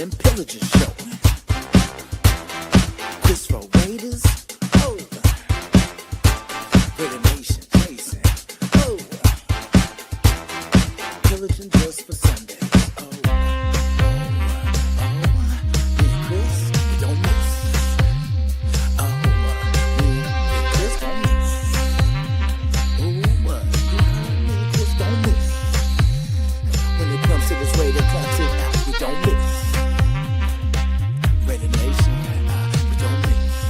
Morning Pillaging Show. Chris4Raiders, over. Raider Nation, Jason, over. Pillaging just for Sundays, over. Me and Chris, we don't miss. Me and Chris don't miss. Me and Chris don't miss. When it comes to this Raider classic out, we don't miss. Raider Nation, we don't miss.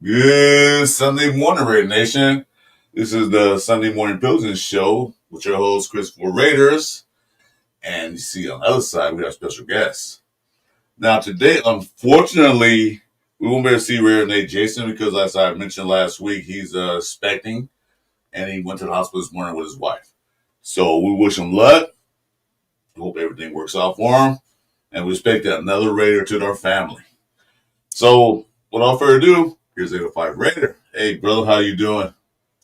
Good Sunday morning, Raider Nation. This is the Sunday Morning Pillaging Show with your host, Chris4Raiders. And you see on the other side, we have special guests. Now, today, unfortunately, we won't be able to see Raider Nate Jason because, as I mentioned last week, he's expecting, and he went to the hospital this morning with his wife. So we wish him luck. We hope everything works out for him. And we expect another Raider to their family. So, without further ado, here's 805 Raider. Hey, brother, how you doing?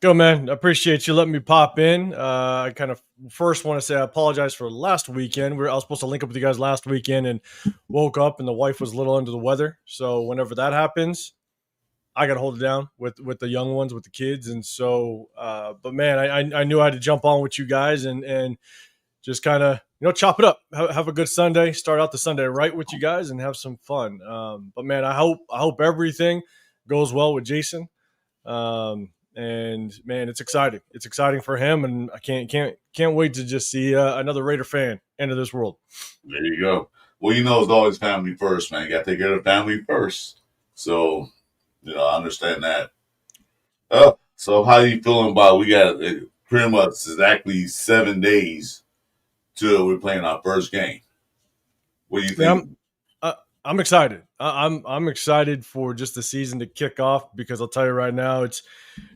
Go, man. I appreciate you letting me pop in. I kind of first want to say I apologize for last weekend. I was supposed to link up with you guys last weekend and woke up and the wife was a little under the weather. So whenever that happens, I got to hold it down with the young ones, with the kids. And so, but man, I knew I had to jump on with you guys and just kind of, chop it up, have a good Sunday, start out the Sunday right with you guys and have some fun. But man, I hope everything goes well with Jason. And man, it's exciting. It's exciting for him, and I can't wait to just see another Raider fan enter this world. There you go. Well, it's always family first, man. You got to take care of the family first. So, I understand that. So how you feeling about? We got pretty much exactly 7 days till we're playing our first game. What do you think? I'm excited. I'm excited for just the season to kick off because I'll tell you right now, it's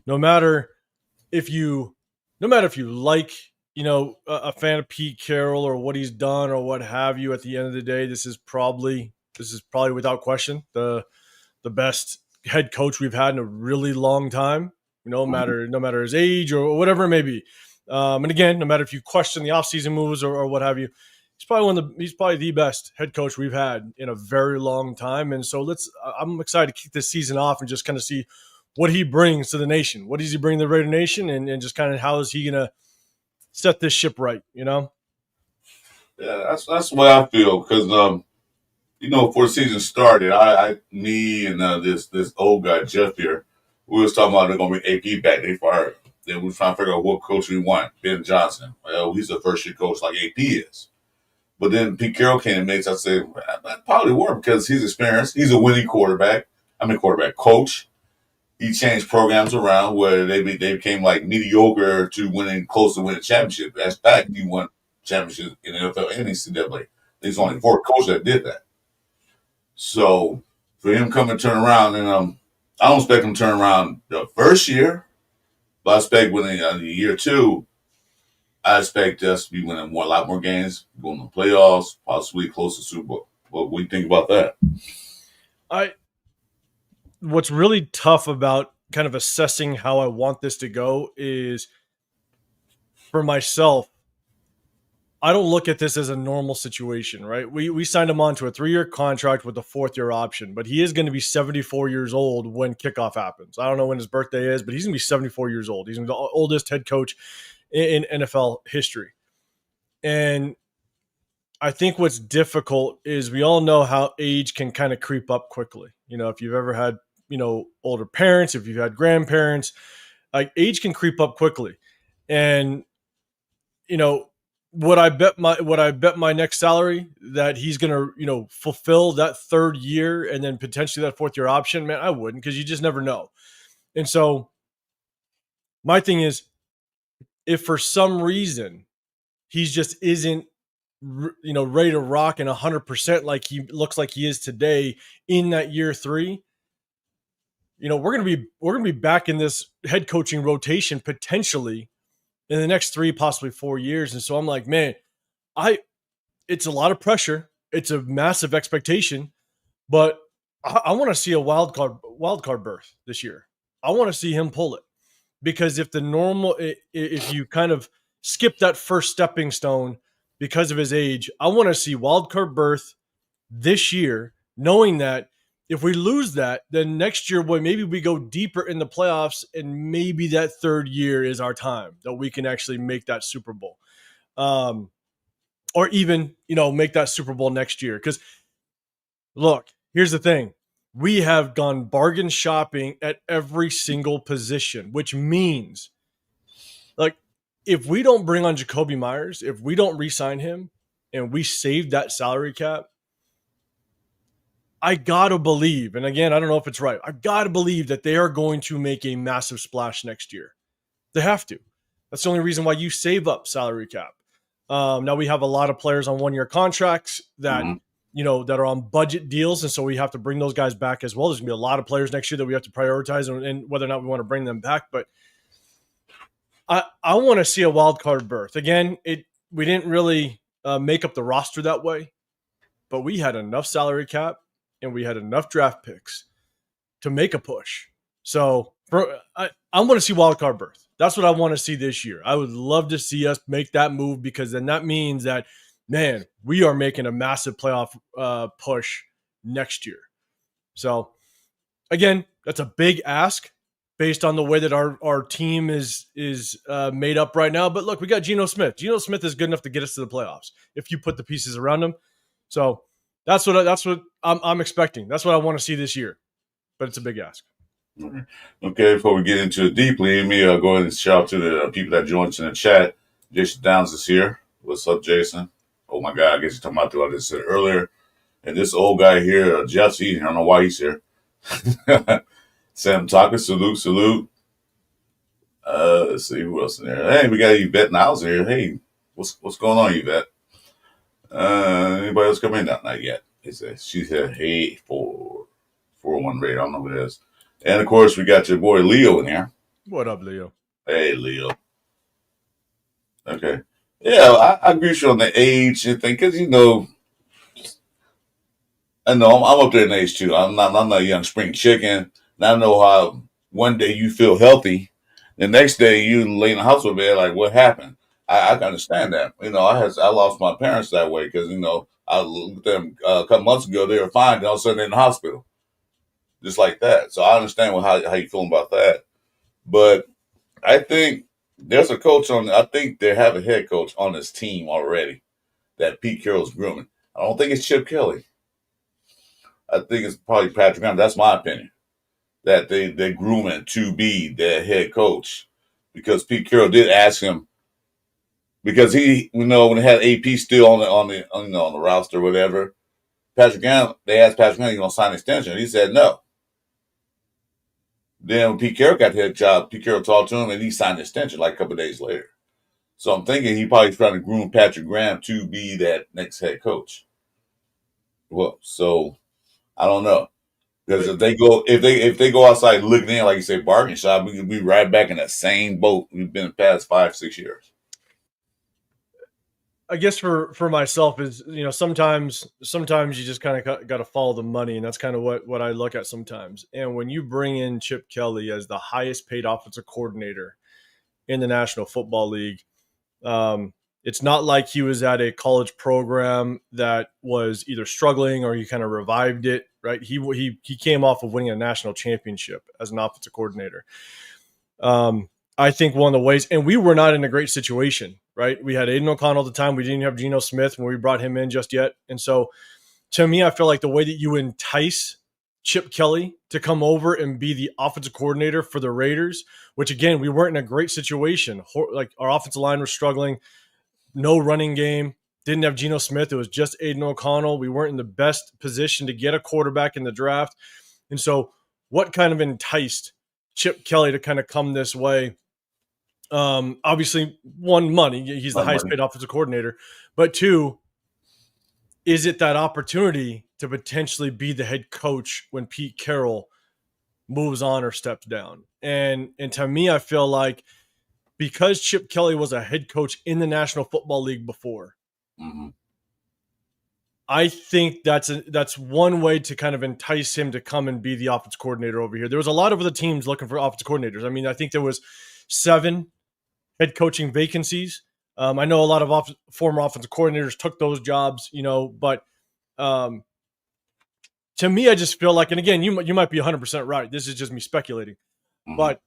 no matter if you like, a fan of Pete Carroll or what he's done or what have you. At the end of the day, this is probably without question the best head coach we've had in a really long time. No matter his age or whatever it may be. And again, no matter if you question the offseason moves or what have you. He's probably the best head coach we've had in a very long time. And so I'm excited to kick this season off and just kind of see what he brings to the nation. What does he bring to the Raider Nation? And just kind of how is he going to set this ship right, Yeah, that's the way I feel. Because, before the season started, me and this old guy, Jeff here, we was talking about they're going to bring AP back. They fired him. Then we were trying to figure out what coach we want. Ben Johnson. Well, he's a first-year coach like AP is. But then Pete Carroll came and made. I said, that probably worked because he's experienced. He's a winning quarterback coach. He changed programs around where they became like mediocre to close to winning championship. That's fact. He won championships in the NFL and NCAA. There's only 4 coaches that did that. So for him coming to turn around, and I don't expect him to turn around the first year, but I expect within year 2, I expect us to be winning a lot more games, going to the playoffs, possibly close to Super Bowl. What do you think about that? What's really tough about kind of assessing how I want this to go is, for myself, I don't look at this as a normal situation, right? We signed him on to a 3-year contract with a 4th-year option, but he is going to be 74 years old when kickoff happens. I don't know when his birthday is, but he's going to be 74 years old. He's the oldest head coach in NFL history. And I think what's difficult is we all know how age can kind of creep up quickly. If you've ever had, older parents, if you've had grandparents, like age can creep up quickly. And, would I bet my next salary that he's going to, fulfill that 3rd year and then potentially that 4th-year option? Man, I wouldn't, because you just never know. And so my thing is, if for some reason he just isn't, ready to rock and 100% like he looks like he is today in that year 3, we're gonna be back in this head coaching rotation potentially in the next 3, possibly 4 years. And so I'm like, man, it's a lot of pressure. It's a massive expectation, but I want to see a wild card berth this year. I want to see him pull it. Because if you kind of skip that first stepping stone because of his age. I want to see wild card berth this year, knowing that if we lose that, then next year, boy, maybe we go deeper in the playoffs, and maybe that third year is our time that we can actually make that Super Bowl, or even make that Super Bowl next year. Because look, here's the thing: we have gone bargain shopping at every single position, which means, like, if we don't bring on Jacoby Myers, if we don't re-sign him, and we save that salary cap, I gotta believe, and again, I don't know if it's right, I gotta believe that they are going to make a massive splash next year. They have to. That's the only reason why you save up salary cap. Now we have a lot of players on one-year contracts that that are on budget deals, and so we have to bring those guys back as well. There's gonna be a lot of players next year that we have to prioritize, and whether or not we want to bring them back. But I want to see a wild card berth again. We didn't really make up the roster that way, but we had enough salary cap and we had enough draft picks to make a push. So I want to see wild card berth. That's what I want to see this year. I would love to see us make that move, because then that means that, man, we are making a massive playoff push next year. So again, that's a big ask based on the way that our team is made up right now. But look, we got Geno Smith. Geno Smith is good enough to get us to the playoffs if you put the pieces around him. So that's what I'm expecting. That's what I want to see this year. But it's a big ask. Okay, before we get into it deeply, let me go ahead and shout out to the people that joined us in the chat. Jason Downs is here. What's up, Jason? Oh my God, I guess you're talking about what I just said earlier. And this old guy here, Jesse, I don't know why he's here. Sam Tucker, salute. Let's see who else in there. Hey, we got Yvette Niles here. Hey, what's going on, Yvette? Anybody else come in? Not yet. She said, hey, 401 Raider. I don't know who it is. And of course, we got your boy Leo in here. What up, Leo? Hey, Leo. Okay. Yeah, I agree with you on the age thing, because I know I'm up there in age too. I'm not a young spring chicken. And I know how one day you feel healthy, the next day you lay in the hospital bed like, what happened? I can understand that. I lost my parents that way, because I looked at them a couple months ago. They were fine, and all of a sudden they're in the hospital, just like that. So I understand how you feel about that. But I think there's a coach I think they have a head coach on this team already that Pete Carroll's grooming. I don't think it's Chip Kelly. I think it's probably Patrick Graham. That's my opinion. That they're grooming to be their head coach, because Pete Carroll did ask him, because he, when they had AP still on the roster or whatever, they asked Patrick Graham, you gonna sign an extension? He said no. Then when Pete Carroll got the head job, Pete Carroll talked to him and he signed an extension like a couple of days later. So I'm thinking he probably trying to groom Patrick Graham to be that next head coach. Well, so I don't know. Because if they go outside looking in, like you say, bargain shop, we could be right back in that same boat we've been the past 5-6 years. I guess for myself is, sometimes you just kind of got to follow the money, and that's kind of what I look at sometimes. And when you bring in Chip Kelly as the highest paid offensive coordinator in the National Football League, it's not like he was at a college program that was either struggling or he kind of revived it, right? He came off of winning a national championship as an offensive coordinator. I think one of the ways, and we were not in a great situation, right? We had Aiden O'Connell at the time. We didn't have Geno Smith when we brought him in just yet. And so to me, I feel like the way that you entice Chip Kelly to come over and be the offensive coordinator for the Raiders, which again, we weren't in a great situation. Like our offensive line was struggling, no running game, didn't have Geno Smith. It was just Aiden O'Connell. We weren't in the best position to get a quarterback in the draft. And so what kind of enticed Chip Kelly to kind of come this way? Obviously, one, money. He's the highest paid offensive coordinator. But two, is it that opportunity to potentially be the head coach when Pete Carroll moves on or steps down? And to me, I feel like because Chip Kelly was a head coach in the National Football League before, I think that's one way to kind of entice him to come and be the offensive coordinator over here. There was a lot of other teams looking for offensive coordinators. I mean, I think there was 7 head coaching vacancies. I know a lot of former offensive coordinators took those jobs, but to me, I just feel like, and again, you might be 100% right. This is just me speculating, but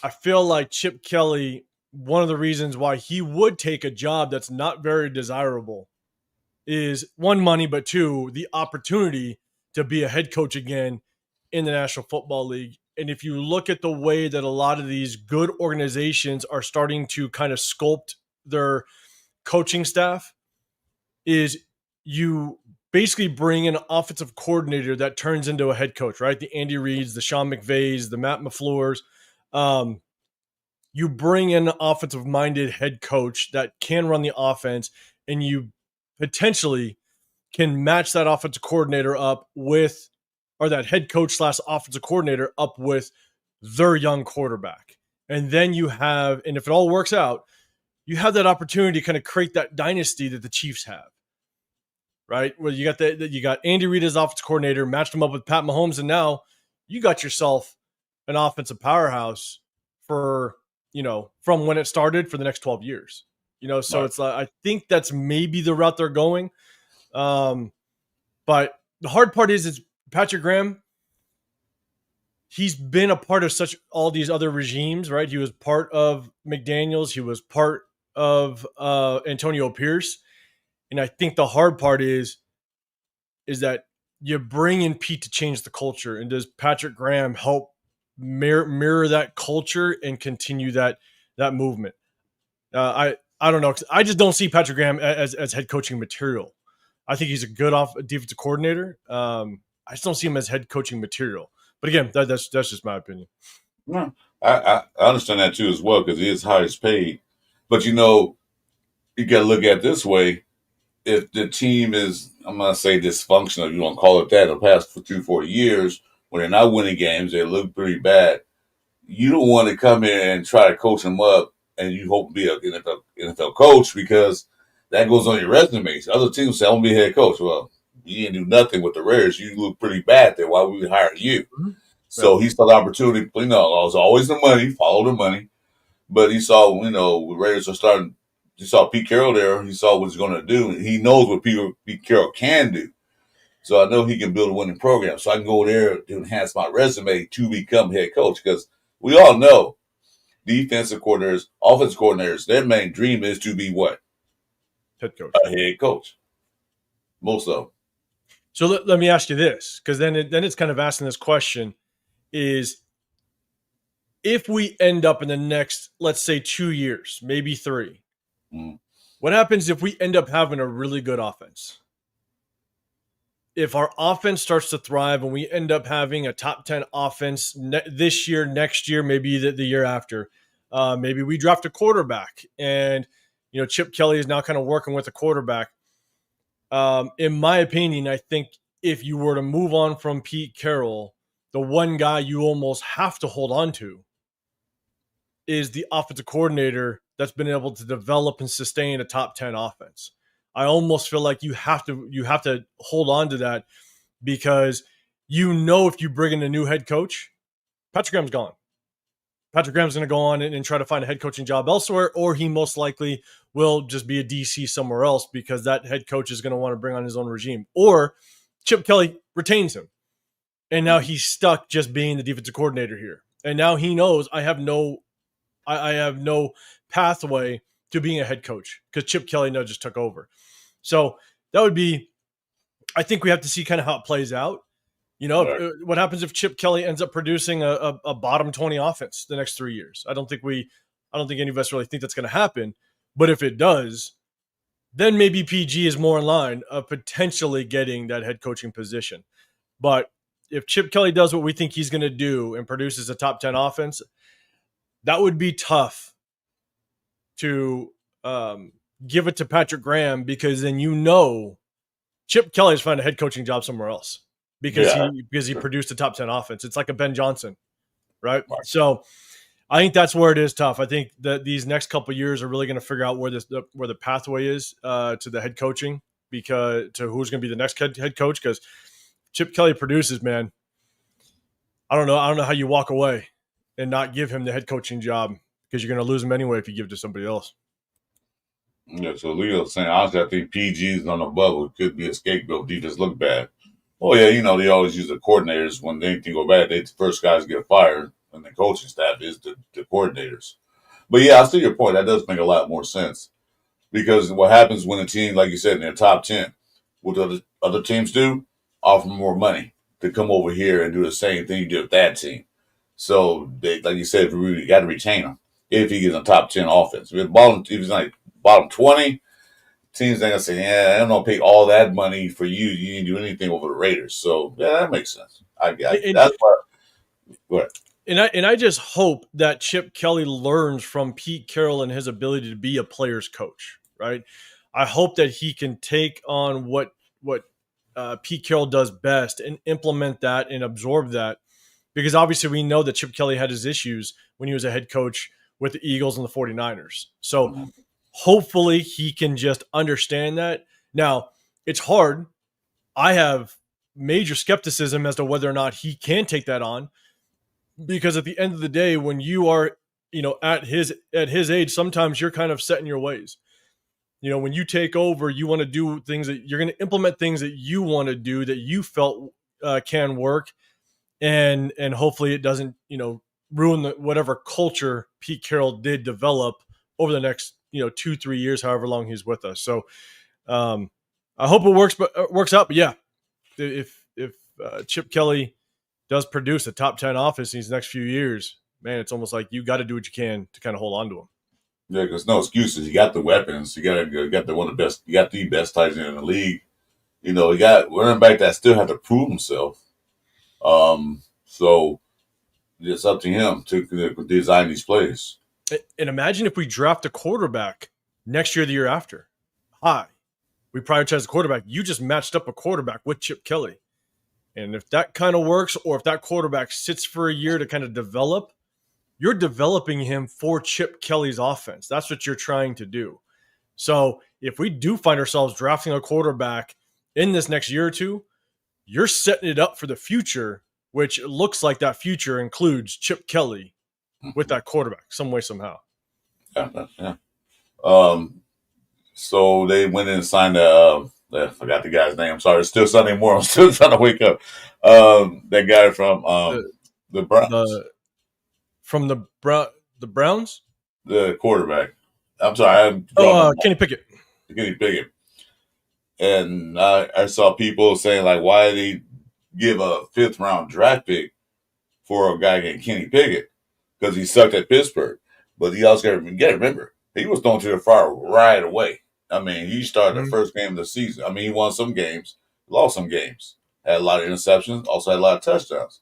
I feel like Chip Kelly, one of the reasons why he would take a job that's not very desirable is one, money, but two, the opportunity to be a head coach again in the National Football League. And if you look at the way that a lot of these good organizations are starting to kind of sculpt their coaching staff, is you basically bring an offensive coordinator that turns into a head coach, right? The Andy Reids, the Sean McVays, the Matt LaFleurs. You bring in an offensive-minded head coach that can run the offense, and you potentially can match that offensive coordinator up with, or that head coach / offensive coordinator up with their young quarterback. And then you have, and if it all works out, you have that opportunity to kind of create that dynasty that the Chiefs have, right? Where you got Andy Reid as offensive coordinator, matched him up with Pat Mahomes, and now you got yourself an offensive powerhouse for, from when it started for the next 12 years. So right. It's like, I think that's maybe the route they're going. But the hard part is Patrick Graham, he's been a part of all these other regimes, right? He was part of McDaniels. He was part of Antonio Pierce. And I think the hard part is that you bring in Pete to change the culture. And does Patrick Graham help mirror that culture and continue that movement? I don't know. I just don't see Patrick Graham as head coaching material. I think he's a good defensive coordinator. I just don't see him as head coaching material. But again, that's just my opinion. No, I understand that too as well, because he is highest paid. But you got to look at it this way. If the team is, I'm going to say dysfunctional, if you want to call it that, in the past 3-4 years, when they're not winning games, they look pretty bad. You don't want to come in and try to coach them up and you hope to be an NFL coach, because that goes on your resume. Other teams say, I'm going to be a head coach. Well, you didn't do nothing with the Raiders. You look pretty bad there. Why would we hire you? Mm-hmm. So he saw the opportunity. It was always the money, follow the money. But he saw, the Raiders are starting. He saw Pete Carroll there. He saw what he's going to do. And he knows what Pete Carroll can do. So I know he can build a winning program. So I can go there to enhance my resume to become head coach. Because we all know defensive coordinators, offensive coordinators, their main dream is to be what? Head coach. A head coach. Most of them. So let me ask you this, because then it's kind of asking this question is, if we end up in the next, let's say 2 years, maybe 3, what happens if we end up having a really good offense? If our offense starts to thrive and we end up having a top 10 offense this year, next year, maybe the year after, maybe we draft a quarterback and, Chip Kelly is now kind of working with a quarterback. In my opinion, I think if you were to move on from Pete Carroll, the one guy you almost have to hold on to is the offensive coordinator that's been able to develop and sustain a top 10 offense. I almost feel like you have to hold on to that, because if you bring in a new head coach, Patrick Graham's gone. Patrick Graham's going to go on and try to find a head coaching job elsewhere, or he most likely will just be a DC somewhere else, because that head coach is going to want to bring on his own regime. Or Chip Kelly retains him, and now he's stuck just being the defensive coordinator here. And now he knows I have no pathway to being a head coach, because Chip Kelly now just took over. So that would be, I think we have to see kind of how it plays out. Right. What happens if Chip Kelly ends up producing a bottom 20 offense the next 3 years? I don't think any of us really think that's going to happen. But if it does, then maybe PG is more in line of potentially getting that head coaching position. But if Chip Kelly does what we think he's going to do and produces a top 10 offense, that would be tough to give it to Patrick Graham, because then Chip Kelly's find a head coaching job somewhere else, because he produced a top 10 offense. It's like a Ben Johnson, right? So I think that's where it is tough. I think that these next couple of years are really going to figure out where the pathway is to the head coaching, because to who's going to be the next head coach. Because Chip Kelly produces, man. I don't know how you walk away and not give him the head coaching job, because you're going to lose him anyway if you give it to somebody else. Yeah, so Leo's saying, honestly, I think PG's on the bubble. It could be a scapegoat. Defense look bad. Oh, yeah, they always use the coordinators when anything go bad. They the first guys get fired, and the coaching staff is the coordinators. But, yeah, I see your point. That does make a lot more sense. Because what happens when a team, like you said, in their top 10, what do other teams do? Offer more money to come over here and do the same thing you did with that team. So, they, like you said, you got to retain him if he gets a top 10 offense. If he's like bottom 20, teams ain't going to say, yeah, I don't know, pay all that money for you. You didn't do anything over the Raiders. So, yeah, that makes sense. That's why. Go ahead. And I just hope that Chip Kelly learns from Pete Carroll and his ability to be a player's coach, right? I hope that he can take on what Pete Carroll does best and implement that and absorb that, because obviously we know that Chip Kelly had his issues when he was a head coach with the Eagles and the 49ers. So hopefully he can just understand that. Now, it's hard. I have major skepticism as to whether or not he can take that on, because at the end of the day, when you are, at his age, sometimes you're kind of set in your ways. When you take over, you want to do things that you're going to implement things that you want to do that you felt can work, and hopefully it doesn't, ruin whatever culture Pete Carroll did develop over the next 2-3 years, however long he's with us. So I hope it works out. But yeah, if Chip Kelly does produce a top 10 offense in these next few years, man, it's almost like you got to do what you can to kind of hold on to him. Yeah, because no excuses. You got the weapons. You got the best. You got the best tight end in the league. You got running back that still have to prove himself. So it's up to him to design these plays. And imagine if we draft a quarterback next year, the year after. We prioritize the quarterback. You just matched up a quarterback with Chip Kelly. And if that kind of works, or if that quarterback sits for a year to kind of develop, you're developing him for Chip Kelly's offense. That's what you're trying to do. So if we do find ourselves drafting a quarterback in this next year or two, you're setting it up for the future, which looks like that future includes Chip Kelly with that quarterback some way, somehow. Yeah. So they went in and signed I forgot the guy's name. I'm sorry. It's still Sunday morning. I'm still trying to wake up. That guy from the Browns. From the Browns? The quarterback. I'm sorry. Kenny Pickett. Kenny Pickett. And I saw people saying, like, why did he give a 5th-round draft pick for a guy named Kenny Pickett? Because he sucked at Pittsburgh. But he also got to remember, he was thrown to the fire right away. I mean, he started the first game of the season. I mean, he won some games, lost some games, had a lot of interceptions, also had a lot of touchdowns.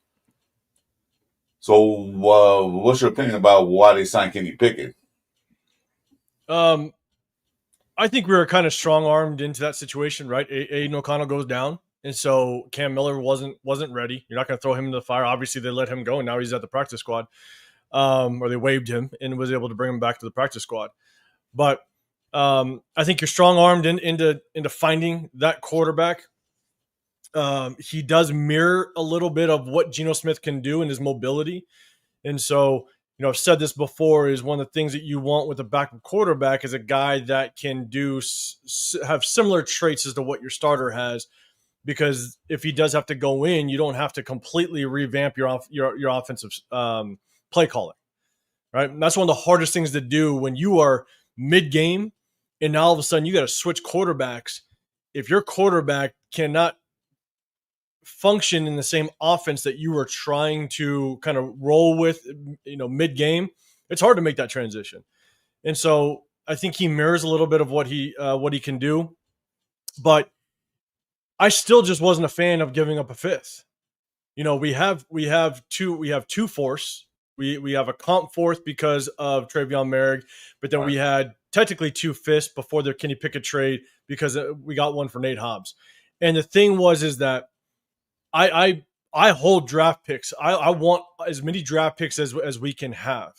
So, what's your opinion about why they signed Kenny Pickett? I think we were kind of strong-armed into that situation, right? Aiden O'Connell goes down, and so Cam Miller wasn't ready. You're not going to throw him into the fire. Obviously, they let him go, and now he's at the practice squad, or they waived him and was able to bring him back to the practice squad. But I think you're strong-armed into finding that quarterback. He does mirror a little bit of what Geno Smith can do in his mobility. And so, I've said this before, is one of the things that you want with a backup quarterback is a guy that can have similar traits as to what your starter has, because if he does have to go in, you don't have to completely revamp your offensive play calling, right? And that's one of the hardest things to do when you are mid-game and now all of a sudden you got to switch quarterbacks. If your quarterback cannot function in the same offense that you were trying to kind of roll with, mid-game, it's hard to make that transition. And so I think he mirrors a little bit of what he can do, but I still just wasn't a fan of giving up a 5th. We have two fourths. We have a comp 4th because of Travion Merrick, but then we had technically 2 5ths before the Kenny Pickett trade because we got one for Nate Hobbs. And the thing is that I hold draft picks. I want as many draft picks as we can have,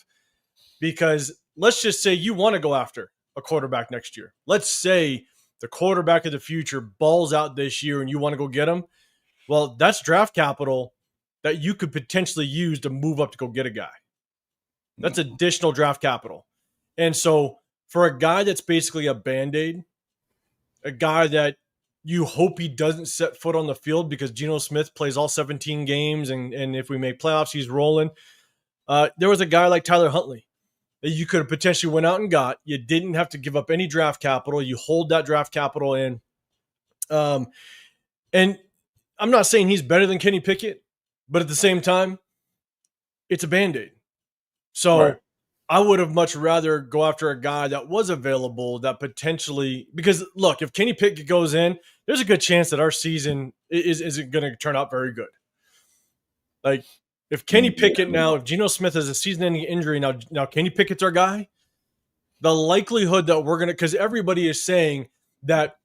because let's just say you want to go after a quarterback next year. Let's say the quarterback of the future balls out this year and you want to go get him. Well, that's draft capital that you could potentially use to move up to go get a guy. That's additional draft capital. And so for a guy that's basically a Band-Aid, a guy that you hope he doesn't set foot on the field because Geno Smith plays all 17 games, and if we make playoffs, he's rolling. There was a guy like Tyler Huntley that you could have potentially went out and got. You didn't have to give up any draft capital. You hold that draft capital in. And I'm not saying he's better than Kenny Pickett, but at the same time, it's a Band-Aid. So Right. I would have much rather go after a guy that was available that potentially, because look, if Kenny Pickett goes in, there's a good chance that our season isn't going to turn out very good. Like if Kenny Pickett now, if Geno Smith has a season-ending injury, now Kenny Pickett's our guy, the likelihood that we're going to, because everybody is saying that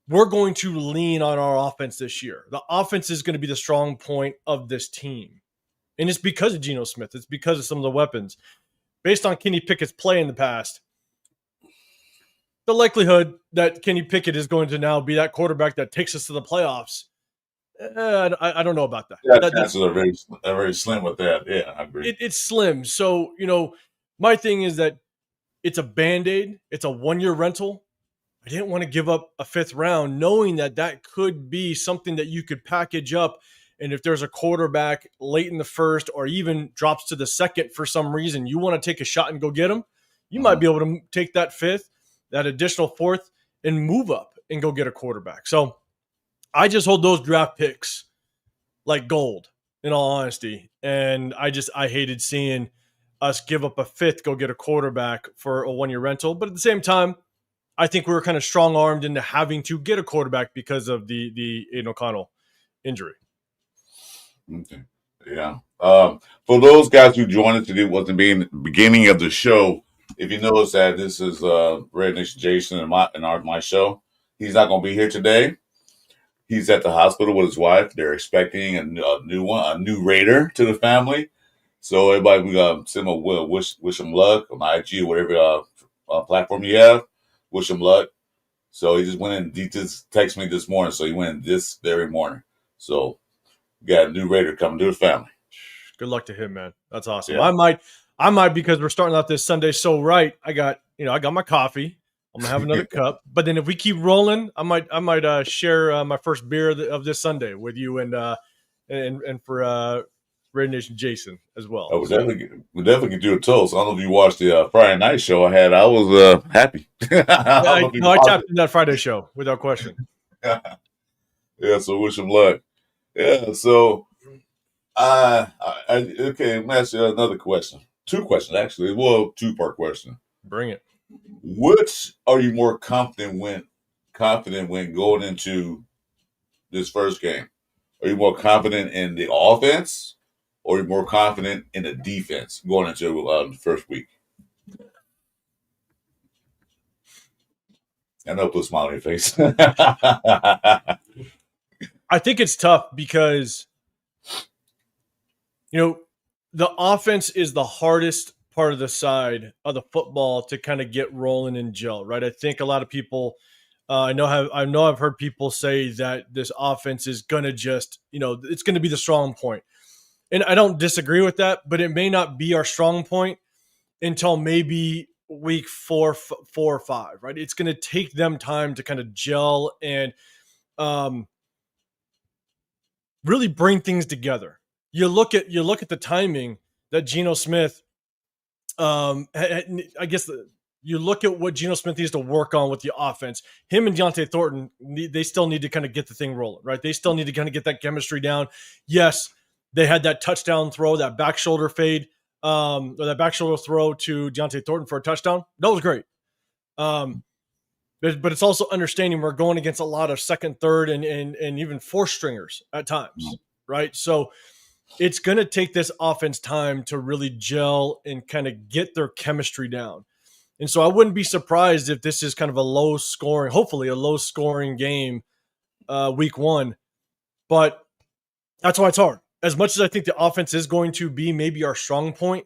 we're going to lean on our offense this year. The offense is going to be the strong point of this team. And it's because of Geno Smith. It's because of some of the weapons. Based on Kenny Pickett's play in the past, the likelihood that Kenny Pickett is going to now be that quarterback that takes us to the playoffs, I don't know about that. Yeah, chances are very slim with that. Yeah, I agree. It's slim. So, my thing is that it's a Band-Aid. It's a one-year rental. I didn't want to give up a 5th round knowing that could be something that you could package up. And if there's a quarterback late in the 1st or even drops to the 2nd for some reason, you want to take a shot and go get him, you might be able to take that 5th, that additional 4th, and move up and go get a quarterback. So I just hold those draft picks like gold, in all honesty. And I hated seeing us give up a 5th, go get a quarterback for a one-year rental. But at the same time, I think we were kind of strong-armed into having to get a quarterback because of the Aiden O'Connell injury. Okay. Yeah. For those guys who joined us today, was the beginning of the show. If you notice that this is Red Nation Jason and my show, he's not going to be here today. He's at the hospital with his wife. They're expecting a new Raider to the family. So everybody, we send him a wish him luck on IG or whatever platform you have. Wish him luck. So he just went in. He just texted me this morning. So he went in this very morning. So. Got a new Raider coming to the family. Good luck to him, man. That's awesome. Yeah. I might because we're starting out this Sunday so right. I got my coffee. I'm gonna have another cup. But then if we keep rolling, I might share my first beer of this Sunday with you and for Red Nation Jason as well. We definitely could do a toast. I don't know if you watched the Friday night show I had. I was happy. I tapped in that Friday show without question. Yeah, so wish him luck. Yeah, so okay, let me ask you another question. 2 questions, actually. Well, 2-part question. Bring it. Which are you more confident when going into this first game? Are you more confident in the offense, or are you more confident in the defense going into the first week? I know, put a smile on your face. I think it's tough because, the offense is the hardest part of the side of the football to kind of get rolling and gel, right? I think a lot of people, I know I've heard people say that this offense is going to just, it's going to be the strong point. And I don't disagree with that, but it may not be our strong point until maybe week 4 or 5, right? It's going to take them time to kind of gel and, really bring things together. You look at the timing that Geno Smith, I guess you look at what Geno Smith needs to work on with the offense. Him and Deontay Thornton, they still need to kind of get the thing rolling, right? They still need to kind of get that chemistry down. Yes, they had that touchdown throw, that back shoulder fade, or that back shoulder throw to Deontay Thornton for a touchdown. That was great. But it's also understanding we're going against a lot of second, third, and even 4th stringers at times, right? So it's going to take this offense time to really gel and kind of get their chemistry down. And so I wouldn't be surprised if this is kind of hopefully a low-scoring game week 1. But that's why it's hard. As much as I think the offense is going to be maybe our strong point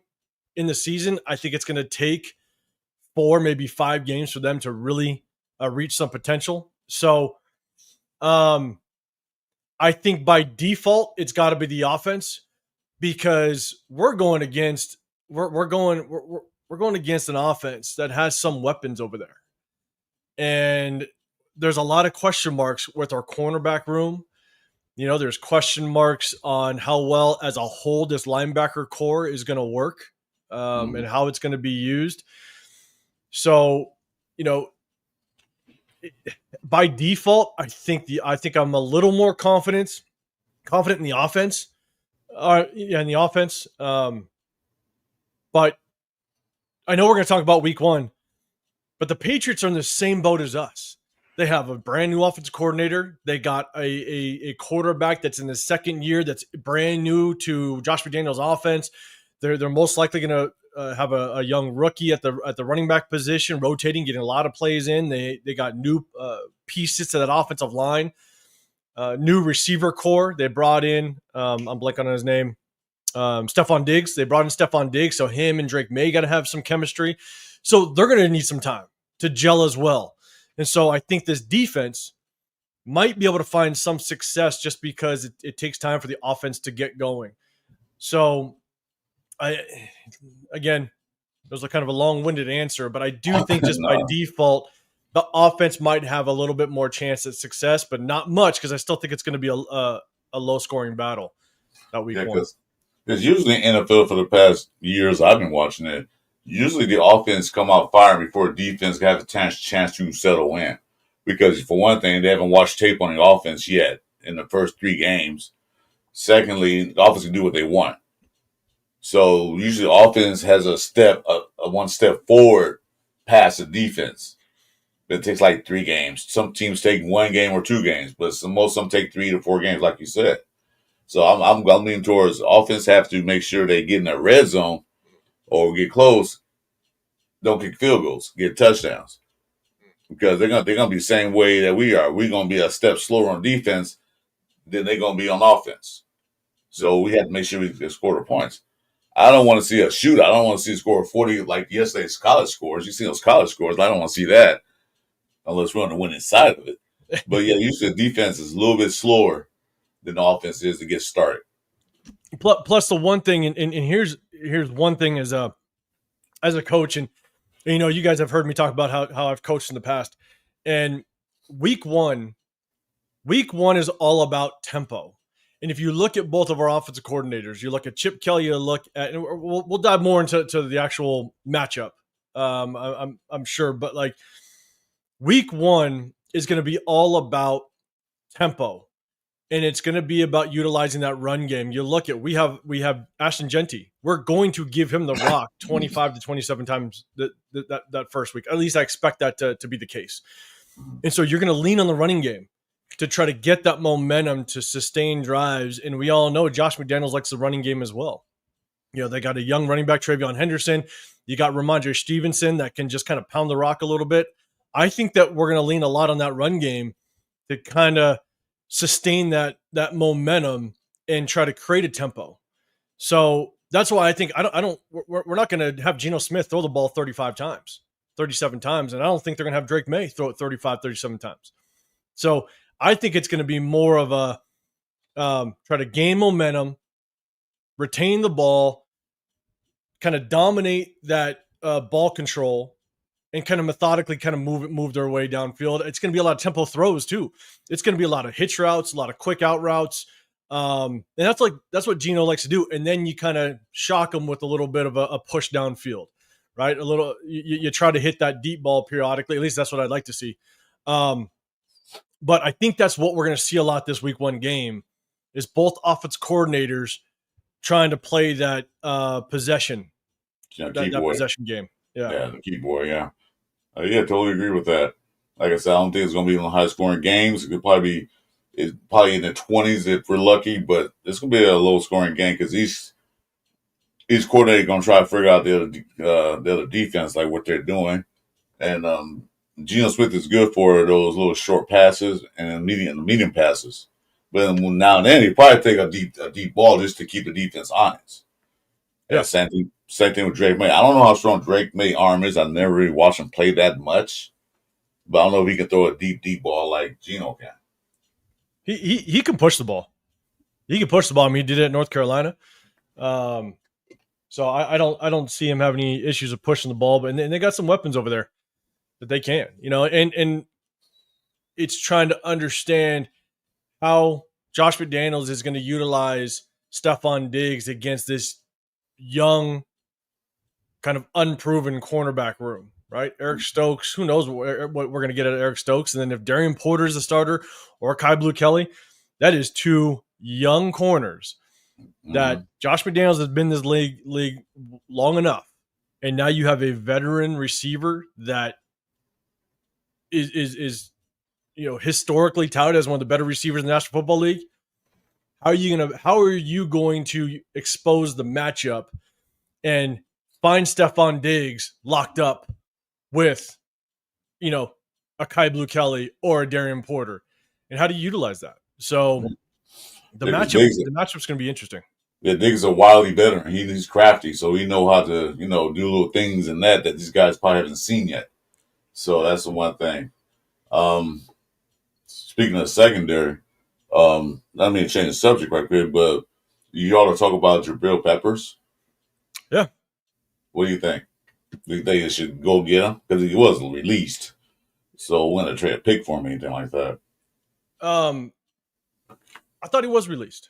in the season, I think it's going to take 4, maybe 5 games for them to really reach some potential. So I think by default, it's got to be the offense because we're going against we're going against an offense that has some weapons over there, and there's a lot of question marks with our cornerback room. There's question marks on how well as a whole this linebacker core is going to work, and how it's going to be used. So, by default, I think I'm a little more confident in the offense. In the offense. But I know we're going to talk about week 1, but the Patriots are in the same boat as us. They have a brand new offensive coordinator. They got a quarterback that's in his second year that's brand new to Josh McDaniels' offense. They're most likely going to have a young rookie at the running back position, rotating, getting a lot of plays in. They got new pieces to that offensive line, new receiver core. They brought in, I'm blanking on his name, Stephon Diggs. They brought in Stephon Diggs, so him and Drake May got to have some chemistry. So they're going to need some time to gel as well. And so I think this defense might be able to find some success just because it takes time for the offense to get going. So, again, it was a kind of a long-winded answer, but I do think just by default, the offense might have a little bit more chance at success, but not much because I still think it's going to be a low-scoring battle that week 1. Because usually in NFL for the past years I've been watching it, usually the offense come out firing before the defense have a chance to settle in. Because for one thing, they haven't watched tape on the offense yet in the first 3 games. Secondly, the offense can do what they want. So usually the offense has a one step forward past the defense. But it takes like 3 games. Some teams take 1 game or 2 games, but most of them take 3 to 4 games, like you said. So I'm leaning towards offense have to make sure they get in that red zone or get close, don't kick field goals, get touchdowns. Because they're gonna be the same way that we are. We're gonna be a step slower on defense than they're gonna be on offense. So we have to make sure we score the points. I don't want to see a shootout. I don't want to see a score of 40 like yesterday's college scores. You see those college scores. I don't want to see that unless we're on the winning side of it. But yeah, usually the defense is a little bit slower than the offense is to get started. Plus the one thing, and here's one thing as a coach, and you guys have heard me talk about how I've coached in the past, and week one is all about tempo. And if you look at both of our offensive coordinators, you look at Chip Kelly, you look at, and we'll dive more into the actual matchup. I'm sure, but like week 1 is going to be all about tempo. And it's going to be about utilizing that run game. You look at we have Ashton Genty. We're going to give him the rock 25 to 27 times that first week. At least I expect that to be the case. And so you're going to lean on the running game to try to get that momentum to sustain drives. And we all know Josh McDaniels likes the running game as well. They got a young running back, Travion Henderson. You got Ramondre Stevenson that can just kind of pound the rock a little bit. I think that we're going to lean a lot on that run game to kind of sustain that momentum and try to create a tempo. So that's why I think we're not going to have Geno Smith throw the ball 35 times, 37 times. And I don't think they're going to have Drake May throw it 35, 37 times. So I think it's going to be more of a try to gain momentum, retain the ball, kind of dominate that ball control, and kind of methodically kind of move their way downfield. It's going to be a lot of tempo throws too. It's going to be a lot of hitch routes, a lot of quick out routes. And that's what Geno likes to do. And then you kind of shock them with a little bit of a push downfield, right? A little, you try to hit that deep ball periodically. At least that's what I'd like to see. But I think that's what we're going to see a lot this week 1 game is both offense coordinators trying to play that possession, that possession game. Yeah, the key boy, yeah. Yeah, totally agree with that. Like I said, I don't think it's going to be in the high-scoring games. It could probably be in the 20s if we're lucky, but it's going to be a low-scoring game because each coordinator going to try to figure out the other defense, like what they're doing. And Geno Smith is good for those little short passes and medium passes. But now and then, he probably take a deep ball just to keep the defense honest. Yeah, same thing with Drake May. I don't know how strong Drake May's arm is. I've never really watched him play that much. But I don't know if he can throw a deep ball like Geno can. He can push the ball. He can push the ball. I mean, he did it at North Carolina. So I don't see him having any issues of pushing the ball, but and they got some weapons over there that they can, and it's trying to understand how Josh McDaniels is going to utilize Stephon Diggs against this young, kind of unproven cornerback room, right? Eric Stokes, who knows what we're going to get at Eric Stokes. And then if Darian Porter is the starter or Kai Blue Kelly, that is two young corners that Josh McDaniels has been in this league long enough. And now you have a veteran receiver that is historically touted as one of the better receivers in the National Football League. How are you going to expose the matchup and find Stephon Diggs locked up with, a Kai Blue Kelly or a Darian Porter? And how do you utilize that? So the matchup's going to be interesting. Yeah, Diggs is a wily veteran. He's crafty, so he know how to, do little things in that these guys probably haven't seen yet. So that's the one thing. Speaking of secondary, I mean to change the subject right quick, but you ought to talk about Jabril Peppers. Yeah. What do you think? Do you think they should go get him? Because he wasn't released. So when to trade a pick for him, anything like that. I thought he was released.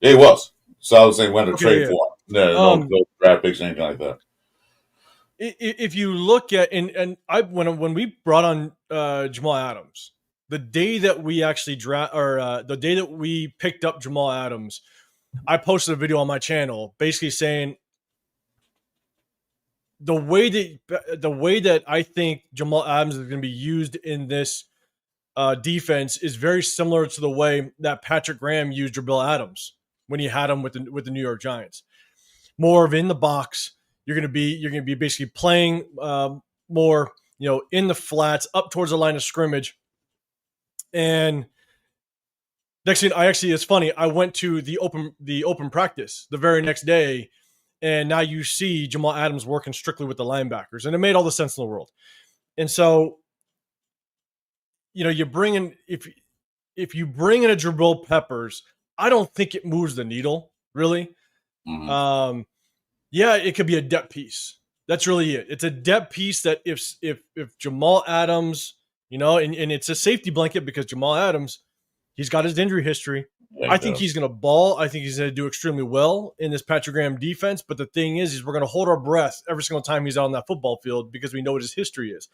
Yeah, he was. So I was saying when to trade for him. No draft picks or anything like that. If you look at when we brought on Jamal Adams, the day that we actually the day that we picked up Jamal Adams, I posted a video on my channel basically saying the way that I think Jamal Adams is going to be used in this defense is very similar to the way that Patrick Graham used Jabril Adams when he had him with the New York Giants. More of in the box. You're going to be basically playing more, in the flats up towards the line of scrimmage. And next thing, it's funny. I went to the open practice the very next day, and now you see Jamal Adams working strictly with the linebackers, and it made all the sense in the world. And so, you bring in if you bring in a Jabril Peppers, I don't think it moves the needle really. Mm-hmm. Yeah, it could be a depth piece. That's really it. It's a depth piece that if Jamal Adams, and it's a safety blanket because Jamal Adams, he's got his injury history. Yeah, I think he's going to ball. I think he's going to do extremely well in this Patrick Graham defense. But the thing is we're going to hold our breath every single time he's out on that football field because we know what his history is.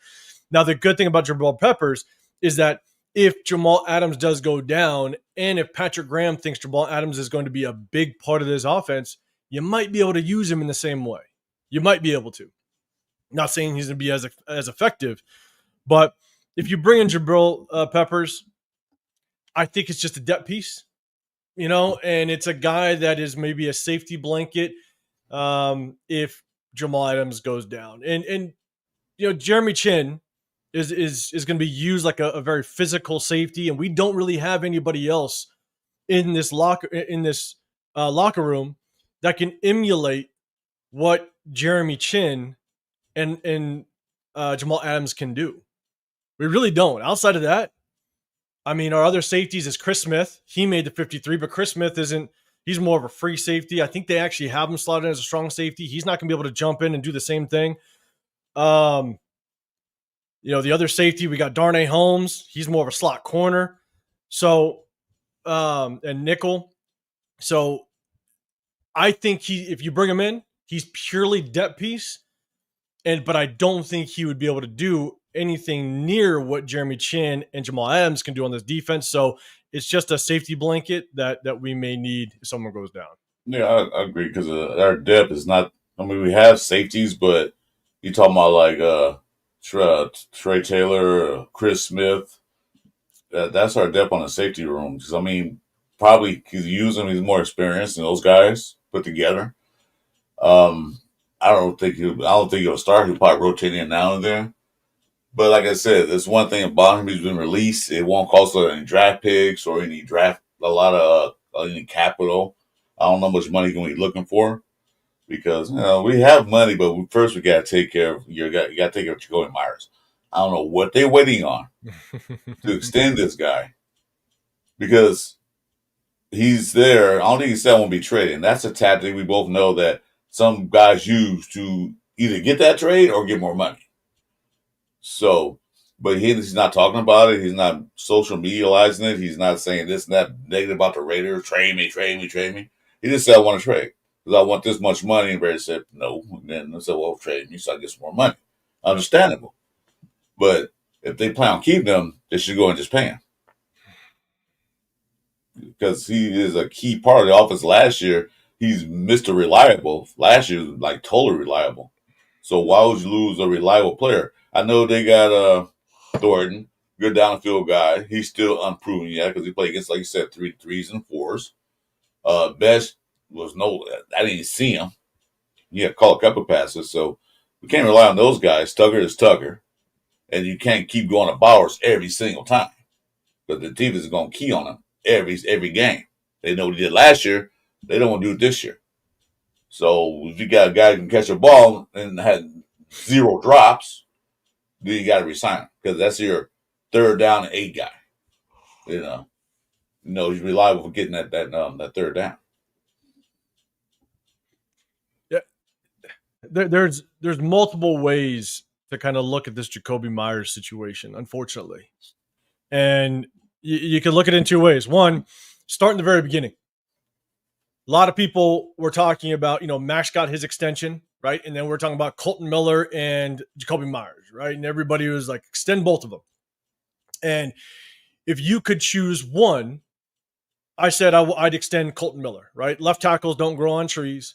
Now, the good thing about Jabril Peppers is that if Jamal Adams does go down and if Patrick Graham thinks Jamal Adams is going to be a big part of this offense, you might be able to use him in the same way. You might be able to. Not saying he's going to be as effective, but if you bring in Jabril Peppers, I think it's just a depth piece, and it's a guy that is maybe a safety blanket if Jamal Adams goes down. And Jeremy Chin is going to be used like a very physical safety, and we don't really have anybody else in this locker room that can emulate what Jeremy Chin and Jamal Adams can do. We really don't. Outside of that, I mean, our other safeties is Chris Smith. He made the 53, but Chris Smith he's more of a free safety. I think they actually have him slotted in as a strong safety. He's not going to be able to jump in and do the same thing. The other safety, we got Darnay Holmes. He's more of a slot corner. So, and nickel. So, I think if you bring him in, he's purely depth piece, but I don't think he would be able to do anything near what Jeremy Chin and Jamal Adams can do on this defense. So it's just a safety blanket that we may need if someone goes down. Yeah, I agree because our depth is not. I mean, we have safeties, but you talking about like Trey Taylor, Chris Smith. That's our depth on the safety room. Because I mean, probably he's using. He's more experienced than those guys put together. I don't think he'll start. He'll probably rotate in now and then. But like I said, there's one thing about him. He's been released. It won't cost us any draft picks or any any capital. I don't know how much money can we looking for because we have money, but first we got to take care of you got to take care of Jacoby Myers. I don't know what they're waiting on to extend this guy because he's there. I don't think he said won't be traded. And that's a tactic we both know that some guys use to either get that trade or get more money. So, but he's not talking about it. He's not social medializing it. He's not saying this and that negative about the Raiders. Trade me, trade me, trade me. He just said, I want to trade because I want this much money. And Raiders said, no. And then I said, well, trade me so I get some more money. Understandable. But if they plan on keeping him, they should go and just pay him. Because he is a key part of the offense last year. He's Mr. Reliable. Last year, like totally reliable. So why would you lose a reliable player? I know they got Thornton, good down the field guy. He's still unproven yet because he played against, like you said, 3s and 4s. Best was I didn't even see him. He had caught a couple passes, so we can't rely on those guys. Tucker is Tucker, and you can't keep going to Bowers every single time. But the defense is going to key on him every game. They know what he did last year. They don't want to do it this year. So if you got a guy who can catch a ball and had 0 drops, then you got to resign him because that's your 3rd down and 8 guy. You know he's reliable for getting that 3rd down. Yeah, there's multiple ways to kind of look at this Jakobi Meyers situation, unfortunately, and you can look at it in 2 ways. One, start in the very beginning. A lot of people were talking about, Max got his extension, right? And then we're talking about Colton Miller and Jakobi Meyers, right? And everybody was like, extend both of them. And if you could choose one, I said I'd extend Colton Miller, right? Left tackles don't grow on trees.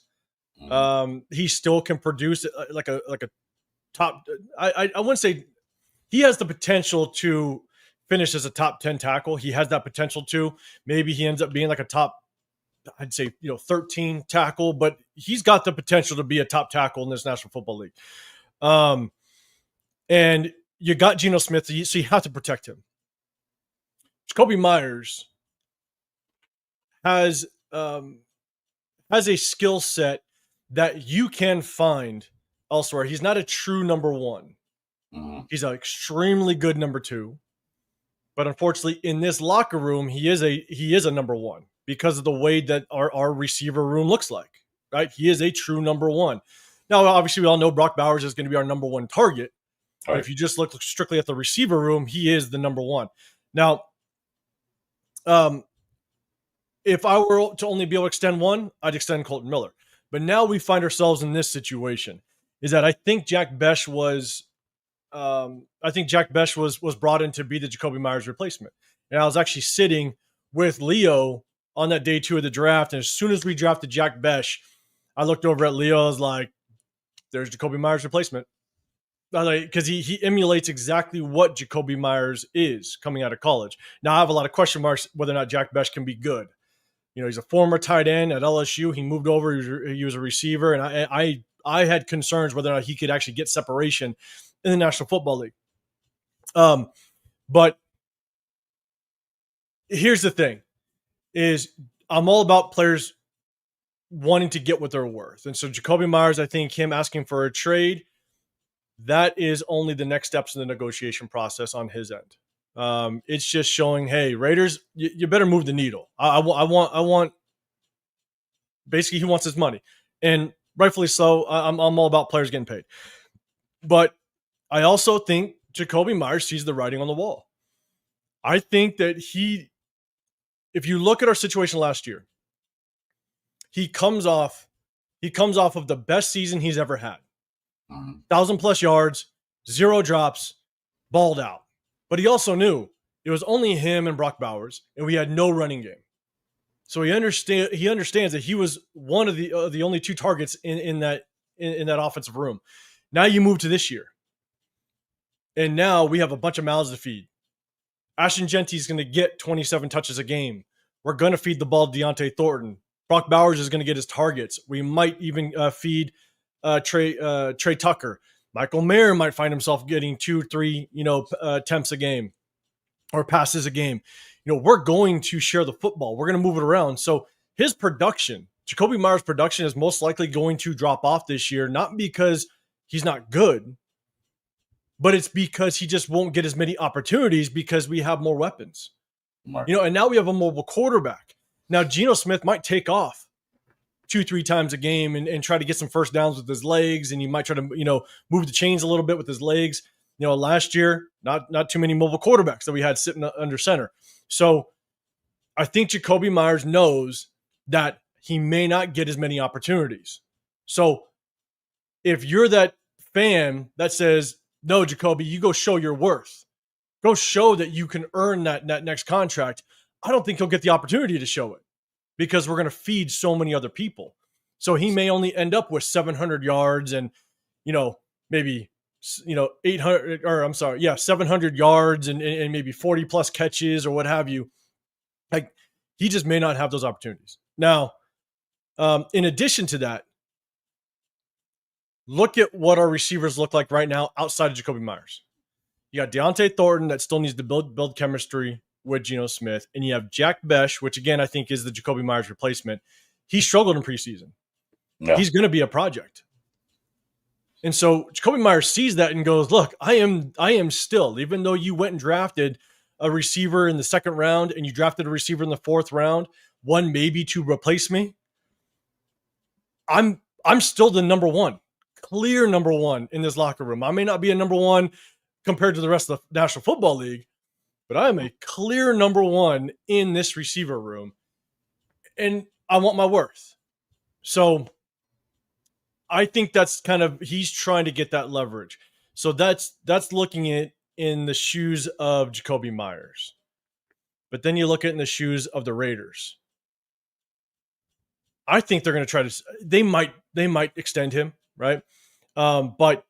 He still can produce like a top. I wouldn't say he has the potential to finish as a top 10 tackle. He has that potential to. Maybe he ends up being like a top, I'd say, 13 tackle, but he's got the potential to be a top tackle in this National Football League. And you got Geno Smith, so you have to protect him. Jakobi Meyers has a skill set that you can find elsewhere. He's not a true number 1. He's an extremely good number 2. But unfortunately, in this locker room, he is a number 1 because of the way that our receiver room looks like, right? He is a true number 1. Now, obviously, we all know Brock Bowers is going to be our number 1 target. Right. But if you just look strictly at the receiver room, he is the number 1. Now, if I were to only be able to extend one, I'd extend Colton Miller. But now we find ourselves in this situation, is that I think Jack Bech was brought in to be the Jakobi Meyers replacement. And I was actually sitting with Leo on that day 2 of the draft. And as soon as we drafted Jack Bech, I looked over at Leo. I was like, there's Jakobi Meyers replacement. Because he emulates exactly what Jakobi Meyers is coming out of college. Now, I have a lot of question marks whether or not Jack Bech can be good. He's a former tight end at LSU. He moved over. He was a receiver. And I had concerns whether or not he could actually get separation in the National Football League. But here's the thing, is I'm all about players wanting to get what they're worth. And so Jakobi Meyers, I think him asking for a trade, that is only the next steps in the negotiation process on his end. It's just showing, hey, Raiders, you better move the needle. I want. Basically, he wants his money, and rightfully so. I'm all about players getting paid, but I also think Jakobi Meyers sees the writing on the wall. I think that if you look at our situation last year, he comes off of the best season he's ever had. 1,000+ yards, 0 drops, balled out. But he also knew it was only him and Brock Bowers, and we had no running game. So he understands that he was one of the only 2 targets in that offensive room. Now you move to this year, and now we have a bunch of mouths to feed. Ashton Genty's going to get 27 touches a game. We're going to feed the ball to Deontay Thornton. Brock Bowers is going to get his targets. We might even feed Trey Tucker. Michael Mayer might find himself getting 2-3, attempts a game or passes a game. We're going to share the football. We're going to move it around. So his production, Jakobi Meyers' production, is most likely going to drop off this year, not because he's not good, but it's because he just won't get as many opportunities because we have more weapons. And now we have a mobile quarterback. Now Geno Smith might take off 2-3 times a game and try to get some first downs with his legs, and he might try to, move the chains a little bit with his legs. Last year, not too many mobile quarterbacks that we had sitting under center. So I think Jacoby Myers knows that he may not get as many opportunities. So if you're that fan that says, no, Jacoby, you go show your worth, go show that you can earn that next contract, I don't think he'll get the opportunity to show it because we're going to feed so many other people. So he may only end up with 700 yards and, maybe, 700 yards and maybe 40 plus catches or what have you. Like, he just may not have those opportunities. Now, in addition to that, look at what our receivers look like right now outside of Jacoby Myers. You got Deontay Thornton that still needs to build chemistry with Geno Smith. And you have Jack Besh, which again, I think is the Jacoby Myers replacement. He struggled in preseason. Yeah. He's going to be a project. And so Jacoby Myers sees that and goes, look, I am still, even though you went and drafted a receiver in the second round and you drafted a receiver in the fourth round, one maybe to replace me, I'm still the number one, clear number one in this locker room. I may not be a number one compared to the rest of the National Football League, but I am a clear number one in this receiver room, and I want my worth. So I think that's he's trying to get that leverage. So that's looking at in the shoes of Jacoby Myers. But then you look at it in the shoes of the Raiders. I think they're going to try to, they might extend him, right? But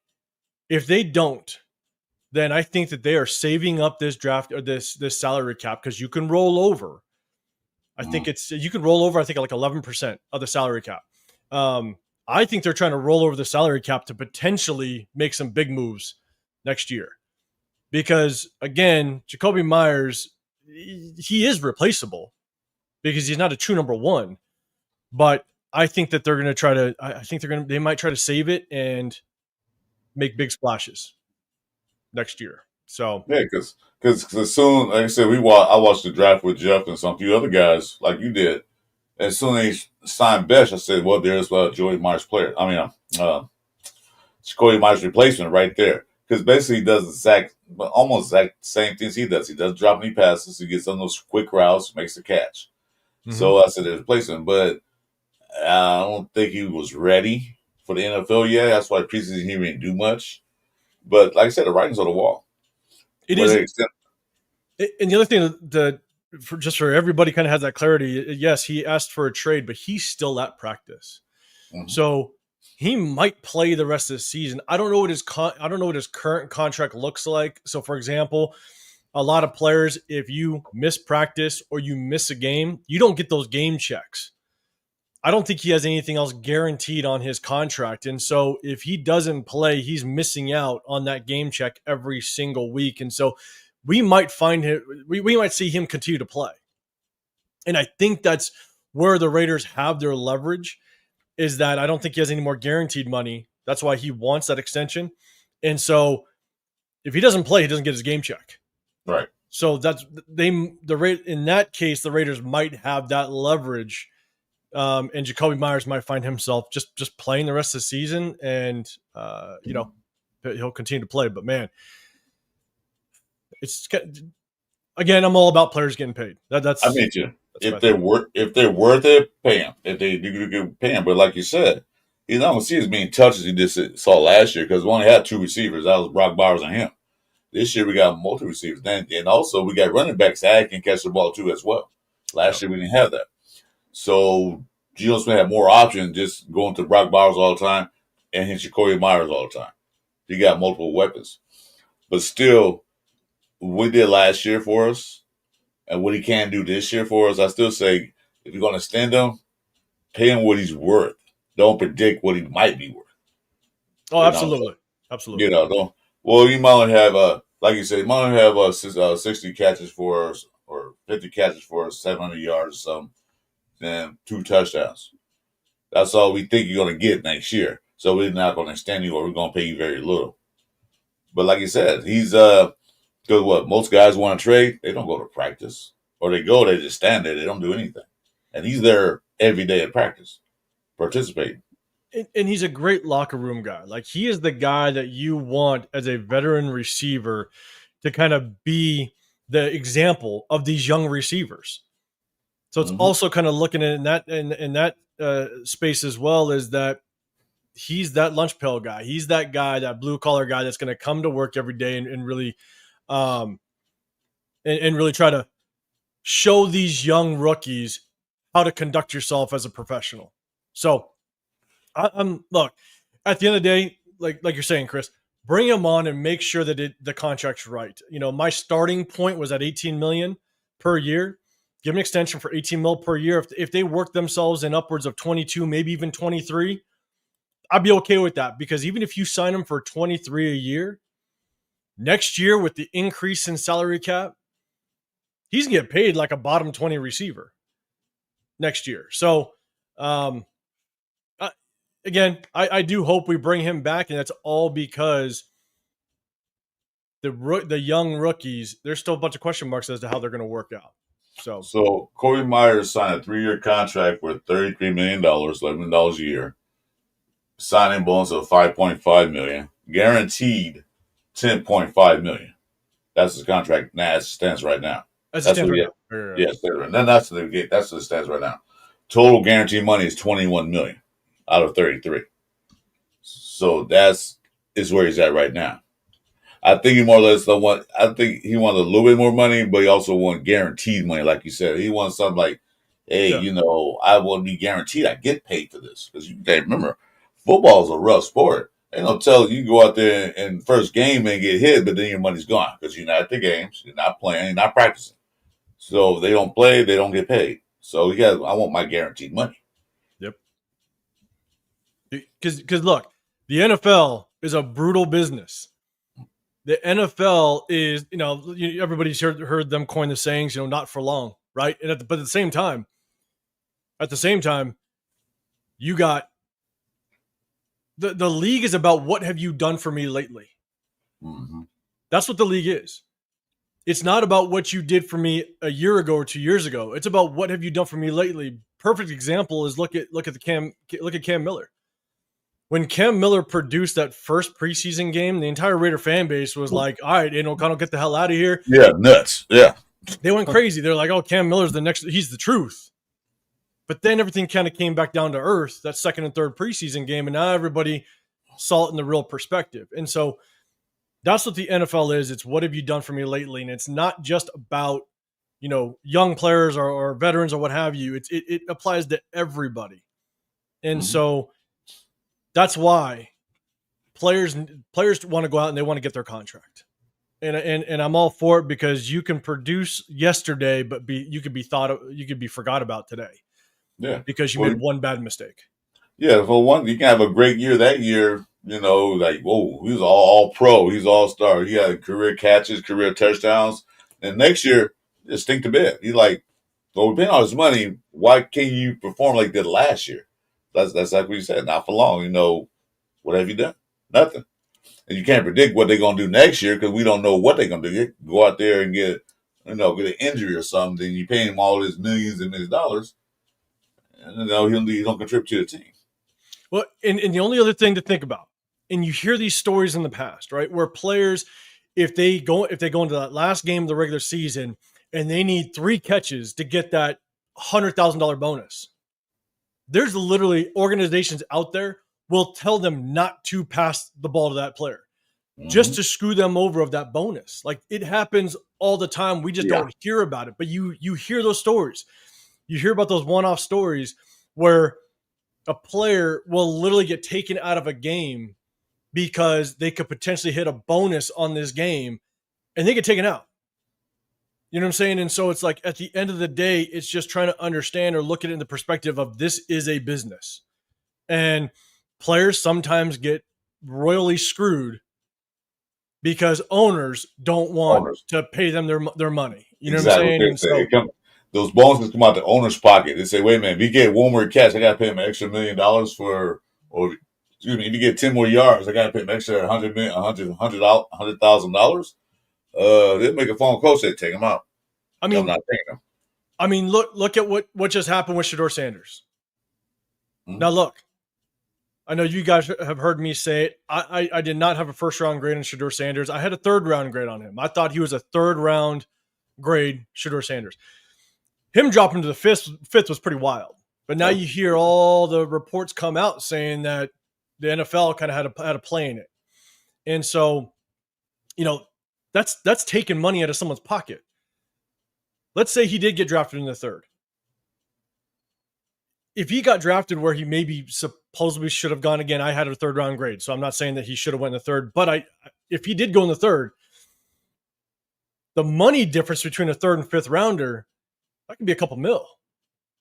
if they don't, then I think that they are saving up this draft or this salary cap because you can roll over. I think you can roll over, I think like 11% of the salary cap. I think they're trying to roll over the salary cap to potentially make some big moves next year. Because again, Jacoby Myers, he is replaceable because he's not a true number one. But I think that they're going to try to, they might try to save it and make big splashes next year. So yeah, because soon, like I said, I watched the draft with Jeff and some few other guys like you did. As soon as they signed Besh, I said, well, there's Jacoby Myers Jacoby Myers replacement right there. Because basically he does almost exact same things he does. He doesn't drop any passes. He gets on those quick routes, makes the catch. Mm-hmm. So I said there's a replacement, but I don't think he was ready for the NFL yet. That's why preseason he didn't do much. But like I said, the writing's on the wall. It is. And the other thing for everybody kind of has that clarity. Yes, he asked for a trade, but he's still at practice. Mm-hmm. So he might play the rest of the season. I don't know what his current contract looks like. So for example, a lot of players, if you miss practice or you miss a game, you don't get those game checks. I don't think he has anything else guaranteed on his contract. And so if he doesn't play, he's missing out on that game check every single week. And so we might we might see him continue to play. And I think that's where the Raiders have their leverage, is that I don't think he has any more guaranteed money. That's why he wants that extension. And so if he doesn't play, he doesn't get his game check. Right. So in that case, the Raiders might have that leverage. And Jacoby Myers might find himself just playing the rest of the season, and he'll continue to play. But man, again, I'm all about players getting paid. That's I mean, if they're worth it, pay them. If they do pay them. But like you said, he's not going to see as many touches he just saw last year because we only had two receivers. That was Brock Bowers and him. This year we got multi receivers, and also we got running backs that can catch the ball too as well. Last year we didn't have that. So Geno Smith had more options just going to Brock Bowers all the time and hit Jacoby Myers all the time. He got multiple weapons. But still, what he did last year for us and what he can do this year for us, I still say if you're going to extend him, pay him what he's worth. Don't predict what he might be worth. Oh, absolutely. Absolutely. Don't. Well, you might only have, like you said, you might only have 60 catches for us or 50 catches for us, 700 yards or something. Then 2 touchdowns. That's all we think you're going to get next year. So we're not going to extend you or we're going to pay you very little. But like you said, he's because most guys want to trade, they don't go to practice. Or they just stand there, they don't do anything. And he's there every day at practice. participate. And he's a great locker room guy. Like, he is the guy that you want as a veteran receiver to kind of be the example of these young receivers. So it's also kind of looking at in that space as well, is that he's that lunch pail guy. He's that guy, that blue collar guy that's going to come to work every day and really, and really try to show these young rookies how to conduct yourself as a professional. So I'm look, at the end of the day, like you're saying, Chris, bring him on and make sure that the contract's right. You know, my starting point was at 18 million per year. Give an extension for 18 mil per year. If they work themselves in upwards of 22, maybe even 23, I'd be okay with that, because even if you sign them for 23 a year, next year with the increase in salary cap, he's gonna get paid like a bottom 20 receiver next year. So, again, I do hope we bring him back, and that's all because the young rookies, there's still a bunch of question marks as to how they're going to work out. So Corey Myers signed a 3-year contract worth $33 million, $11 million a year. Signing bonus of $5.5 million, guaranteed $10.5 million. That's his contract now as it stands right now. That's what he yes, that's what it stands right now. Total guaranteed money is $21 million out of 33. So is where he's at right now. I think he more or less I think he wanted a little bit more money, but he also wanted guaranteed money, like you said. He wants something like, hey, I want to be guaranteed I get paid for this. Because you can't remember, football is a rough sport. They don't tell you go out there in first game and get hit, but then your money's gone because you're not at the games, you're not playing, you're not practicing. So if they don't play, they don't get paid. So I want my guaranteed money. Yep. Because look, the NFL is a brutal business. The NFL is, everybody's heard them coin the sayings, not for long, right? But at the same time, you got the league is about what have you done for me lately. Mm-hmm. That's what the league is. It's not about what you did for me a year ago or 2 years ago. It's about what have you done for me lately. Perfect example is look at Cam Miller. When Cam Miller produced that first preseason game, the entire Raider fan base was like, all right, Aiden O'Connell, get the hell out of here. Yeah, nuts. Yeah. They went crazy. They're like, oh, Cam Miller's he's the truth. But then everything kind of came back down to earth, that second and third preseason game, and now everybody saw it in the real perspective. And so that's what the NFL is. It's what have you done for me lately? And it's not just about, young players or veterans or what have you. It applies to everybody. And so that's why players want to go out and they want to get their contract. And I'm all for it, because you can produce yesterday, but you could be forgot about today. Yeah. Because you made one bad mistake. Yeah, for one, you can have a great year that year, like, whoa, he's all pro, he's all-star. He had career catches, career touchdowns. And next year, just stink to bed. He's like, well, we're paying all this money, why can't you perform like that last year? That's like what you said, not for long. What have you done? Nothing. And you can't predict what they're going to do next year, because we don't know what they're going to do. You go out there and get an injury or something, then you pay him all his millions and millions of dollars, and he don't contribute to the team. Well, and the only other thing to think about, and you hear these stories in the past, right, where players, if they go into that last game of the regular season and they need 3 catches to get that $100,000 bonus, there's literally organizations out there will tell them not to pass the ball to that player just to screw them over of that bonus. Like, it happens all the time. We just don't hear about it, but you hear those stories. You hear about those one-off stories where a player will literally get taken out of a game because they could potentially hit a bonus on this game and they get taken out. You know what I'm saying? And so it's like, at the end of the day, it's just trying to understand or look at it in the perspective of this is a business. And players sometimes get royally screwed because owners don't want to pay them their money. You know what I'm saying? And so, those bonuses come out the owner's pocket. They say, wait a minute, if you get one more catch, I got to pay him an extra $1 million if you get 10 more yards, I got to pay him extra $100,000. They'll make a phone call, say, take him out. I'm not paying him. I mean, look at what just happened with Shedeur Sanders. Now, look, I know you guys have heard me say it. I did not have a first-round grade on Shedeur Sanders. I had a third-round grade on him. I thought he was a third-round grade, Shedeur Sanders. Him dropping to the fifth was pretty wild. But now you hear all the reports come out saying that the NFL kind of had a play in it. And so, that's taking money out of someone's pocket. Let's say he did get drafted in the third. If he got drafted where he maybe supposedly should have gone again, I had a third round grade, so I'm not saying that he should have went in the third. But if he did go in the third, the money difference between a third and fifth rounder, that could be a couple mil.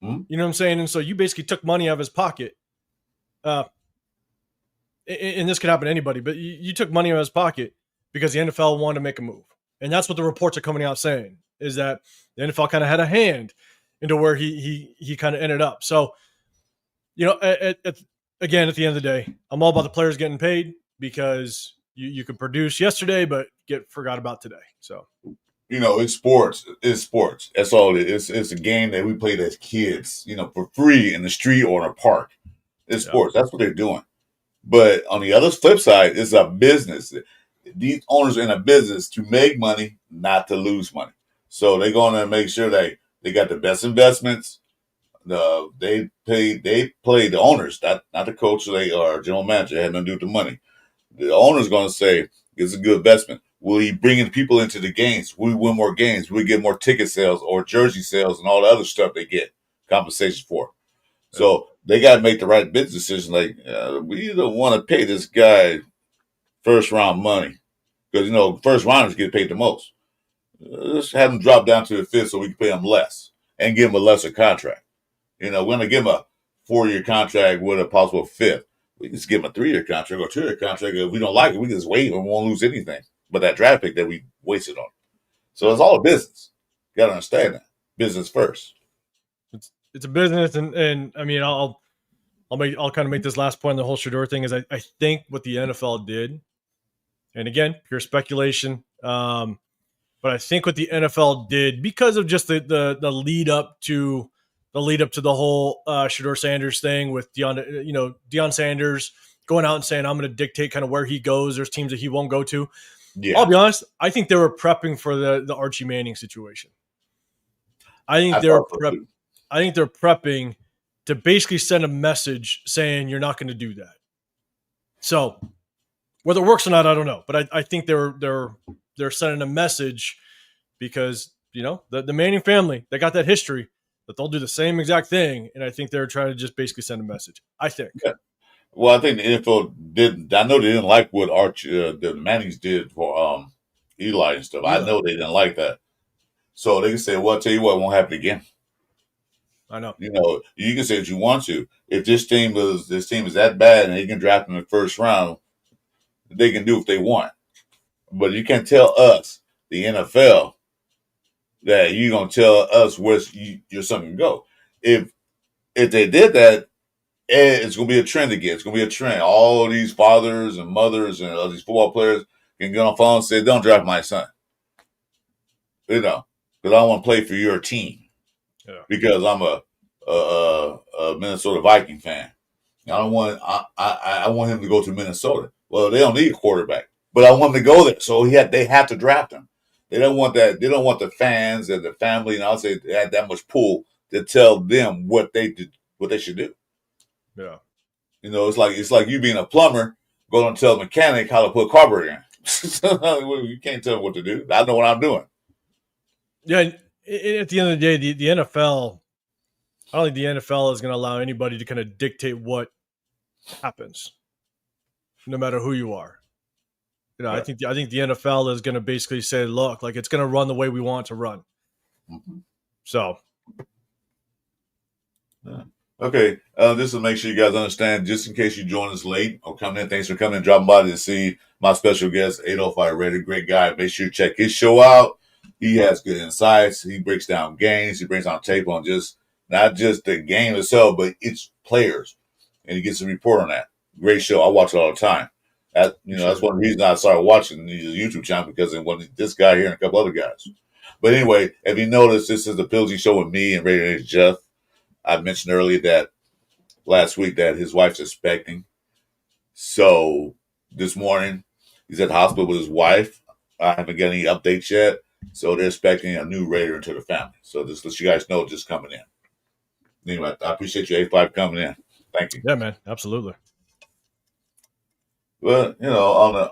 You know what I'm saying? And so you basically took money out of his pocket. And this could happen to anybody, but you took money out of his pocket because the NFL wanted to make a move. And that's what the reports are coming out saying, is that the NFL kind of had a hand into where he kind of ended up. So, again, at the end of the day, I'm all about the players getting paid, because you could produce yesterday but get forgot about today. So, it's sports. It's sports. That's all it is. It's a game that we played as kids, for free in the street or in a park. It's sports. That's what they're doing. But on the other flip side, it's a business. These owners are in a business to make money, not to lose money. So they're going to make sure they got the best investments. They play the owners, not the coach or general manager. It had nothing to do with the money. The owner's going to say it's a good investment. Will he bring in people into the games? Will we win more games? Will we get more ticket sales or jersey sales and all the other stuff they get compensation for? So they got to make the right business decision. Like, we don't want to pay this guy first round money, because first rounders get paid the most. Let's have him drop down to the fifth so we can pay him less and give him a lesser contract. We're going to give him a 4-year contract with a possible fifth. We can just give him a 3-year contract or 2-year contract. If we don't like it, we can just waive and we won't lose anything but that draft pick that we wasted on. So it's all a business. You got to understand that. Business first. It's a business, and I mean, I'll kind of make this last point on the whole Shedeur thing is I think what the NFL did, and again, pure speculation, but I think what the NFL did, because of just the lead up to the whole Shedeur Sanders thing with Deion Sanders going out and saying, I'm going to dictate kind of where he goes. There's teams that he won't go to. Yeah. I'll be honest, I think they were prepping for the Archie Manning situation. I think they're prepping to basically send a message saying you're not going to do that. So whether it works or not, I don't know. But I think they're sending a message because, the Manning family, they got that history that they'll do the same exact thing. And I think they're trying to just basically send a message. I think. Yeah. Well, I think the NFL didn't. I know they didn't like what the Mannings did for Eli and stuff. Yeah. I know they didn't like that. So they can say, well, I'll tell you what, it won't happen again. I know. You can say what you want to. If this team is that bad and they can draft in the first round, they can do what they want. But you can't tell us, the NFL, that you're going to tell us where your son can go. If they did that, it's going to be a trend again. It's going to be a trend. All these fathers and mothers and all these football players can get on the phone and say, don't draft my son. Because I don't want to play for your team. Yeah. Because I'm a Minnesota Viking fan. I want him to go to Minnesota. Well, they don't need a quarterback, but I want him to go there. So they have to draft him. They don't want that. They don't want the fans and the family, and I'll say they had that much pull to tell them what they should do. Yeah. It's like you being a plumber going and tell a mechanic how to put a carburetor in. You can't tell them what to do. I know what I'm doing. Yeah. At the end of the day, the NFL, I don't think the NFL is going to allow anybody to kind of dictate what happens, no matter who you are. I think the NFL is going to basically say, look, like, it's going to run the way we want it to run. Mm-hmm. So. Yeah. Okay, just to make sure you guys understand, just in case you join us late or coming in, thanks for coming and dropping by to see my special guest, 805 Raider, great guy. Make sure you check his show out. He has good insights. He breaks down games. He brings on tape on not just the game itself, but its players, and he gets a report on that. Great show. I watch it all the time. That's one of the reasons I started watching the YouTube channel, because it was this guy here and a couple other guys. But anyway, if you notice, this is the Pillaging Show with me and Raider Jeff. I mentioned earlier that last week that his wife's expecting. So this morning, he's at the hospital with his wife. I haven't got any updates yet. So they're expecting a new Raider into the family. So just let you guys know, just coming in. Anyway, I appreciate you, A5, coming in. Thank you. Yeah, man, absolutely. Well, on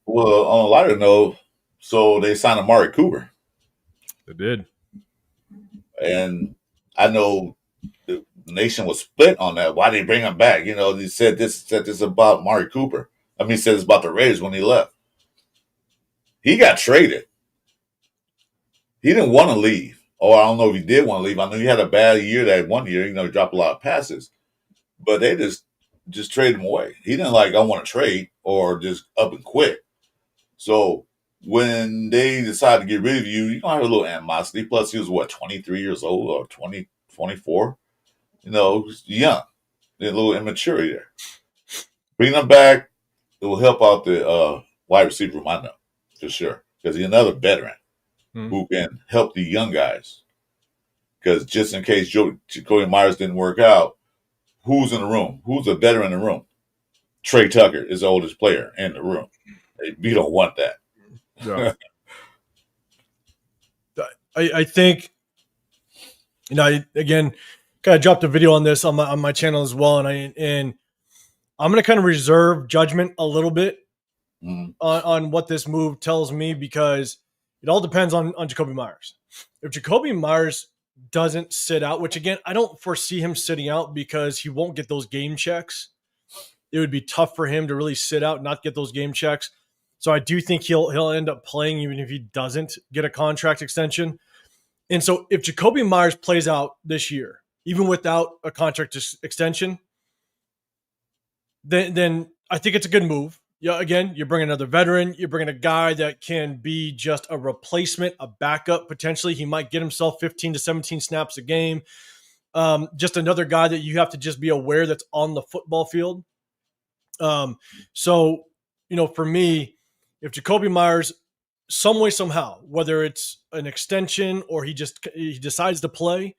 a lighter note, so they signed Amari Cooper, They did. and I know the nation was split on that. Why did they bring him back? They said this about Amari Cooper. He said this about the Raiders when he left. He got traded. He didn't want to leave. Or I don't know if he did want to leave. I know he had a bad year that one year, he dropped a lot of passes. But they just traded him away. He didn't I want to trade or just up and quit. So when they decided to get rid of you, you're going to have a little animosity. Plus, he was, 23 years old or 20, 24? Young. A little immaturity there. Bringing him back, it will help out the wide receiver room, I know, for sure. Because he's another veteran who can help the young guys. Because just in case Jacoby Myers didn't work out, who's in the room? Who's a veteran in the room? Trey Tucker is the oldest player in the room. We don't want that. Yeah. I think, again, kind of dropped a video on this on my channel as well, and I'm going to kind of reserve judgment a little bit on what this move tells me, because it all depends on Jacoby Myers. If Jacoby Myers doesn't sit out, which again, I don't foresee him sitting out because he won't get those game checks. It would be tough for him to really sit out and not get those game checks. So I do think he'll end up playing even if he doesn't get a contract extension. And so if Jacoby Myers plays out this year, even without a contract extension, then I think it's a good move. Yeah, again, you bring another veteran, you bring in a guy that can be just a replacement, a backup potentially. He might get himself 15 to 17 snaps a game. Just another guy that you have to just be aware that's on the football field. So, for me, if Jacoby Myers, some way, somehow, whether it's an extension or he decides to play,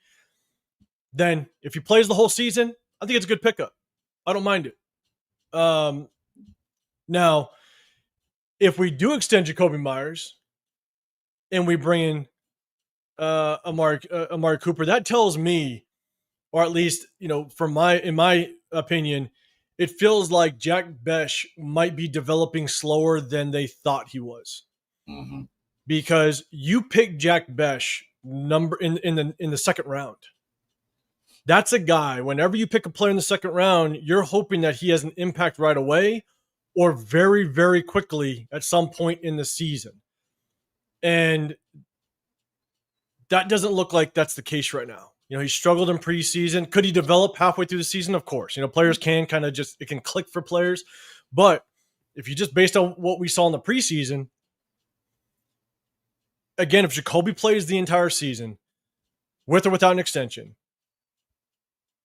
then if he plays the whole season, I think it's a good pickup. I don't mind it. Now, if we do extend Jacoby Myers and we bring in Amari Cooper, that tells me, or at least, in my opinion, it feels like Jack Besh might be developing slower than they thought he was. Mm-hmm. Because you pick Jack Besh in the second round. That's a guy, whenever you pick a player in the second round, you're hoping that he has an impact right away or very, very quickly at some point in the season. And that doesn't look like that's the case right now. He struggled in preseason. Could he develop halfway through the season? Of course. Players can it can click for players. But if you just based on what we saw in the preseason, again, if Jacoby plays the entire season with or without an extension,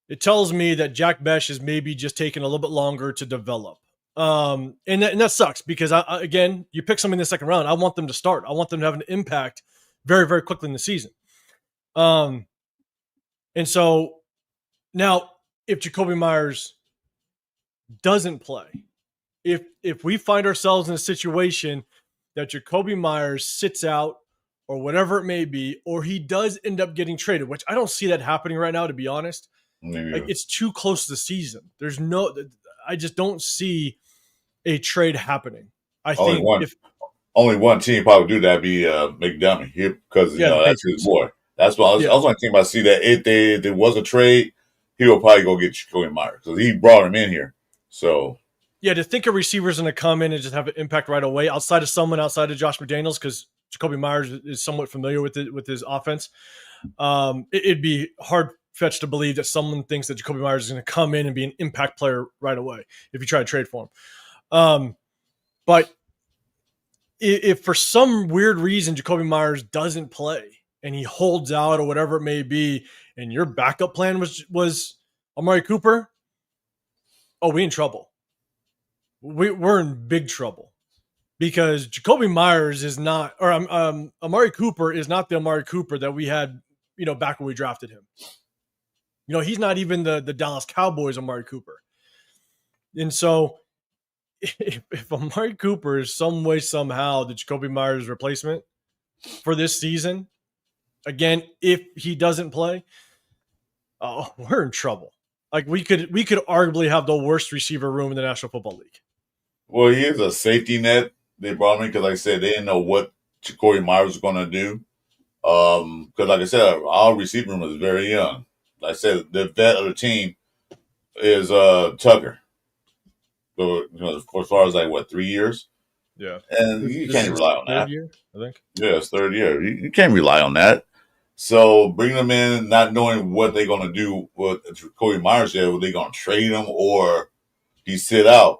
it tells me that Jack Besh is maybe just taking a little bit longer to develop. And that sucks because, again, you pick somebody in the second round. I want them to start. I want them to have an impact very, very quickly in the season. And so now if Jacoby Myers doesn't play, if we find ourselves in a situation that Jacoby Myers sits out or whatever it may be, or he does end up getting traded, which I don't see that happening right now, to be honest. It's too close to the season. I just don't see a trade happening. Only one team probably do that be McDermott here because that's his boy. That's why I was only thinking about see that if there was a trade, he will probably go get Jacoby Myers because he brought him in here. So to think a receiver's going to come in and just have an impact right away outside of Josh McDaniels, because Jacoby Myers is somewhat familiar with his offense. It'd be hard-fetched to believe that someone thinks that Jacoby Myers is going to come in and be an impact player right away if you try to trade for him. But if for some weird reason Jacoby Myers doesn't play and he holds out or whatever it may be, and your backup plan was Amari Cooper, we in trouble. We're in big trouble because Jacoby Myers is not, or Amari Cooper is not the Amari Cooper that we had, back when we drafted him. He's not even the Dallas Cowboys Amari Cooper. And so if Amari Cooper is some way, somehow, the Jacoby Myers replacement for this season, again, if he doesn't play, we're in trouble. Like we could arguably have the worst receiver room in the National Football League. Well, he is a safety net. They brought him in because, like I said, they didn't know what Jacoby Myers was going to do. Because, like I said, our receiver room is very young. Like I said, the vet of the team is Tucker. So, as far as 3 years? Yeah. And you can't rely on that. Third year, I think. Yeah, it's third year. You can't rely on that. So bring them in, not knowing what they're going to do with Jacoby Myers. Were they going to trade him or he sit out?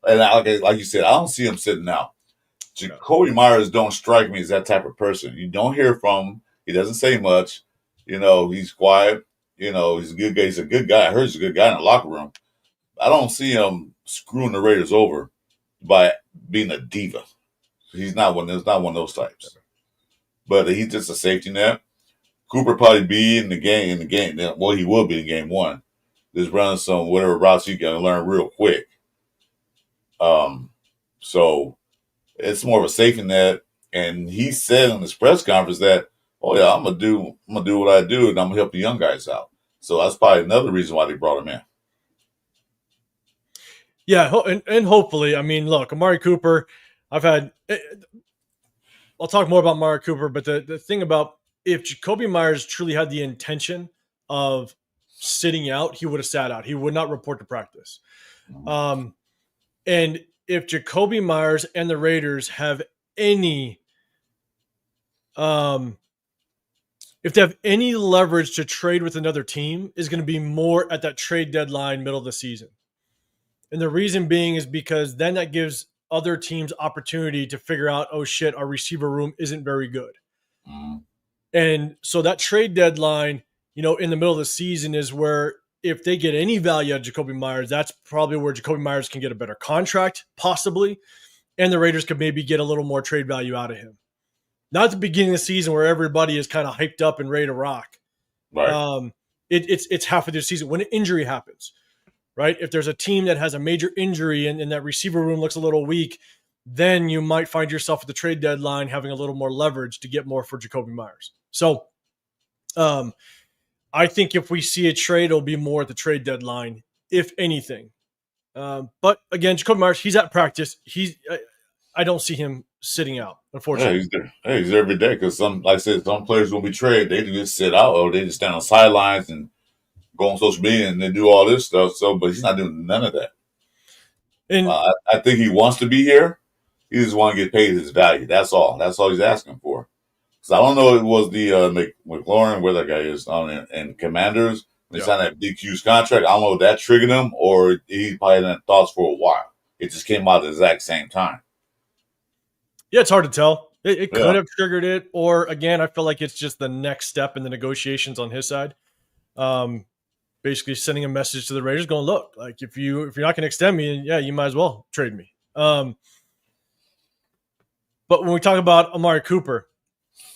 And like you said, I don't see him sitting out. Jacoby Myers don't strike me as that type of person. You don't hear from him. He doesn't say much. He's quiet. He's a good guy. He's a good guy. I heard he's a good guy in the locker room. I don't see him screwing the Raiders over by being a diva. He's not one. There's not one of those types. But he's just a safety net. Cooper probably be in the game. Well, he will be in game one. Just running some whatever routes he can learn real quick. So it's more of a safety net. And he said in his press conference that, "Oh yeah, I'm gonna do what I do, and I'm gonna help the young guys out." So that's probably another reason why they brought him in. Yeah, and hopefully, I mean, look, Amari Cooper. I'll talk more about Amari Cooper, but the thing about if Jacoby Myers truly had the intention of sitting out, he would have sat out. He would not report to practice. And if Jacoby Myers and the Raiders have any, if they have any leverage to trade with another team, is going to be more at that trade deadline, middle of the season. And the reason being is because then that gives other teams opportunity to figure out, oh shit, our receiver room isn't very good. Mm-hmm. And so that trade deadline, in the middle of the season is where if they get any value out of Jacoby Myers, that's probably where Jacoby Myers can get a better contract, possibly. And the Raiders could maybe get a little more trade value out of him. Not at the beginning of the season where everybody is kind of hyped up and ready to rock. Right. It's half of the season when an injury happens, right? If there's a team that has a major injury and that receiver room looks a little weak, then you might find yourself at the trade deadline having a little more leverage to get more for Jacoby Myers. So I think if we see a trade, it'll be more at the trade deadline, if anything. But again, Jacoby Myers, he's at practice. I don't see him sitting out, unfortunately. Yeah, he's there. Hey, he's there every day because some players will be traded. They just sit out or they just stand on the sidelines and go on social media and they do all this stuff. So, but he's not doing none of that. And I think he wants to be here. He just want to get paid his value. That's all. That's all he's asking for. So I don't know if it was the McLaurin, where that guy is, and Commanders. When he signed that big, huge contract. I don't know if that triggered him or he probably had thoughts for a while. It just came out at the exact same time. Yeah, it's hard to tell. It could have triggered it. Or, again, I feel like it's just the next step in the negotiations on his side. Basically sending a message to the Raiders going, look, like if you're not going to extend me, yeah, you might as well trade me. But when we talk about Amari Cooper,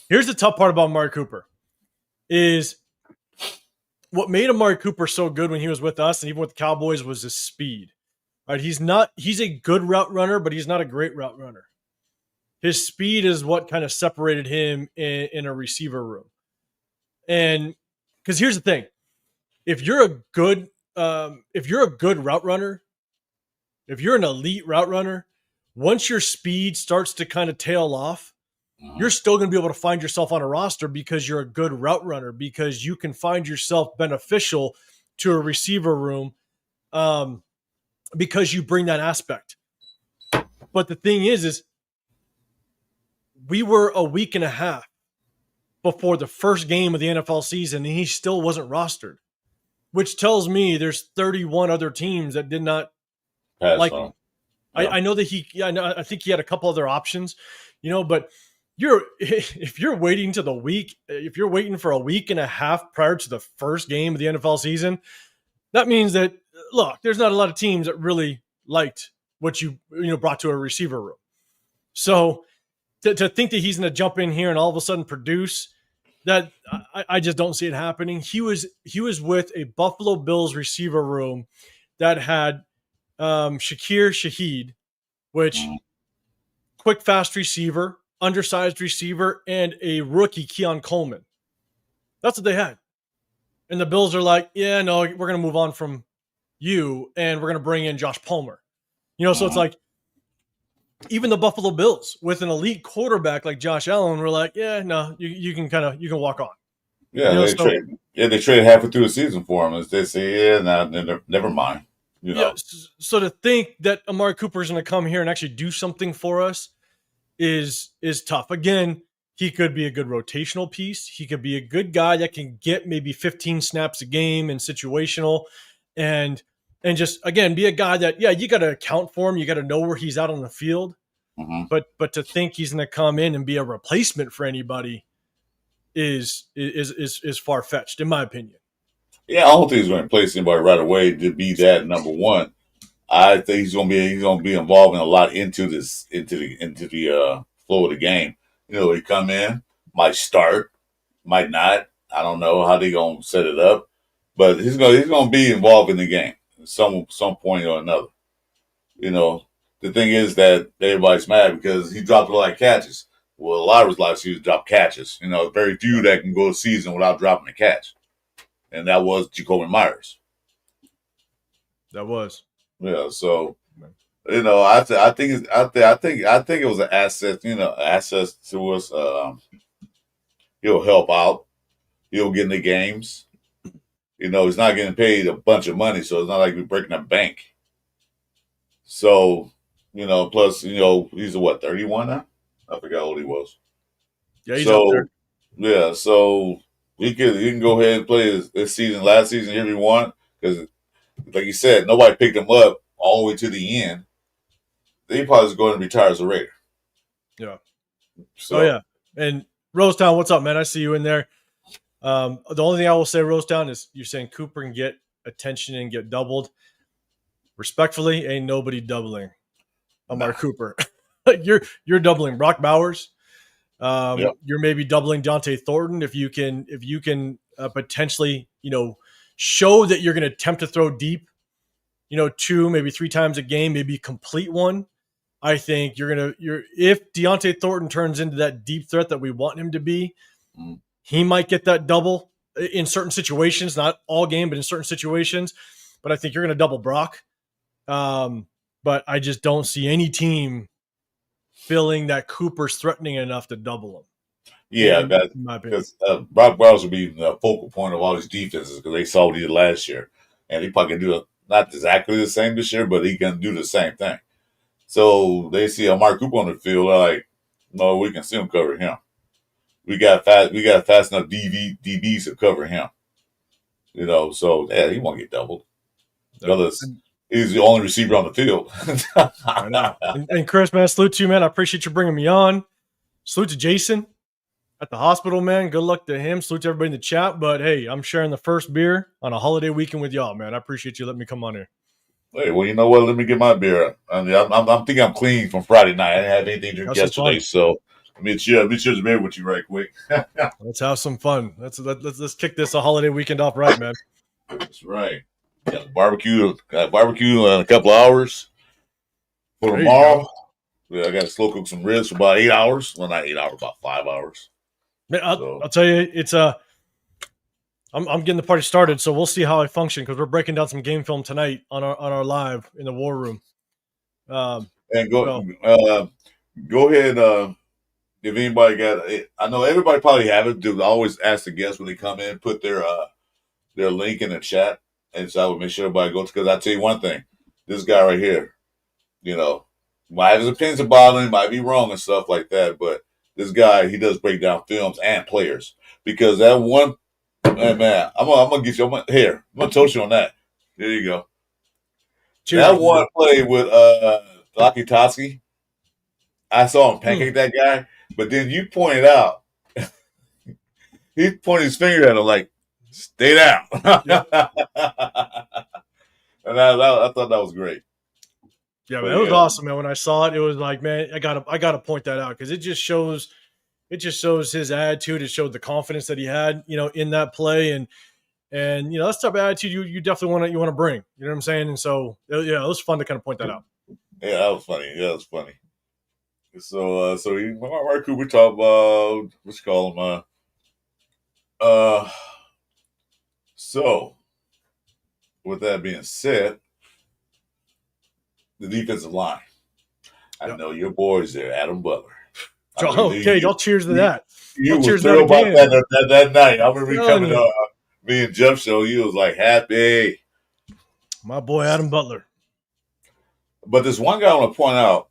here's the tough part about Amari Cooper is what made Amari Cooper so good when he was with us and even with the Cowboys was his speed. Right? He's a good route runner, but he's not a great route runner. His speed is what kind of separated him in a receiver room. And because here's the thing, if you're a good route runner, if you're an elite route runner, once your speed starts to kind of tail off, you're still going to be able to find yourself on a roster because you're a good route runner, because you can find yourself beneficial to a receiver room because you bring that aspect. But the thing is we were a week and a half before the first game of the NFL season, and he still wasn't rostered, which tells me there's 31 other teams that did not like him. Yeah. I know that I think he had a couple other options, but if you're waiting for a week and a half prior to the first game of the NFL season, that means that, look, there's not a lot of teams that really liked what you brought to a receiver room. So to think that he's going to jump in here and all of a sudden produce, that I just don't see it happening. He was with a Buffalo Bills receiver room that had Shakir Shaheed, which quick, fast receiver, undersized receiver, and a rookie, Keon Coleman. That's what they had. And the Bills are like, yeah, no, we're going to move on from you, and we're going to bring in Josh Palmer. So it's like, even the Buffalo Bills with an elite quarterback like Josh Allen were like, yeah, no, you can walk on. Yeah, they traded halfway through the season for him. As they say, yeah, nah, never mind. Yeah. So to think that Amari Cooper is going to come here and actually do something for us is tough. Again, he could be a good rotational piece. He could be a good guy that can get maybe 15 snaps a game and situational, and just, again, be a guy that, yeah, you got to account for him. You got to know where he's out on the field. But to think he's going to come in and be a replacement for anybody is far fetched, in my opinion. Yeah, I don't think he's going to replace anybody right away to be that number one. I think he's going to be involving a lot into the flow of the game. He come in, might start, might not. I don't know how they going to set it up, but he's going to be involved in the game at some point or another. The thing is that everybody's mad because he dropped a lot of catches. Well, a lot of his last season dropped catches. Very few that can go a season without dropping a catch, and that was Jacoby Myers. That was. Yeah, so I think it was an asset. Assets to us. He'll help out. He'll get in the games. He's not getting paid a bunch of money, so it's not like we're breaking a bank. So, plus, he's 31 now? I forgot how old he was. Yeah, he's up there. Yeah, so he can go ahead and play this season, last season, if he want, because, like you said, nobody picked him up all the way to the end. He probably is going to retire as a Raider. Yeah. So, oh, yeah. And Rosetown, what's up, man? I see you in there. The only thing I will say, Rosetown, is you're saying Cooper can get attention and get doubled. Respectfully, ain't nobody doubling Amari Cooper. You're doubling Brock Bowers. Yep. You're maybe doubling Deontay Thornton if you can potentially show that you're going to attempt to throw deep. 2, maybe 3 times a game, maybe complete one. I think if Deontay Thornton turns into that deep threat that we want him to be, he might get that double in certain situations, not all game, but in certain situations. But I think you're going to double Brock. But I just don't see any team feeling that Cooper's threatening enough to double him. Yeah, because Brock Bowers will be the focal point of all these defenses because they saw what he did last year. And he probably can do not exactly the same this year, but he can do the same thing. So they see Amari Cooper on the field, they're like, no, we can see him cover him. We got fast enough DBs to cover him. So yeah, he won't get doubled. Because he's the only receiver on the field. I know. And Chris, man, salute to you, man. I appreciate you bringing me on. Salute to Jason at the hospital, man. Good luck to him. Salute to everybody in the chat. But hey, I'm sharing the first beer on a holiday weekend with y'all, man. I appreciate you letting me come on here. Hey, well, you know what? Let me get my beer. I'm thinking I'm clean from Friday night. I didn't have anything to drink yesterday, so let me share the beer with you right quick. Let's have some fun. Let's kick this a holiday weekend off right, man. That's right. Got barbecue in a couple of hours for tomorrow. Yeah, I got to slow cook some ribs for about 8 hours. Well, not 8 hours, about 5 hours. Man, I'll tell you, it's I'm getting the party started, so we'll see how I function because we're breaking down some game film tonight on our live in the war room. And go ahead. If anybody got it, I know everybody probably have it. I always ask the guests when they come in, put their link in the chat, and so I would make sure everybody goes. Because I tell you one thing, this guy right here, might have his opinions about him, might be wrong and stuff like that, but this guy, he does break down films and players because that one. Man, I'm gonna get you. I'm gonna toast you on that. There you go. Cheers. That one play with Lucky Toski, I saw him pancake that guy, but then you pointed out he pointed his finger at him like, "Stay down." Yep. And I thought that was great. Yeah, man, it was awesome, man. When I saw it, it was like, man, I gotta point that out because it just shows it just shows his attitude. It showed the confidence that he had, in that play, and that's the type of attitude you definitely want to bring. You know what I'm saying? And so yeah, it was fun to kind of point that out. Yeah, that was funny. Yeah, that was funny. So Mark Cooper talk about what you call him. So with that being said, the defensive line. I know your boys there, Adam Butler. Okay, y'all cheers to that. You were thrilled about that night. I remember you coming up, me and Jeff show. You was like happy. My boy Adam Butler. But this one guy I want to point out,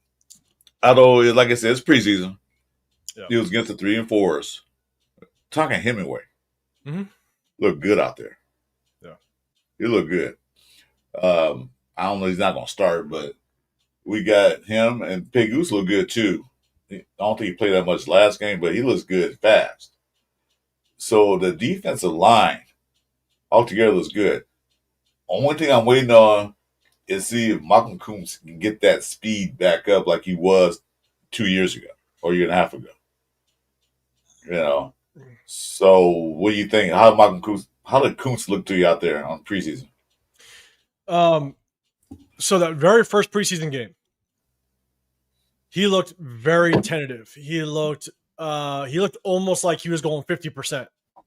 although like I said, it's preseason. Yeah. He was against the 3 and 4s. Talking Hemingway. Mm-hmm. Looked good out there. Yeah. He looked good. I don't know, he's not gonna start, but we got him, and Pig Goose looked good too. I don't think he played that much last game, but he looks good fast. So the defensive line altogether looks good. Only thing I'm waiting on is see if Malcolm Coombs can get that speed back up like he was 2 years ago or a year and a half ago. So what do you think? How did Coombs look to you out there on preseason? So that very first preseason game, he looked very tentative. He looked almost like he was going 50%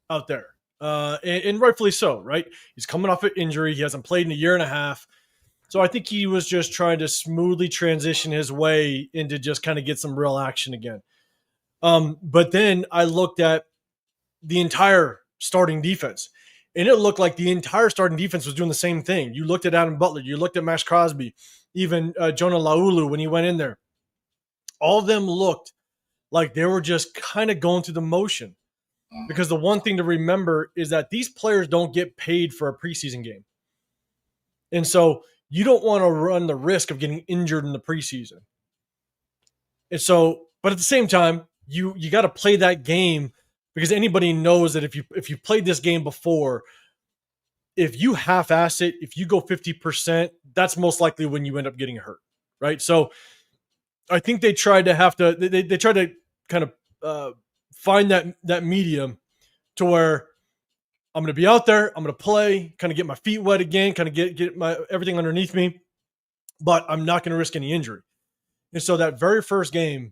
out there. And rightfully so, right? He's coming off an injury. He hasn't played in a year and a half. So I think he was just trying to smoothly transition his way into just kind of get some real action again. But then I looked at the entire starting defense, and it looked like the entire starting defense was doing the same thing. You looked at Adam Butler. You looked at Max Crosby, even Jonah Laulu when he went in there. All of them looked like they were just kind of going through the motion. Because the one thing to remember is that these players don't get paid for a preseason game. And so you don't want to run the risk of getting injured in the preseason. And so, but at the same time, you got to play that game, because anybody knows that if you played this game before, if you half-ass it, if you go 50%, that's most likely when you end up getting hurt, right? So I think they tried to they tried to kind of find that medium to where I'm going to be out there, I'm going to play, kind of get my feet wet again, kind of get my everything underneath me, but I'm not going to risk any injury. And so that very first game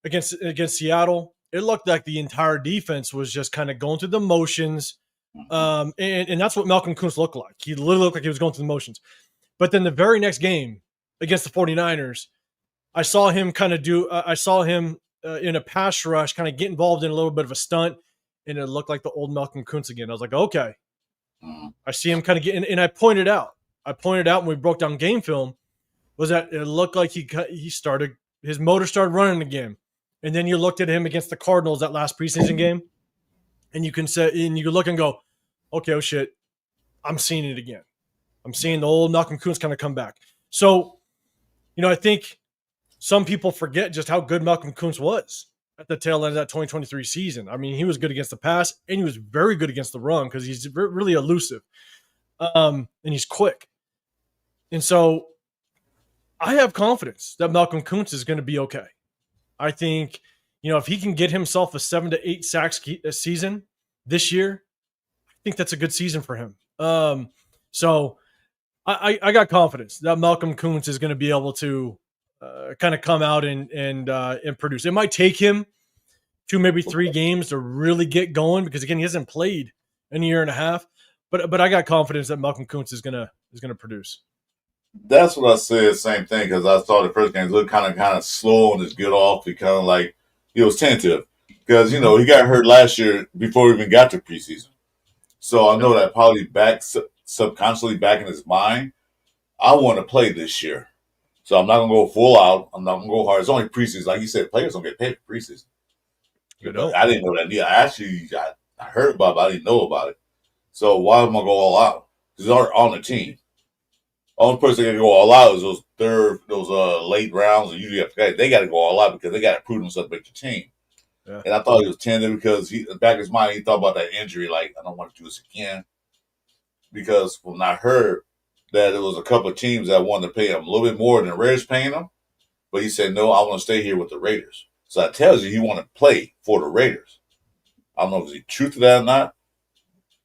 against Seattle, it looked like the entire defense was just kind of going through the motions. And that's what Malcolm Koonce looked like. He literally looked like he was going through the motions. But then the very next game against the 49ers, I saw him in a pass rush, kind of get involved in a little bit of a stunt, and it looked like the old Malcolm Koonce again. I was like, okay. I see him kind of getting, and I pointed out when we broke down game film, was that it looked like his motor started running again. And then you looked at him against the Cardinals that last preseason game, and you can look and go, okay, oh shit, I'm seeing it again. I'm seeing the old Malcolm Koonce kind of come back. So, I think some people forget just how good Malcolm Koonce was at the tail end of that 2023 season. I mean, he was good against the pass, and he was very good against the run because he's really elusive, and he's quick. And so I have confidence that Malcolm Koonce is going to be okay. I think, if he can get himself a 7 to 8 sacks a season this year, I think that's a good season for him. So I got confidence that Malcolm Koonce is going to be able to kind of come out and produce. It might take him 2, maybe 3 games to really get going, because again, he hasn't played in a year and a half. But I got confidence that Malcolm Koonce is gonna produce. That's what I said. Same thing, because I saw the first game. He looked kind of slow on his get off. He kind of like he was tentative because he got hurt last year before we even got to preseason. So I know that probably subconsciously back in his mind, I want to play this year. So I'm not gonna go full out. I'm not gonna go hard. It's only preseason, like you said. Players don't get paid for preseason. I didn't know that either. I heard about it, but I didn't know about it. So why am I going to go all out? Because they're on the team. Only person that can go all out is those late rounds, and usually they got to go all out because they got to prove themselves to make the team. Yeah. And I thought he was tender because back in his mind, he thought about that injury. Like, I don't want to do this again. Because when I heard that there was a couple of teams that wanted to pay him a little bit more than the Raiders paying him, but he said, no, I want to stay here with the Raiders. So that tells you he want to play for the Raiders. I don't know if he's true to that or not,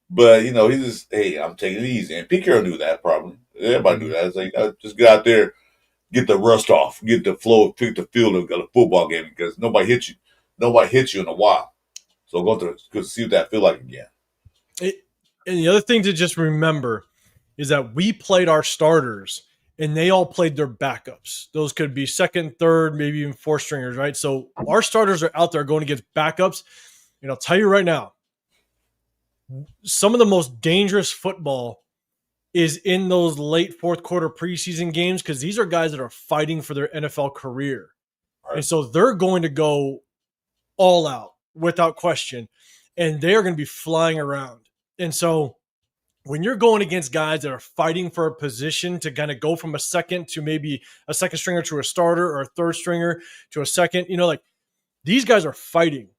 but he just, hey, I'm taking it easy. And Pete Carroll knew that probably. Everybody knew that. It's like, just get out there, get the rust off, get the flow, pick the field of a football game because nobody hit you. Nobody hit you in a while. So go see what that feel like again. And the other thing to just remember is that we played our starters and they all played their backups. Those could be second, third, maybe even fourth stringers, right? So our starters are out there going against backups. And I'll tell you right now, some of the most dangerous football is in those late fourth quarter preseason games because these are guys that are fighting for their NFL career. Right. And so they're going to go all out without question. And they're going to be flying around. And so when you're going against guys that are fighting for a position to kind of go from a second to maybe a second stringer to a starter or a third stringer to a second, like these guys are fighting.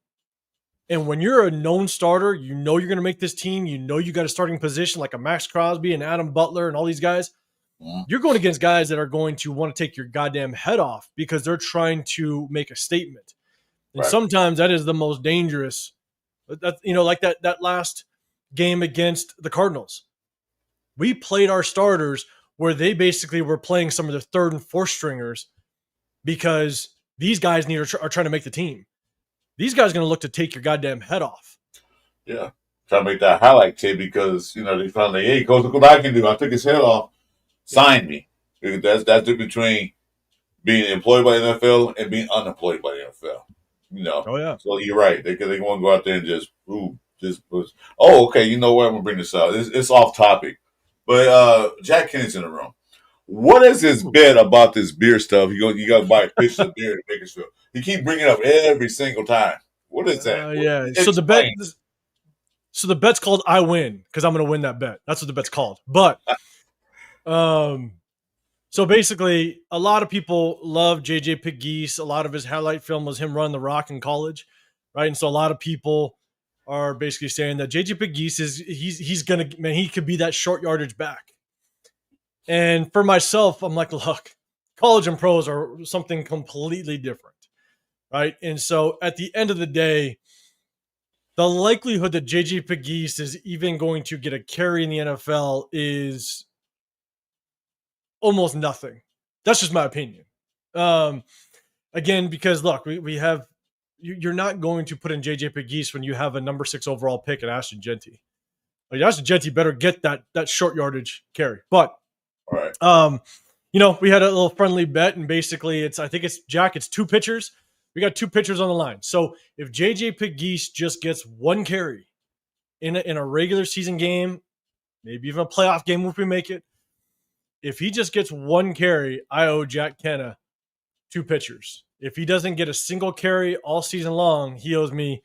And when you're a known starter, you're going to make this team. You got a starting position like a Max Crosby and Adam Butler and all these guys. Yeah. You're going against guys that are going to want to take your goddamn head off because they're trying to make a statement. And sometimes that is the most dangerous. Like that last game against the Cardinals. We played our starters where they basically were playing some of their third and fourth stringers because these guys are trying to make the team. These guys are going to look to take your goddamn head off. Yeah. Trying to make that highlight tape because, they found like, hey, coach, look what I can do. I took his head off. Sign me. That's the difference between being employed by the NFL and being unemployed by the NFL. Oh, yeah. So you're right. They want to go out there and just okay, you know what? I'm going to bring this up. It's off topic. But Jack Kennedy's in the room. What is his bet about this beer stuff? You got to buy a pitcher of beer to Bakersfield. He keep bringing it up every single time. What is that? Yeah. So the bet's called I win because I'm going to win that bet. That's what the bet's called. But so basically, a lot of people love JJ Pegues. A lot of his highlight film was him running the rock in college, right? And so a lot of people are basically saying that JJ Pegues he could be that short yardage back. And for myself, I'm like, look, college and pros are something completely different, right? And so at the end of the day, the likelihood that JJ Pegues is even going to get a carry in the NFL is almost nothing. That's just my opinion. Again, because look, we have you're not going to put in JJ Pegues when you have a number 6 overall pick at Ashton Genty. Like Ashton Genty better get that short yardage carry. But all right. We had a little friendly bet, and basically it's 2 pitchers. We got 2 pitchers on the line. So if JJ Pegues just gets 1 carry in a regular season game, maybe even a playoff game if we make it, if he just gets 1 carry, I owe Jack Kenna 2 pitchers. If he doesn't get a single carry all season long, he owes me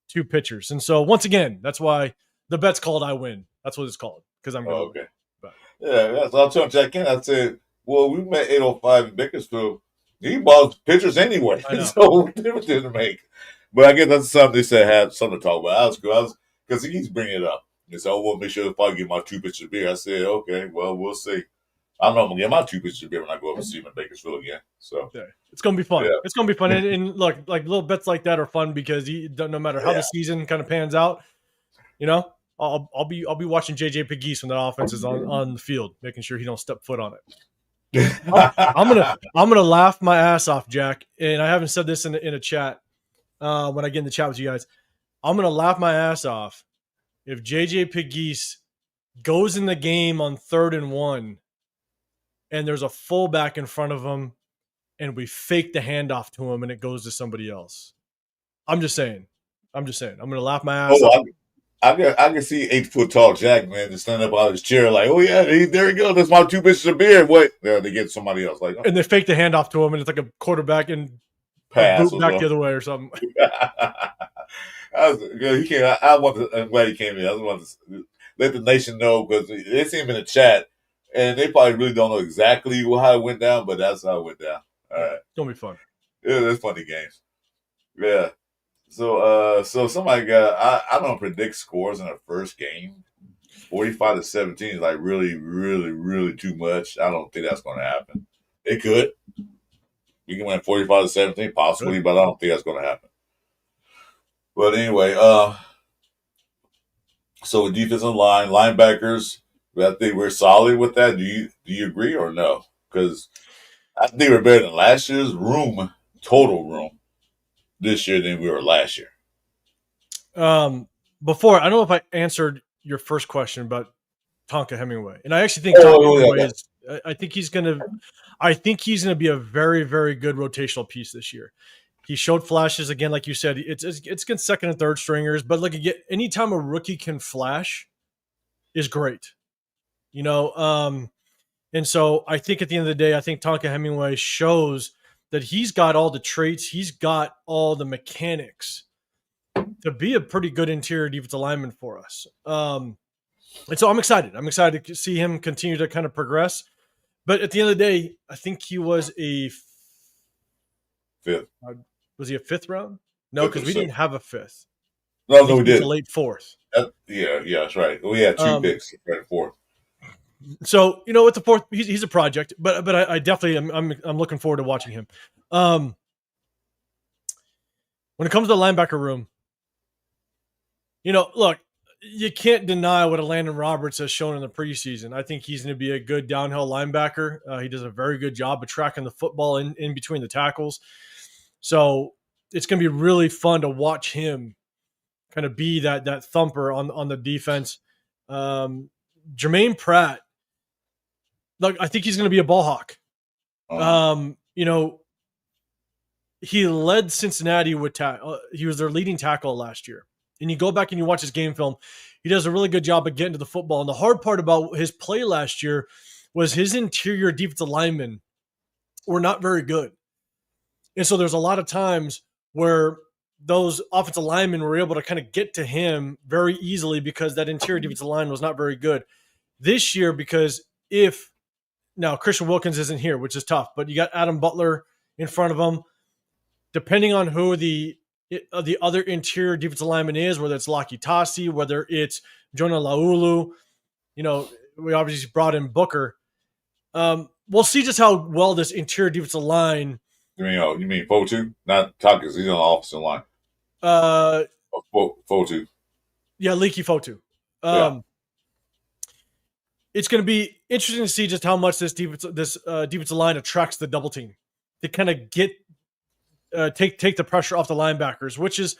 2 pitchers. And so once again, that's why the bet's called I win. That's what it's called because I'm going to win. But. Yeah, so I told Jack Kenna, I said, well, we met 805 in Bakersfield. He bought pitchers anyway, so what difference did it make? But I guess that's something they said had something to talk about. I was cool because he keeps bringing it up. He said, "Oh, we'll make sure if I get my 2 pitchers of beer." I said, "Okay, well, we'll see." I don't know if I'm gonna get my 2 pitchers of beer when I go up and see him in Bakersfield again. So yeah, it's gonna be fun. Yeah. It's gonna be fun, and look, like little bets like that are fun because no matter how the season kind of pans out, I'll be watching JJ Pegues when that offense is on the field, making sure he don't step foot on it. I'm gonna laugh my ass off, Jack, and I haven't said this in a chat when I get in the chat with you guys. I'm gonna laugh my ass off if JJ Pegues goes in the game on 3rd and 1, and there's a fullback in front of him, and we fake the handoff to him, and it goes to somebody else. I'm just saying. I'm gonna laugh my ass off. I can see 8-foot tall Jack, man, just stand up out of his chair like, oh yeah, there he goes. That's my 2 pitches of beer. What? They get somebody else like, and they fake the handoff to him, and it's like a quarterback and pass boot back the other way or something. I'm glad he came in. I just want to let the nation know because they see him in the chat, and they probably really don't know exactly how it went down, but that's how it went down. All right, it's gonna be fun. Yeah, there's funny games. Yeah. So somebody got I don't predict scores in the first game. 45-17 is like really, really, really too much. I don't think that's going to happen. It could. We can win 45-17, possibly, Good. but I don't think that's going to happen. But anyway, so defensive line, linebackers, I think we're solid with that. Do you agree or no? Because I think we're better than last year's total room this year than we were last year. Before, I don't know if I answered your first question about Tonka Hemingway, and I actually think Tonka Hemingway yeah. is. I think he's gonna be a very, very good rotational piece this year. He showed flashes again, like you said. It's against second and third stringers, but like again, anytime a rookie can flash is great, you know. And so I think at the end of the day, I think Tonka Hemingway shows that he's got all the traits, he's got all the mechanics to be a pretty good interior defensive lineman for us. And so I'm excited. I'm excited to see him continue to kind of progress. But at the end of the day, I think he was a Fifth. Was he a fifth round? No, because we didn't have a fifth. No, we did. A late fourth. Yeah, that's right. We had two picks, right and fourth. So with the fourth, he's a project, but I definitely I'm looking forward to watching him. When it comes to the linebacker room, look, you can't deny what a Landon Roberts has shown in the preseason. I think he's going to be a good downhill linebacker. He does a very good job of tracking the football in between the tackles. So it's going to be really fun to watch him kind of be that thumper on the defense. Jermaine Pratt, look, I think he's going to be a ball hawk. He led Cincinnati with he was their leading tackle last year. And you go back and you watch his game film, he does a really good job of getting to the football. And the hard part about his play last year was his interior defensive linemen were not very good. And so there's a lot of times where those offensive linemen were able to kind of get to him very easily because that interior defensive line was not very good. This year, because now Christian Wilkins isn't here, which is tough, but you got Adam Butler in front of him. Depending on who the other interior defensive lineman is, whether it's Laki Tasi, whether it's Jonah Laulu, we obviously brought in Booker. We'll see just how well this interior defensive line. You mean Fotu? Not Takas. He's on the offensive line. Fotu. Yeah, Leaky Fotu. It's going to be interesting to see just how much this defensive line attracts the double team to kind of get take the pressure off the linebackers, which is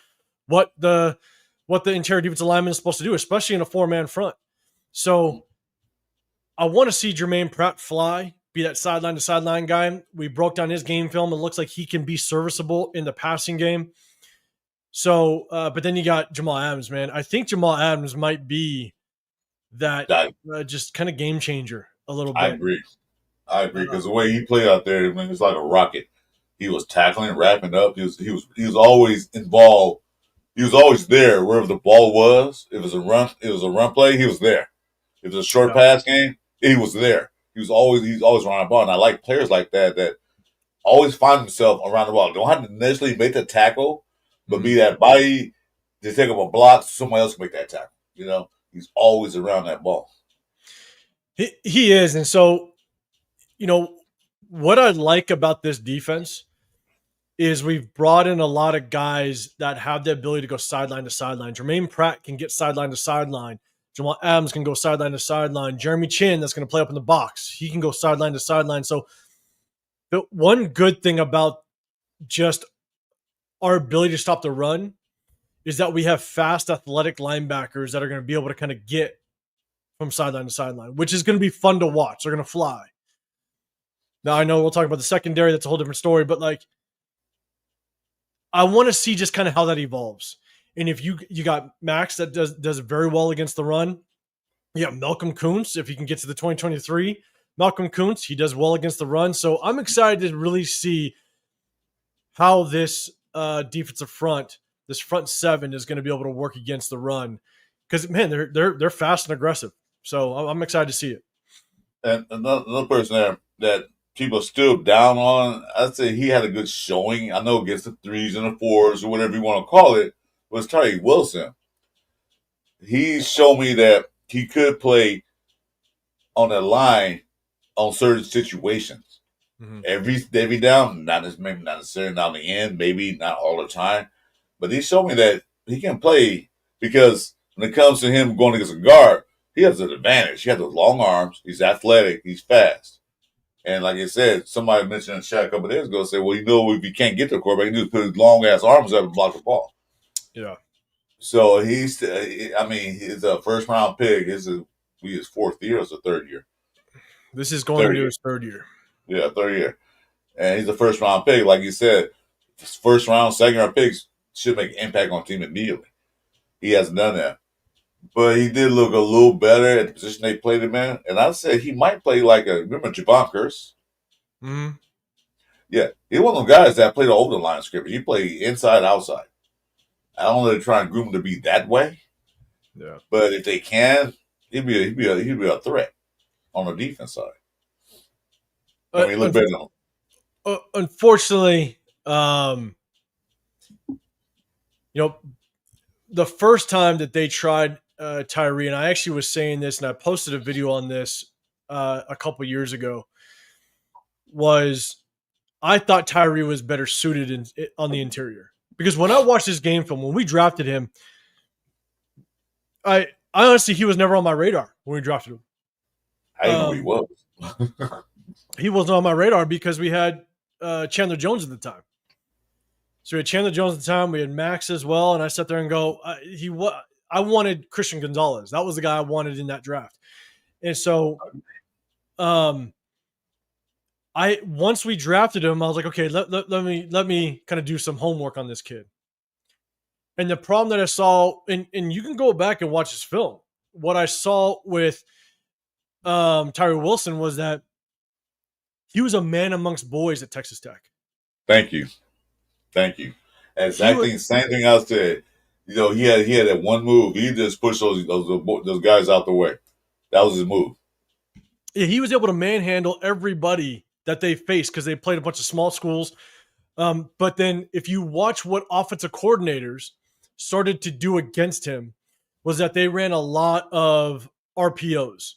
what the interior defensive lineman is supposed to do, especially in a 4-man front. So I want to see Jermaine Pratt fly, be that sideline to sideline guy. We broke down his game film. It looks like he can be serviceable in the passing game. So, but then you got Jamal Adams, man. I think Jamal Adams might be that just kind of game changer a little bit. I agree because the way he played out there, it was like a rocket. He was tackling, wrapping up. He was always involved. He was always there wherever the ball was. If it was a run play, he was there. If it was a short pass game, he was there. He's always around the ball. And I like players like that always find himself around the ball. Don't have to necessarily make the tackle, but be that body to take up a block so somebody else can make that tackle. He's always around that ball. He is. And so, what I like about this defense is we've brought in a lot of guys that have the ability to go sideline to sideline. Jermaine Pratt can get sideline to sideline. Jamal Adams can go sideline to sideline. Jeremy Chin, that's going to play up in the box, he can go sideline to sideline. So the one good thing about just our ability to stop the run is that we have fast, athletic linebackers that are going to be able to kind of get from sideline to sideline, which is going to be fun to watch. They're going to fly. Now, I know we'll talk about the secondary. That's a whole different story. But, I want to see just kind of how that evolves. And if you got Max that does very well against the run. You got Malcolm Kuntz, if he can get to the 2023. Malcolm Kuntz, he does well against the run. So I'm excited to really see how this defensive front, this front seven, is going to be able to work against the run. Because, man, they're fast and aggressive. So I'm excited to see it. And another person there that people are still down on, I'd say he had a good showing. I know against the 3s and the 4s or whatever you want to call it, was Tyree Wilson. He showed me that he could play on the line on certain situations. every down, maybe not necessarily down the end, maybe not all the time, but he showed me that he can play because when it comes to him going against a guard, he has an advantage. He has those long arms. He's athletic. He's fast. And like I said, somebody mentioned in the chat a couple of days ago, said, well, if you can't get to the quarterback, you just put his long ass arms up and block the ball. Yeah. So he's a first round pick. His 4th year or third year. This is going into his 3rd year. Yeah, 3rd year. And he's a first round pick. Like you said, first round, second round picks should make an impact on the team immediately. He hasn't done that. But he did look a little better at the position they played him in. And I said he might play remember Javon Curse? Mm-hmm. Yeah. He was one of those guys that played over the line of scrimmage. He played inside, outside. I don't know if they're trying to groom him to be that way. Yeah. But if they can, he'd be a threat on the defense side. I mean, he looked better than him. Unfortunately, the first time that they tried Tyree, and I actually was saying this, and I posted a video on this a couple years ago, was I thought Tyree was better suited on the interior. Because when I watched his game film, when we drafted him, I honestly, he was never on my radar when we drafted him. I didn't know he was. He wasn't on my radar because we had Chandler Jones at the time. So we had Chandler Jones at the time. We had Max as well. And I sat there and go, I wanted Christian Gonzalez. That was the guy I wanted in that draft. And so once we drafted him, I was like, okay, let me kind of do some homework on this kid. And the problem that I saw, and you can go back and watch his film, what I saw with Tyree Wilson was that he was a man amongst boys at Texas Tech. Thank you. Exactly the same thing I said. He had that one move. He just pushed those guys out the way. That was his move. Yeah, he was able to manhandle everybody that they faced because they played a bunch of small schools. But then if you watch what offensive coordinators started to do against him, was that they ran a lot of RPOs.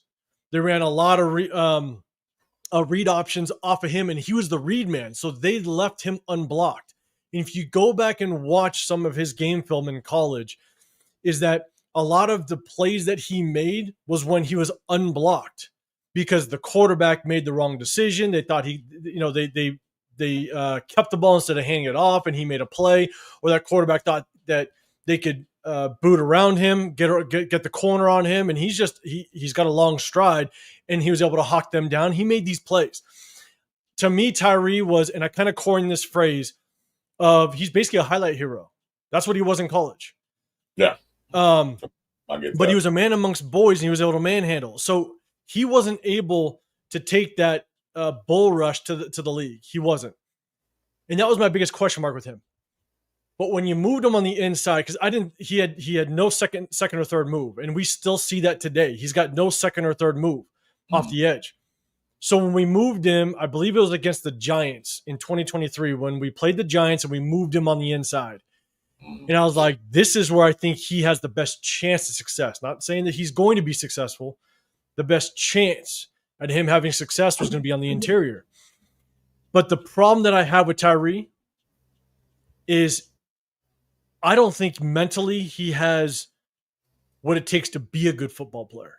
They ran a lot of read options off of him, and he was the read man. So they left him unblocked. And if you go back and watch some of his game film in college, is that a lot of the plays that he made was when he was unblocked because the quarterback made the wrong decision. They thought they kept the ball instead of handing it off, and he made a play, or that quarterback thought that they could boot around him, get the corner on him, and he's got a long stride, and he was able to hawk them down. He made these plays. To me, Tyree was, and I kind of coined this phrase of he's basically a highlight hero. That's what he was in college. Yeah. But he was a man amongst boys, and he was able to manhandle. So he wasn't able to take that bull rush to the league. He wasn't. And that was my biggest question mark with him. But when you moved him on the inside, because he had no second or third move, and we still see that today. He's got no second or third move off the edge. So when we moved him, I believe it was against the Giants in 2023 when we played the Giants and we moved him on the inside. And I was like, this is where I think he has the best chance of success. Not saying that he's going to be successful. The best chance at him having success was going to be on the interior. But the problem that I have with Tyree is I don't think mentally he has what it takes to be a good football player.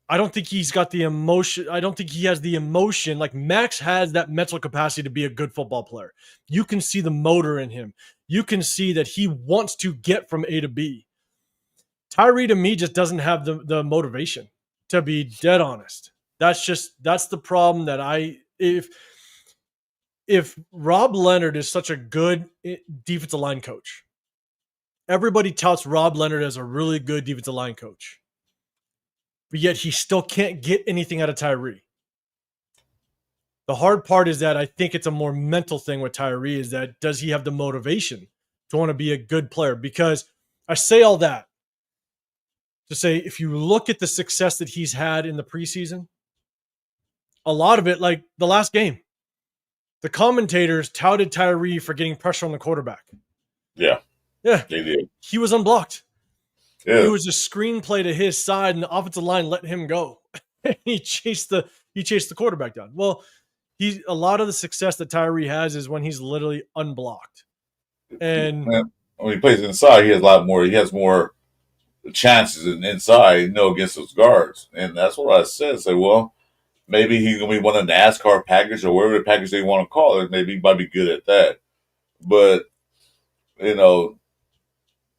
I don't think he's got the emotion. I don't think he has the emotion. Like Max has that mental capacity to be a good football player. You can see the motor in him. You can see that he wants to get from A to B. Tyree, to me, just doesn't have the motivation, to be dead honest. That's the problem that if Rob Leonard is such a good defensive line coach, everybody touts Rob Leonard as a really good defensive line coach. But yet he still can't get anything out of Tyree. The hard part is that I think it's a more mental thing with Tyree, is that does he have the motivation to want to be a good player? Because I say all that to say if you look at the success that he's had in the preseason, a lot of it, like the last game, the commentators touted Tyree for getting pressure on the quarterback. Yeah. Yeah. They did. He was unblocked. Yeah. It was a screenplay to his side, and the offensive line let him go. He chased the quarterback down. Well, a lot of the success that Tyree has is when he's literally unblocked. And when he plays inside, he has a lot more. He has more chances inside, against those guards. And that's what I said. Say, well, maybe he's gonna be one of the NASCAR package or whatever the package they want to call it. Maybe he might be good at that. But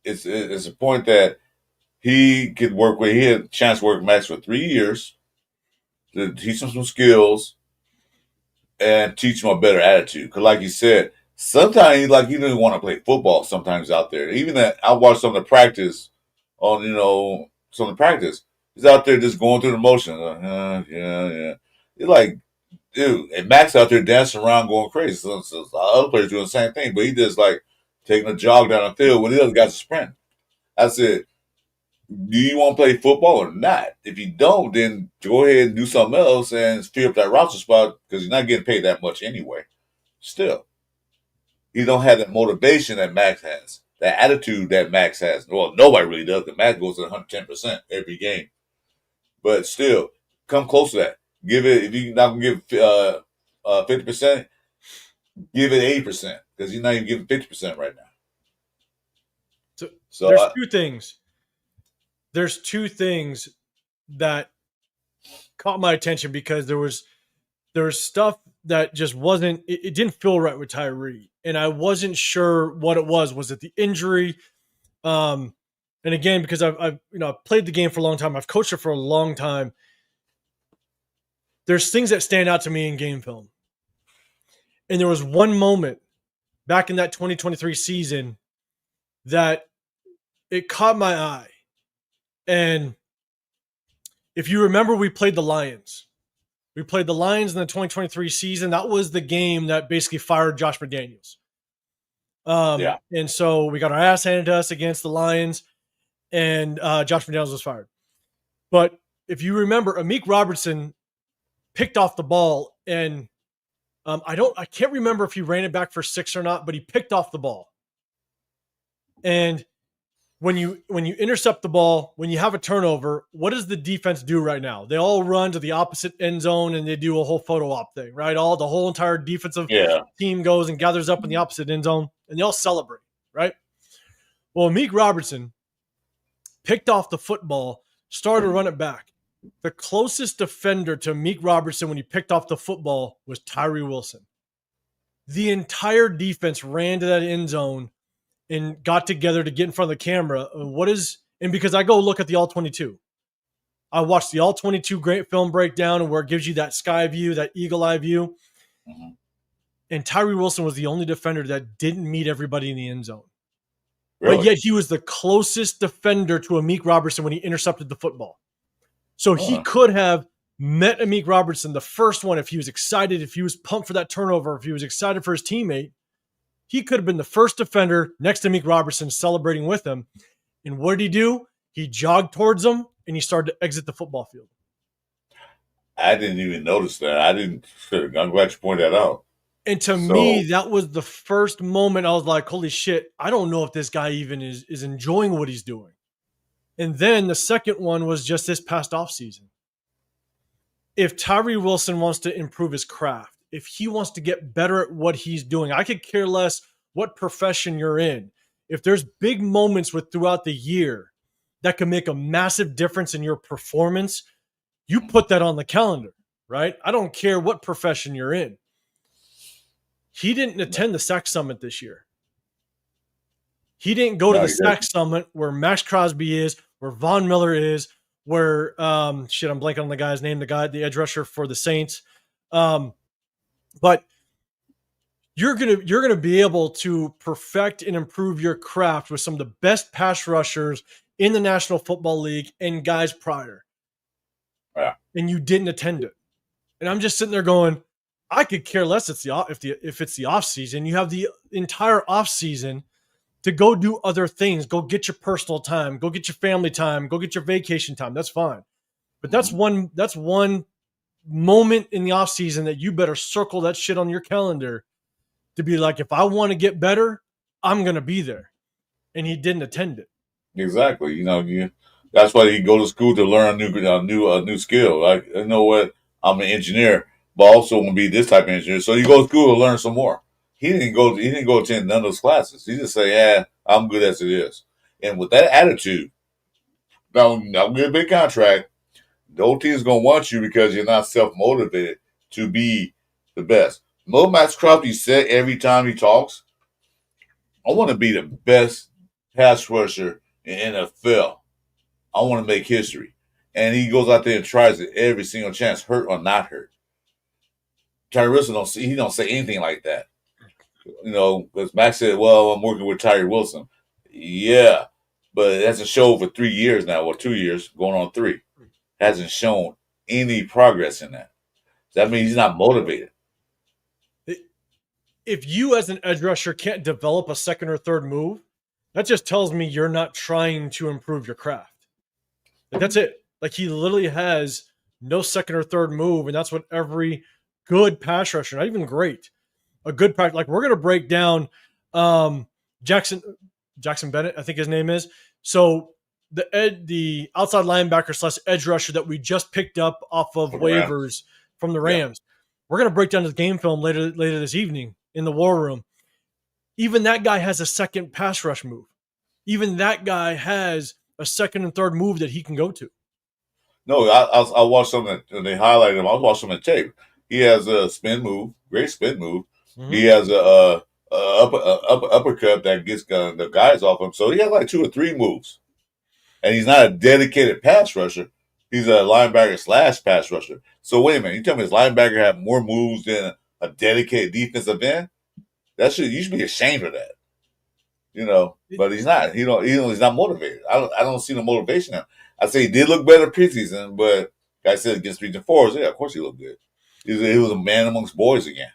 it's a point that he could work with. He had a chance to work with Max for 3 years to teach him some skills and teach him a better attitude. Because, like you said, sometimes he didn't want to play football. Sometimes out there, even that I watched some of the practice on some of the practice. He's out there just going through the motions. Yeah. You're like, dude, and Max out there dancing around going crazy. So other players doing the same thing, but he just like taking a jog down the field when the other guys are sprinting. I said, do you want to play football or not? If you don't, then go ahead and do something else and fill up that roster spot because you're not getting paid that much anyway. Still, you don't have that motivation that Max has, that attitude that Max has. Well, nobody really does because Max goes to 110% every game. But still, come close to that. Give it, if you're not going to give 50%, give it 80% because you're not even giving 50% right now. So there's two things. There's two things that caught my attention because there was stuff that just wasn't. It didn't feel right with Tyree, and I wasn't sure what it was. Was it the injury? And again, because I've played the game for a long time, I've coached it for a long time. There's things that stand out to me in game film, and there was one moment back in that 2023 season that it caught my eye. And if you remember, we played the Lions. We played the Lions in the 2023 season. That was the game that basically fired Josh McDaniels. And so we got our ass handed to us against the Lions, and Josh McDaniels was fired. But if you remember, Amik Robertson picked off the ball, and I can't remember if he ran it back for 6 or not, but he picked off the ball. And when you intercept the ball, when you have a turnover, what does the defense do right now? They all run to the opposite end zone and they do a whole photo op thing, right? The whole entire defensive team goes and gathers up in the opposite end zone and they all celebrate, right? Well, Amik Robertson picked off the football, started to run it back. The closest defender to Amik Robertson when he picked off the football was Tyree Wilson. The entire defense ran to that end zone and got together to get in front of the camera. And because I go look at the All-22. I watched the All-22 great film breakdown where it gives you that sky view, that eagle eye view. Mm-hmm. And Tyree Wilson was the only defender that didn't meet everybody in the end zone. Really? But yet he was the closest defender to Amik Robertson when he intercepted the football. So he could have met Amik Robertson, the first one, if he was excited, if he was pumped for that turnover, if he was excited for his teammate. He could have been the first defender next to Amik Robertson celebrating with him. And what did he do? He jogged towards him and he started to exit the football field. I didn't even notice that. I'm glad you pointed that out. And to me, that was the first moment I was like, holy shit, I don't know if this guy even is enjoying what he's doing. And then the second one was just this past offseason. If Tyree Wilson wants to improve his craft, if he wants to get better at what he's doing, I could care less what profession you're in. If there's big moments throughout the year that can make a massive difference in your performance, you put that on the calendar, right? I don't care what profession you're in. He didn't attend the SAC Summit this year. He didn't go to the SAC Summit where Max Crosby is, where Von Miller is, where I'm blanking on the guy's name, the edge rusher for the Saints. But you're gonna be able to perfect and improve your craft with some of the best pass rushers in the National Football League and guys prior. Yeah. And you didn't attend it. And I'm just sitting there going, I could care less if it's the off season. You have the entire off season to go do other things. Go get your personal time. Go get your family time. Go get your vacation time. That's fine. But that's one moment in the off season that you better circle that shit on your calendar to be like, if I want to get better, I'm going to be there. And he didn't attend it. Exactly. That's why you go to school to learn a new skill. Like, you know what? I'm an engineer. but also want to be this type of engineer. So you go to school to learn some more. He didn't go attend none of those classes. He just say, "Yeah, I'm good as it is." And with that attitude, now I'm get a big contract. The whole team is gonna want you because you're not self motivated to be the best. Mo Max Crosby said every time he talks, "I want to be the best pass rusher in NFL. I want to make history." And he goes out there and tries it every single chance, hurt or not hurt. Tyree Wilson don't say anything like that. Because Max said, "Well, I'm working with Tyree Wilson." Yeah, but it hasn't shown for 3 years now, or 2 years, going on 3. Hasn't shown any progress in that. That means he's not motivated. If you as an edge rusher can't develop a second or third move, that just tells me you're not trying to improve your craft. Like, that's it. Like, he literally has no second or third move, and that's what every good pass rusher, not even great, a good pass, like we're going to break down Jackson Bennett, I think his name is. So the outside linebacker / edge rusher that we just picked up off of waivers from the Rams. Yeah. We're going to break down his game film later this evening in the war room. Even that guy has a second pass rush move. Even that guy has a second and third move that he can go to. No, I watched something and they highlighted him. I was watching some tape. He has a spin move, great spin move. Mm-hmm. He has a uppercut that gets the guys off him. So he has like 2 or 3 moves. And he's not a dedicated pass rusher. He's a linebacker / pass rusher. So wait a minute, you tell me his linebacker have more moves than a dedicated defensive end? You should be ashamed of that. But he's not. He's not motivated. I don't see the motivation in him. I say he did look better preseason, but like I said, against Region 4s, yeah, of course he looked good. He was a man amongst boys again.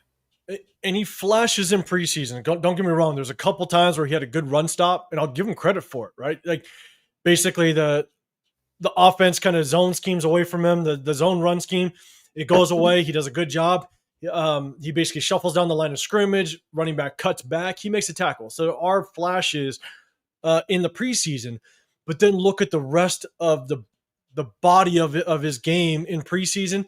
And he flashes in preseason. Don't get me wrong. There's a couple times where he had a good run stop, and I'll give him credit for it, right? Like, basically the offense kind of zone schemes away from him. The zone run scheme, it goes away. He does a good job. He basically shuffles down the line of scrimmage. Running back cuts back. He makes a tackle. So there are flashes in the preseason. But then look at the rest of the body of his game in preseason.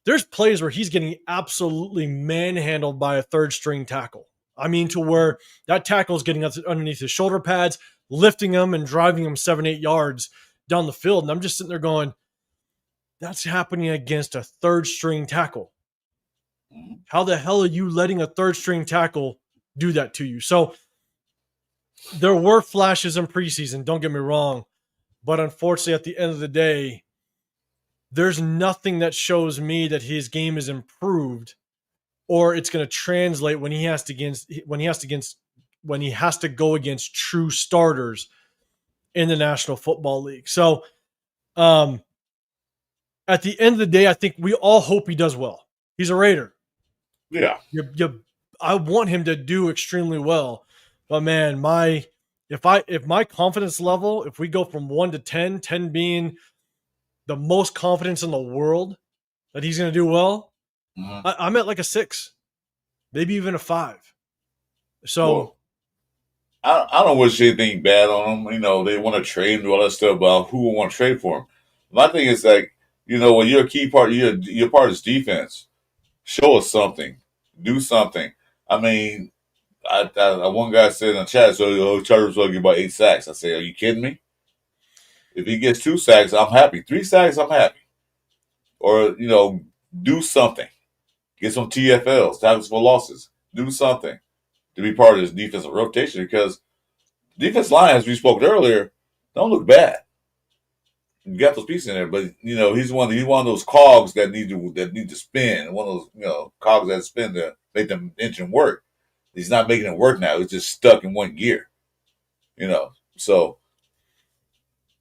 There's plays where he's getting absolutely manhandled by a third string tackle. I mean, to where that tackle is getting underneath his shoulder pads, lifting him and driving him 7-8 yards down the field. And I'm just sitting there going, that's happening against a third string tackle. How the hell are you letting a third string tackle do that to you? So there were flashes in preseason, don't get me wrong. But unfortunately, at the end of the day, there's nothing that shows me that his game is improved or it's going to translate when he has to go against true starters in the National Football League. So at the end of the day, I think we all hope he does well. He's a Raider. Yeah. I want him to do extremely well. But man, if my confidence level, if we go from 1 to 10, 10 being the most confidence in the world that he's going to do well, I'm at like a 6, maybe even a 5. So I don't wish anything bad on him. They want to trade him, do all that stuff about who will want to trade for him. My thing is like, when you're a key part, you're part of this defense. Show us something. Do something. I mean, one guy said in the chat, so Chargers will get about 8 sacks. I say, are you kidding me? If he gets 2 sacks, I'm happy. 3 sacks, I'm happy. Or, do something. Get some TFLs, tackles for losses. Do something to be part of this defensive rotation because defense line, as we spoke earlier, don't look bad. You got those pieces in there, but he's one of those cogs that need to spin. One of those cogs that spin to make the engine work. He's not making it work now. It's just stuck in one gear. So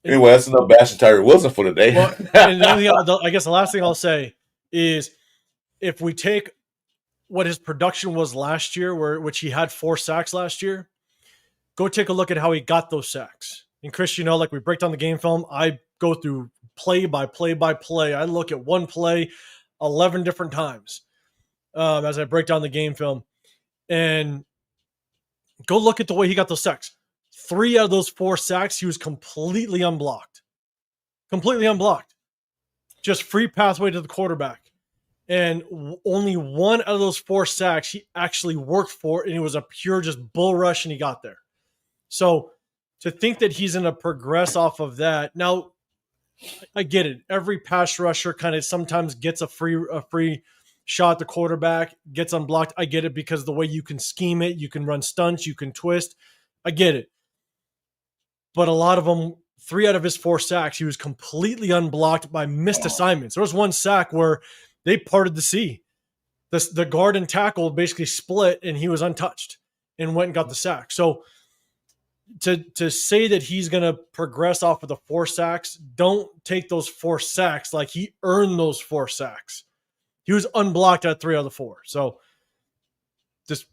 anyway, that's enough bashing Tyree Wilson for today. Well, and I guess the last thing I'll say is if we take what his production was last year, which he had 4 sacks last year, go take a look at how he got those sacks. And Chris, like we break down the game film, I go through play by play by play. I look at one play 11 different times as I break down the game film. And go look at the way he got those sacks. 3 out of those 4 sacks, he was completely unblocked. Completely unblocked. Just free pathway to the quarterback. And only one out of those 4 sacks he actually worked for, and it was a pure just bull rush, and he got there. So to think that he's going to progress off of that, now I get it. Every pass rusher kind of sometimes gets a free shot at the quarterback, gets unblocked. I get it because the way you can scheme it, you can run stunts, you can twist. I get it. But a lot of them, 3 out of his 4 sacks, he was completely unblocked by missed assignments. There was one sack where they parted the sea. The guard and tackle basically split, and he was untouched and went and got the sack. So to say that he's going to progress off of the 4 sacks, don't take those 4 sacks like he earned those 4 sacks. He was unblocked at 3 out of the 4. So just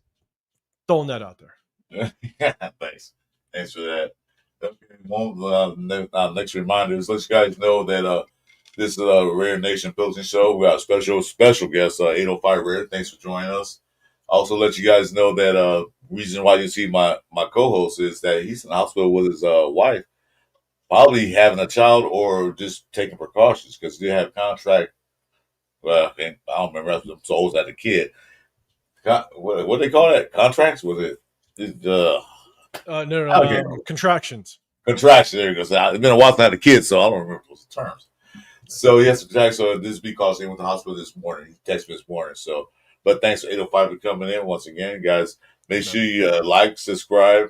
throwing that out there. Yeah, thanks. Thanks for that. Okay, next reminder is let you guys know that this is a Raider Nation Pillaging Show. We got a special guest, 805 Raider. Thanks for joining us. Also, let you guys know that reason why you see my co-host is that he's in the hospital with his wife, probably having a child or just taking precautions because they have contract. Well, I don't remember. I'm so old as a kid. What do they call that? Contracts? Was it? Contractions. Contraction. There you go. So it's been a while since I had a kid, so I don't remember those terms. So yes, exactly. So this is because he went to the hospital this morning. He texted me this morning. So, but thanks to 805 for coming in once again, guys. Make sure you like, subscribe,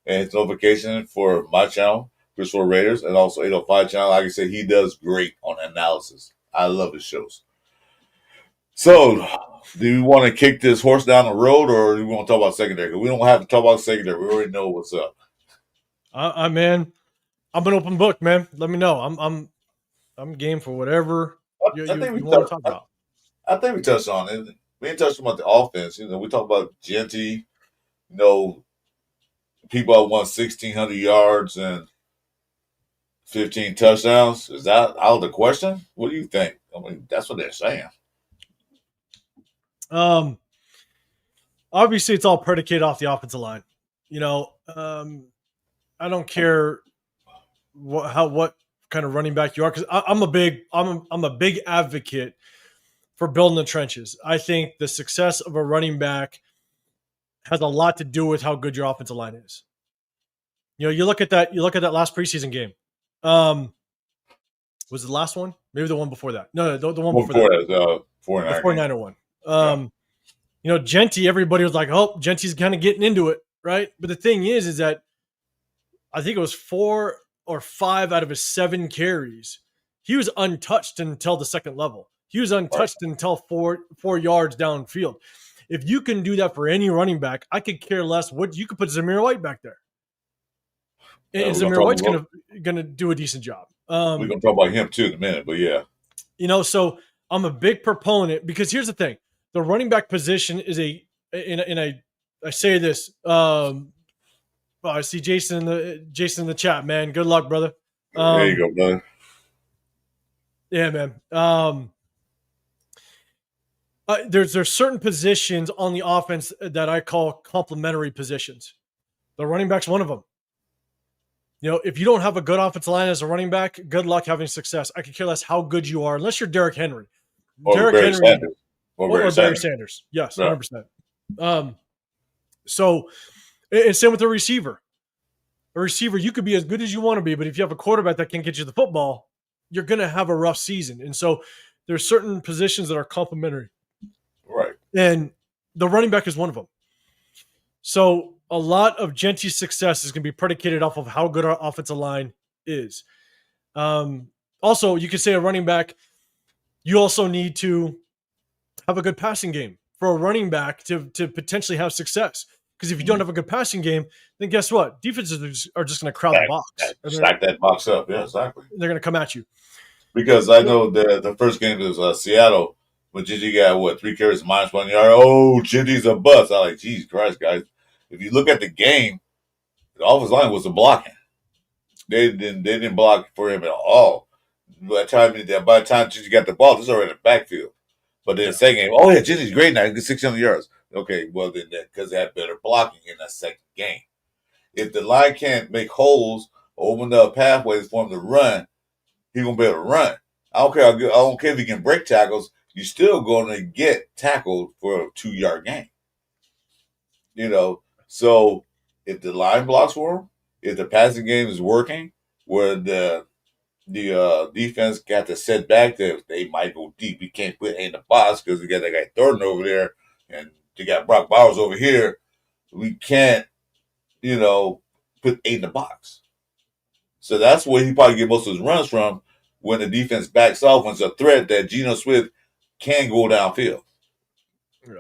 and hit notification for my channel, Chris4Raiders, and also 805 channel. Like I said, he does great on analysis. I love his shows. So, do you want to kick this horse down the road, or do we want to talk about secondary? Because we don't have to talk about secondary. We already know what's up. Man, I'm an open book, man. Let me know. I'm game for whatever you want to talk about. I think we touched on it. We didn't touch about the offense. We talked about Genty, people that won 1,600 yards and 15 touchdowns. Is that out of the question? What do you think? I mean, that's what they're saying. Obviously, it's all predicated off the offensive line. I don't care what kind of running back you are, because I'm a big advocate for building the trenches. I think the success of a running back has a lot to do with how good your offensive line is. You look at that last preseason game. Was it the last one? Maybe the one before that. No, the one before that. The 49er one. Genty, everybody was like, oh, Genty's kind of getting into it, right? But the thing is that I think it was 4 or 5 out of his 7 carries, he was untouched until the second level. He was untouched until 4 yards downfield. If you can do that for any running back, I could care less. You could put Zamir White back there, and Zamir White's gonna do a decent job. We're gonna talk about him too in a minute, but yeah, So I'm a big proponent, because here's the thing: the running back position is I say this. I see Jason in the chat, man. Good luck, brother. There you go, brother. Yeah, man. There's certain positions on the offense that I call complementary positions. The running back's one of them. If you don't have a good offensive line as a running back, good luck having success. I could care less how good you are, unless you're Derrick Henry. Or Barry Sanders. Or Barry Sanders. Yes, 100%. So, and same with the receiver. A receiver, you could be as good as you want to be, but if you have a quarterback that can't get you the football, you're going to have a rough season. And so there's certain positions that are complementary. Right. And the running back is one of them. So a lot of Genty's success is going to be predicated off of how good our offensive line is. Also, you could say a running back, you also need to have a good passing game for a running back to potentially have success. Because if you don't have a good passing game, then guess what? Defenses are just going to crowd the box. Stack that box up. Yeah, exactly. They're going to come at you. Because I know the first game was Seattle, when Genty got, 3 carries, -1 yard. Oh, Genty's a bust. I'm like, geez Christ, guys. If you look at the game, the offensive line wasn't blocking. They didn't block for him at all. By the time Genty got the ball, this is already in the backfield. But then the second game, Genty's great now. He gets 600 yards. Okay, well, then because they had better blocking in that second game. If the line can't make holes or open up pathways for him to run, he's going to be able to run. I don't care if he can break tackles, you're still going to get tackled for a 2-yard gain. So if the line blocks for him, if the passing game is working, where the defense got to set back, that they might go deep. You can't put A in the box because we got that guy Thornton over there, and you got Brock Bowers over here. We can't, put A in the box. So that's where he probably get most of his runs from, when the defense backs off, when it's a threat that Geno Smith can go downfield. Yeah.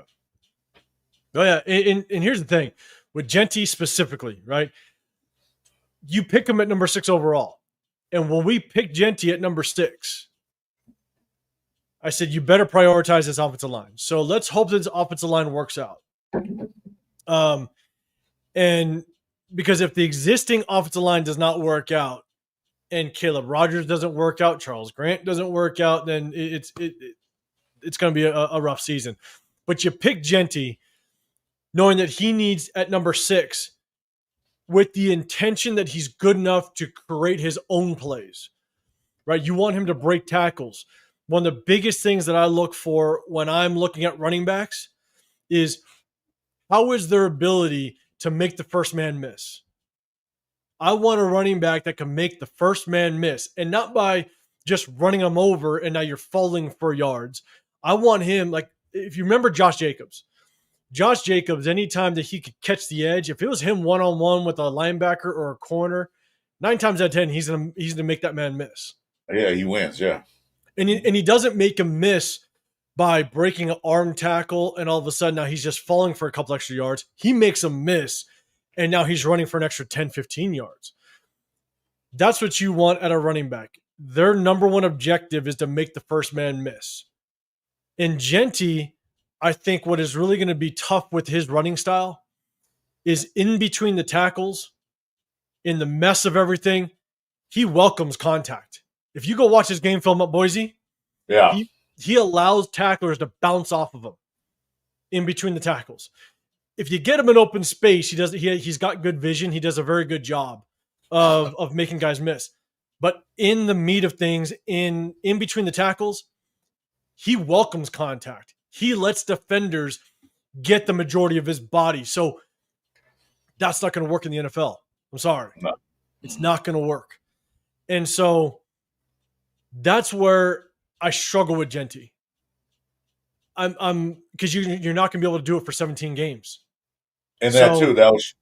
Oh, yeah. And here's the thing. With Genty specifically, right? You pick him at number 6 overall. And when we picked Genty at number 6, I said, you better prioritize this offensive line. So let's hope this offensive line works out. And because if the existing offensive line does not work out, and Caleb Rogers doesn't work out, Charles Grant doesn't work out, then it's going to be a rough season. But you pick Genty knowing that he needs at number 6 with the intention that he's good enough to create his own plays, right? You want him to break tackles. One of the biggest things that I look for when I'm looking at running backs is how is their ability to make the first man miss. I want a running back that can make the first man miss, and not by just running him over and now you're falling for yards. I want him, like, if you remember Josh Jacobs, anytime that he could catch the edge, if it was him one-on-one with a linebacker or a corner, 9 times out of 10, he's gonna make that man miss. Yeah, he wins, yeah. And he doesn't make him miss by breaking an arm tackle and all of a sudden now he's just falling for a couple extra yards. He makes him miss, and now he's running for an extra 10, 15 yards. That's what you want at a running back. Their number one objective is to make the first man miss. In Genty, I think what is really going to be tough with his running style is in between the tackles, in the mess of everything, he welcomes contact. If you go watch his game film at Boise, yeah, he allows tacklers to bounce off of him in between the tackles. If you get him in open space, he's got good vision. He does a very good job of making guys miss. But in the meat of things, in between the tackles, he welcomes contact. He lets defenders get the majority of his body. So that's not going to work in the NFL. I'm sorry. No. It's not going to work. And so that's where I struggle with Genty. I'm because you're not going to be able to do it for 17 games. And that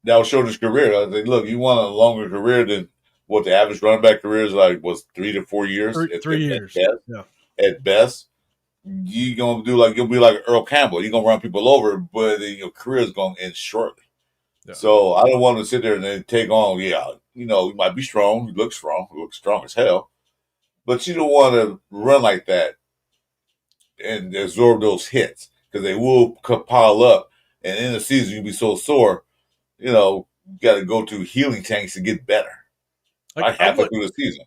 will show his career. I think, look, you want a longer career than what the average running back career is like, was 3 to 4 years. 3 years. At best. You'll be like Earl Campbell. You're gonna run people over, but your career is gonna end shortly. Yeah. So I don't want to sit there and then take on. Yeah, you might be strong. You look strong. You look strong as hell, but you don't want to run like that and absorb those hits because they will pile up. And in the season, you'll be so sore. You got to go to healing tanks to get better. Halfway through the season,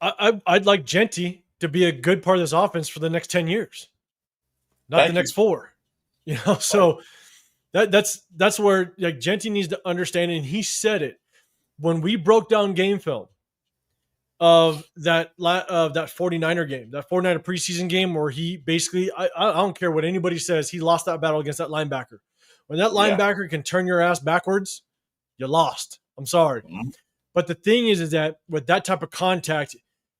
I'd like Genty to be a good part of this offense for the next 10 years, not the next 4. So that's where Genty needs to understand, and he said it when we broke down game film of that 49er game, that 49er preseason game where he basically, I don't care what anybody says, he lost that battle against that linebacker. When that linebacker can turn your ass backwards, you lost. I'm sorry. Mm-hmm. But the thing is that with that type of contact,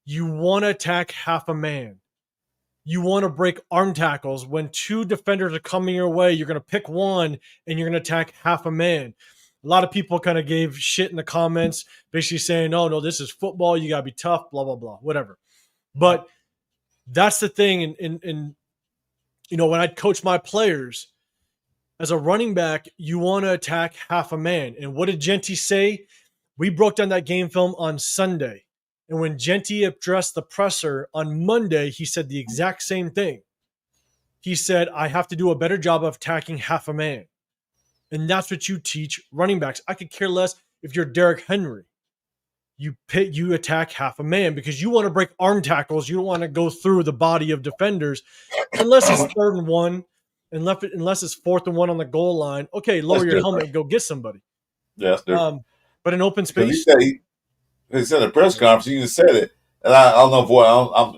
you want to attack half a man. You want to break arm tackles. When 2 defenders are coming your way, you're going to pick one and you're going to attack half a man. A lot of people kind of gave shit in the comments, basically saying, oh, no, this is football. You got to be tough, blah, blah, blah, whatever. But that's the thing. And when I'd coach my players, as a running back, you want to attack half a man. And what did Genty say? We broke down that game film on Sunday. And when Genty addressed the presser on Monday, he said the exact same thing. He said, I have to do a better job of attacking half a man. And that's what you teach running backs. I could care less if you're Derrick Henry. You attack half a man because you want to break arm tackles. You don't want to go through the body of defenders unless it's 3rd and 1, unless it's 4th and 1 on the goal line. Okay, lower your helmet and go get somebody. Yes, but in open space. He said at a press conference, he just said it, and I don't know if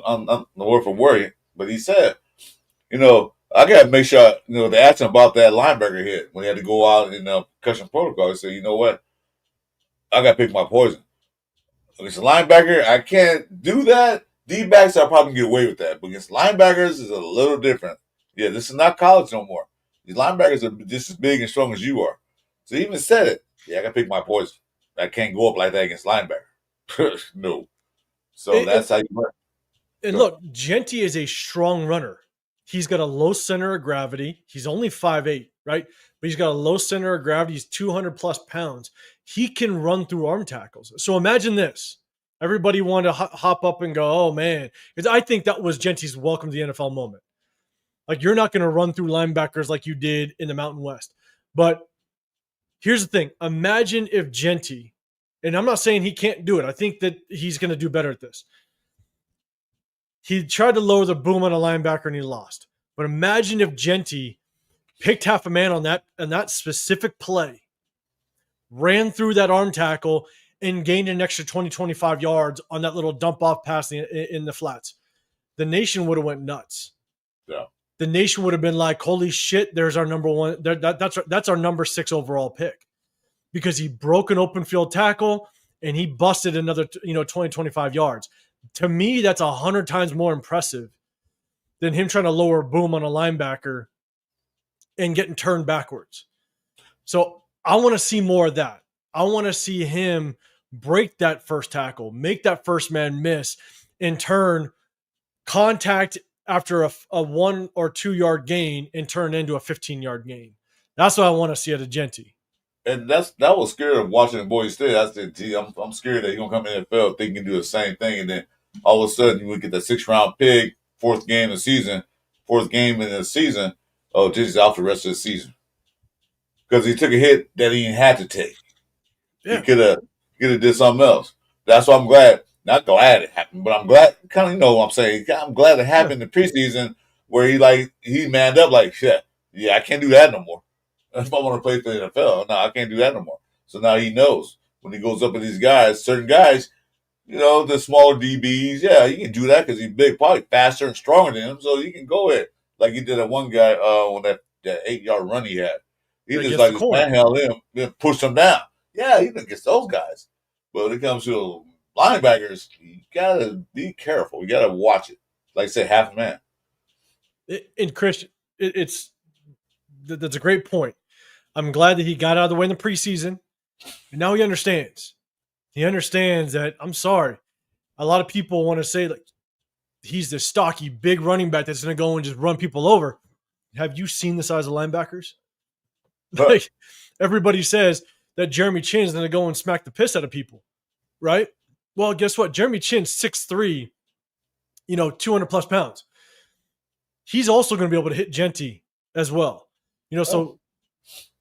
I'm the word from worry, but he said I got to make sure, they asked him about that linebacker hit when he had to go out in concussion protocol. He said, you know what? I got to pick my poison. Against a linebacker, I can't do that. D-backs, I'll probably get away with that. But against linebackers, is a little different. Yeah, this is not college no more. These linebackers are just as big and strong as you are. So he even said it. Yeah, I got to pick my poison. I can't go up like that against linebacker. No. So that's how you work. And look, Genty is a strong runner. He's got a low center of gravity. He's only 5'8", right? But he's got a low center of gravity. He's 200 plus pounds. He can run through arm tackles. So imagine this. Everybody wanted to hop up and go, oh, man. Because I think that was Genty's welcome to the NFL moment. Like, you're not going to run through linebackers like you did in the Mountain West. But here's the thing. Imagine if Genty, and I'm not saying he can't do it. I think that he's going to do better at this. He tried to lower the boom on a linebacker and he lost. But imagine if Genty picked half a man on that specific play, ran through that arm tackle, and gained an extra 20, 25 yards on that little dump-off pass in the flats. The nation would have went nuts. Yeah. The nation would have been like, holy shit, there's our number one. That's our number 6 overall pick. Because he broke an open field tackle and he busted another 20, 25 yards. To me, that's 100 times more impressive than him trying to lower a boom on a linebacker and getting turned backwards. So I want to see more of that. I want to see him break that first tackle, make that first man miss, and turn contact after a 1 or 2 yard gain and turn into a 15-yard gain. That's what I want to see out of Genty. And that was scary of watching Boise State. I said, gee, I'm scared that he's going to come in the NFL thinking he can do the same thing. And then all of a sudden, we get the 6th-round pick, 4th game in the season. Oh, he's out for the rest of the season. Because he took a hit that he didn't have to take. Yeah. He could have did something else. That's why I'm glad. Not glad it happened, but I'm glad, kind of, what I'm saying. I'm glad it happened in the preseason where he manned up like, shit, yeah, I can't do that no more. If I want to play for the NFL, no, I can't do that no more. So now he knows when he goes up with these guys, certain guys, the smaller DBs, yeah, he can do that because he's big, probably faster and stronger than him. So he can go ahead. Like he did that one guy on that 8-yard run he had. He just like manhandled him, then pushed him down. Yeah, he against those guys. But when it comes to linebackers, you got to be careful. You got to watch it. Like I said, half a man. And Chris, that's a great point. I'm glad that he got out of the way in the preseason. And now he understands. He understands that, I'm sorry, a lot of people want to say, like, he's this stocky, big running back that's going to go and just run people over. Have you seen the size of linebackers? Like, everybody says that Jeremy Chinn's going to go and smack the piss out of people, right? Well, guess what? Jeremy Chinn's 6'3", 200 plus pounds. He's also going to be able to hit Genty as well. So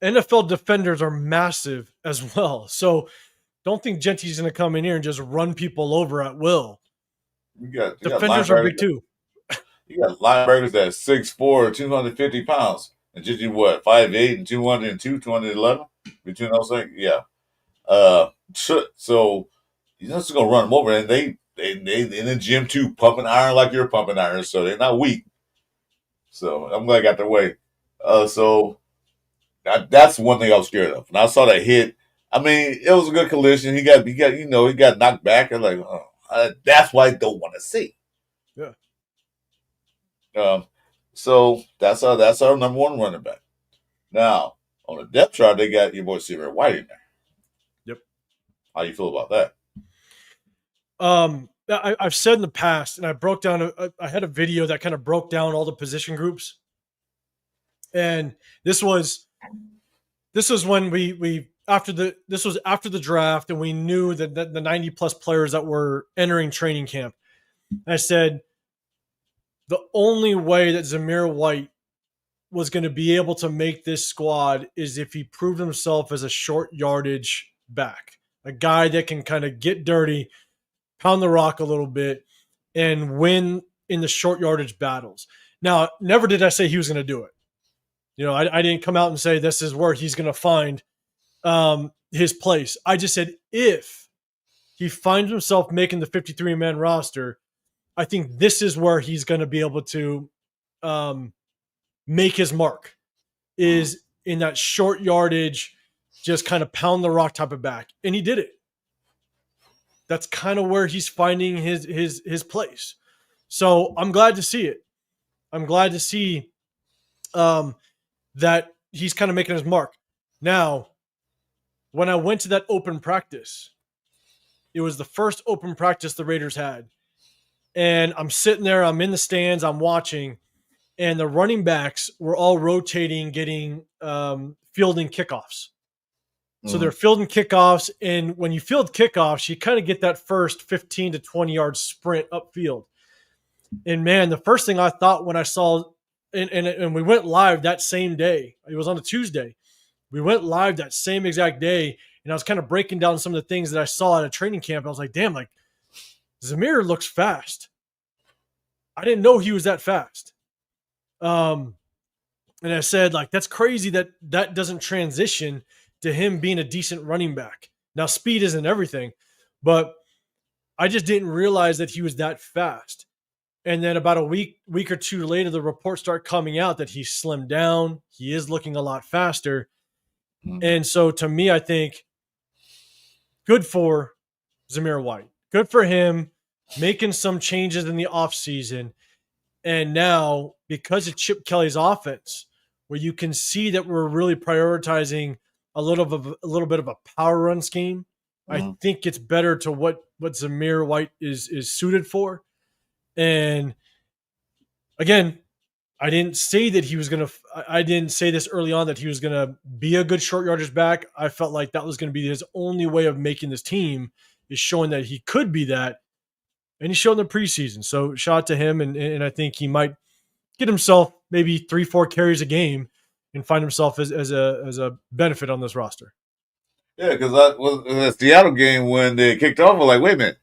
NFL defenders are massive as well. So don't think Genty's going to come in here and just run people over at will. Defenders are big too. You got linebackers that 6'4", 250 pounds. And Genty, what, 5'8" and 202, 211? Between those things? Yeah. So you're just going to run them over. And they in the gym too, pumping iron like you're pumping iron. So they're not weak. So I'm glad I got their way. So that's one thing I was scared of. When I saw that hit, I mean, it was a good collision. He got knocked back. I'm like, that's what I don't want to see. Yeah. So that's our number one running back. Now on the depth chart, they got your boy Seaver White in there. Yep. How you feel about that? I've said in the past, and I broke down. I had a video that kind of broke down all the position groups, and this was when this was after the draft, and we knew that the 90 plus players that were entering training camp. And I said the only way that Zamir White was going to be able to make this squad is if he proved himself as a short yardage back, a guy that can kind of get dirty, pound the rock a little bit, and win in the short yardage battles. Now, never did I say he was going to do it. I didn't come out and say this is where he's going to find his place. I just said if he finds himself making the 53-man roster, I think this is where he's going to be able to make his mark is in that short yardage, just kind of pound the rock type of back. And he did it. That's kind of where he's finding his place. So I'm glad to see it. I'm glad to see that he's kind of making his mark. Now, when I went to that open practice, it was the first open practice the Raiders had. And I'm sitting there, I'm in the stands, I'm watching, and the running backs were all rotating, getting fielding kickoffs. So they're fielding kickoffs, and when you field kickoffs, you kind of get that first 15 to 20 yard sprint upfield. And man, the first thing I thought when I saw, and we went live that same day, it was on a Tuesday. We went live that same exact day, and I was kind of breaking down some of the things that I saw at a training camp. I was like, damn, like Zamir looks fast. I didn't know he was that fast. And I said, like, that's crazy that doesn't transition to him being a decent running back. Now, speed isn't everything, but I just didn't realize that he was that fast. And then about a week or two later, the reports start coming out that he's slimmed down. He is looking a lot faster. And so to me, I think good for Zamir White. Good for him making some changes in the offseason. And now, because of Chip Kelly's offense, where you can see that we're really prioritizing a little bit of a power run scheme, I think it's better to what Zamir White is suited for. And again, I didn't say that he was going to – I didn't say this early on that he was going to be a good short yardage back. I felt like that was going to be his only way of making this team, is showing that he could be that. And he showed in the preseason. So shout out to him, and I think he might get himself maybe 3-4 carries a game and find himself as a benefit on this roster. Yeah, because the Seattle game when they kicked off, I was like, wait a minute.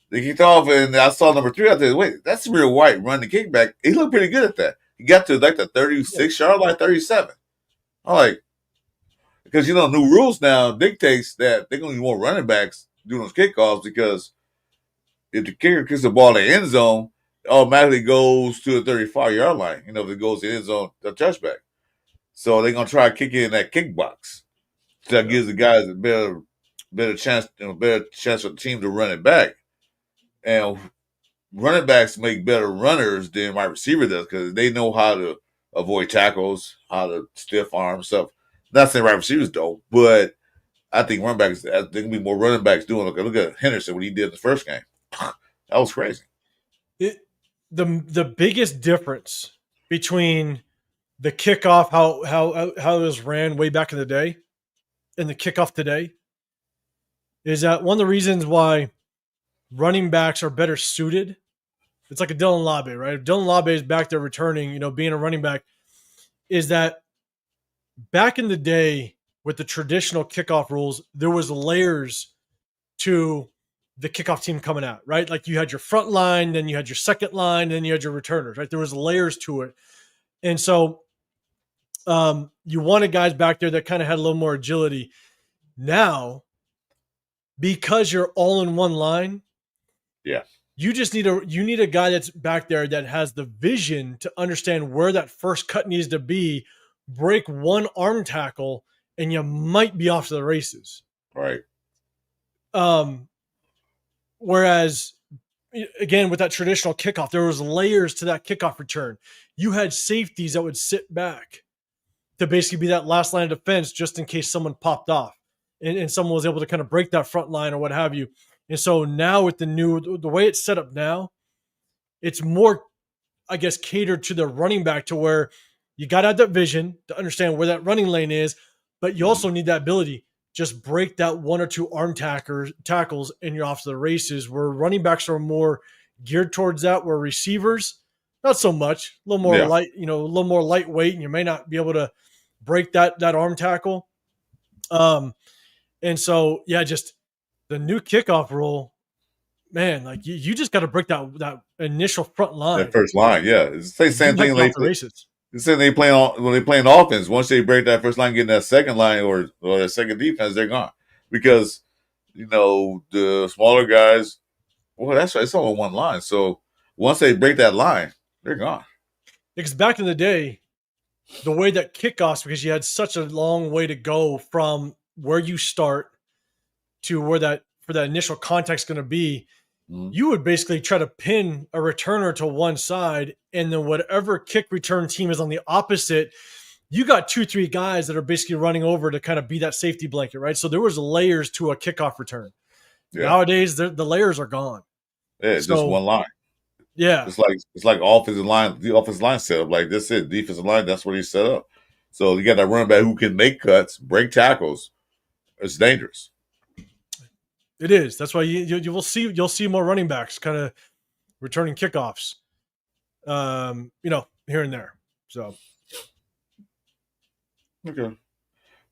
They kicked off, and I saw number 3 out there. Wait, that's Zamir White running the kickback. He looked pretty good at that. He got to like the 36-yard line, 37. I'm like, because, new rules now dictates that they're going to need more running backs doing those kickoffs, because if the kicker kicks the ball in the end zone, it automatically goes to the 35-yard line. If it goes to the end zone, the touchback. So they're going to try to kick it in that kick box. So that gives the guys a better chance, better chance for the team to run it back. And running backs make better runners than wide receiver does, because they know how to avoid tackles, how to stiff arm stuff. Not saying wide receivers don't, but I think running backs, there can be more running backs doing it. Look at Henderson, what he did in the first game. That was crazy. The biggest difference between the kickoff, how it was ran way back in the day, and the kickoff today, is that one of the reasons why running backs are better suited. It's like a Dylan Labe, right? If Dylan Labe is back there returning, being a running back, is that back in the day with the traditional kickoff rules, there was layers to the kickoff team coming out, right? Like you had your front line, then you had your second line, then you had your returners, right? There was layers to it. And so you wanted guys back there that kind of had a little more agility. Now, because you're all in one line, yeah, you just need a guy that's back there that has the vision to understand where that first cut needs to be, break one arm tackle, and you might be off to the races. Right. Whereas, again, with that traditional kickoff, there was layers to that kickoff return. You had safeties that would sit back to basically be that last line of defense just in case someone popped off and someone was able to kind of break that front line or what have you. And so now with the way it's set up now, it's more, I guess, catered to the running back, to where you got to have that vision to understand where that running lane is, but you also need that ability. Just break that one or two arm tackles and you're off to the races, where running backs are more geared towards that, where receivers, not so much, a little more light, a little more lightweight, and you may not be able to break that arm tackle. And so, just the new kickoff rule, man, like you just got to break that initial front line. That first line, yeah. It's the same thing. Off the races. When they play offense, once they break that first line, getting that second line or that second defense, they're gone. Because, the smaller guys, well, that's right, it's all on one line. So once they break that line, they're gone. Because back in the day, the way that kickoffs, because you had such a long way to go from where you start to where that for that initial contact's going to be, you would basically try to pin a returner to one side, and then whatever kick return team is on the opposite, you got 2-3 guys that are basically running over to kind of be that safety blanket, right? So there was layers to a kickoff return. Yeah. Nowadays, the layers are gone. Yeah, it's just one line. Yeah, it's like offensive line, the offensive line setup. Like this is defensive line. That's what he set up. So you got that running back who can make cuts, break tackles. It's dangerous. It is. That's why you'll see more running backs kind of returning kickoffs, here and there. So okay.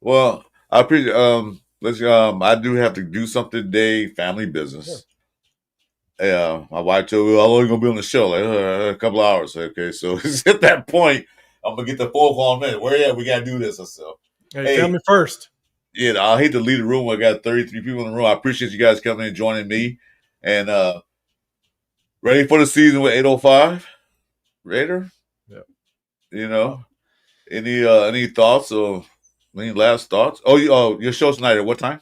Well, I appreciate. I do have to do something today. Family business. Yeah. My wife told me I'm only gonna be on the show like a couple hours. Okay, so it's at that point I'm gonna get the phone call in a minute. Where yeah, we gotta do this. So hey, family first. Yeah, I hate to leave the room. I got 33 people in the room. I appreciate you guys coming and joining me. And ready for the season with 805 Raider? Yeah. Any thoughts or any last thoughts? Oh, your show's tonight at what time?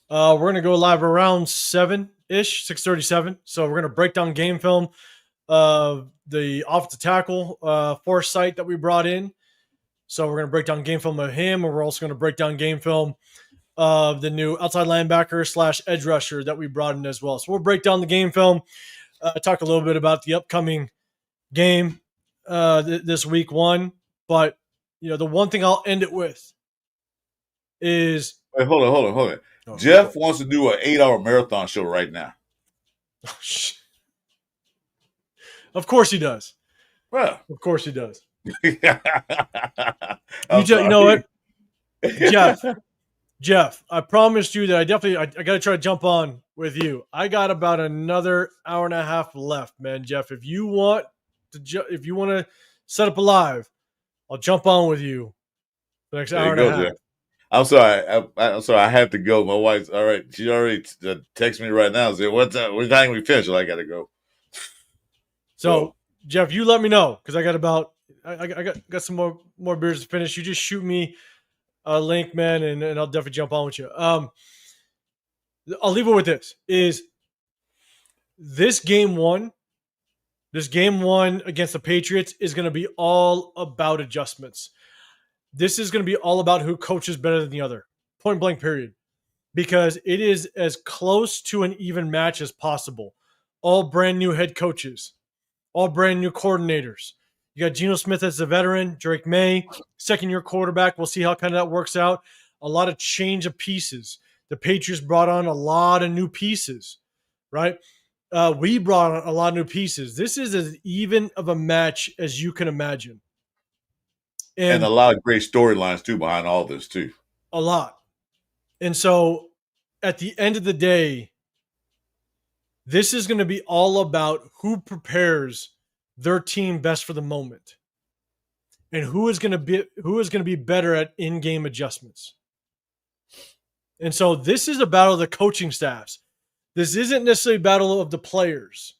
We're gonna go live around 7-ish, 6:37. So we're gonna break down game film of the offensive tackle foresight that we brought in. So we're going to break down game film of him, and we're also going to break down game film of the new outside linebacker / edge rusher that we brought in as well. So we'll break down the game film, talk a little bit about the upcoming game this week 1. But, the one thing I'll end it with is... Wait, hold on. Oh, Jeff wants to do an 8-hour marathon show right now. Oh, shit. Of course he does. Well, of course he does. You know what, Jeff, I promised you that I got to try to jump on with you. I got about another hour and a half left, man. Jeff, if you want to set up a live, I'll jump on with you the next hour and a half. Jeff. I'm sorry. I'm sorry. I have to go. My wife's all right. She already texted me right now and said, "What time we finish?" Well, I got to go. So, Jeff, you let me know because I got I got some more beers to finish. You just shoot me a link, man, and I'll definitely jump on with you. I'll leave it with this: this game one against the Patriots is going to be all about adjustments. This is going to be all about who coaches better than the other. Point blank, period. Because it is as close to an even match as possible. All brand new head coaches, all brand new coordinators. You got Geno Smith as a veteran, Drake May, second-year quarterback. We'll see how kind of that works out. A lot of change of pieces. The Patriots brought on a lot of new pieces, right? We brought on a lot of new pieces. This is as even of a match as you can imagine. And a lot of great storylines, too, behind all this, too. A lot. And so, at the end of the day, this is going to be all about who prepares their team best for the moment, and who is going to be better at in-game adjustments. And so this is a battle of the coaching staffs. This isn't necessarily a battle of the players.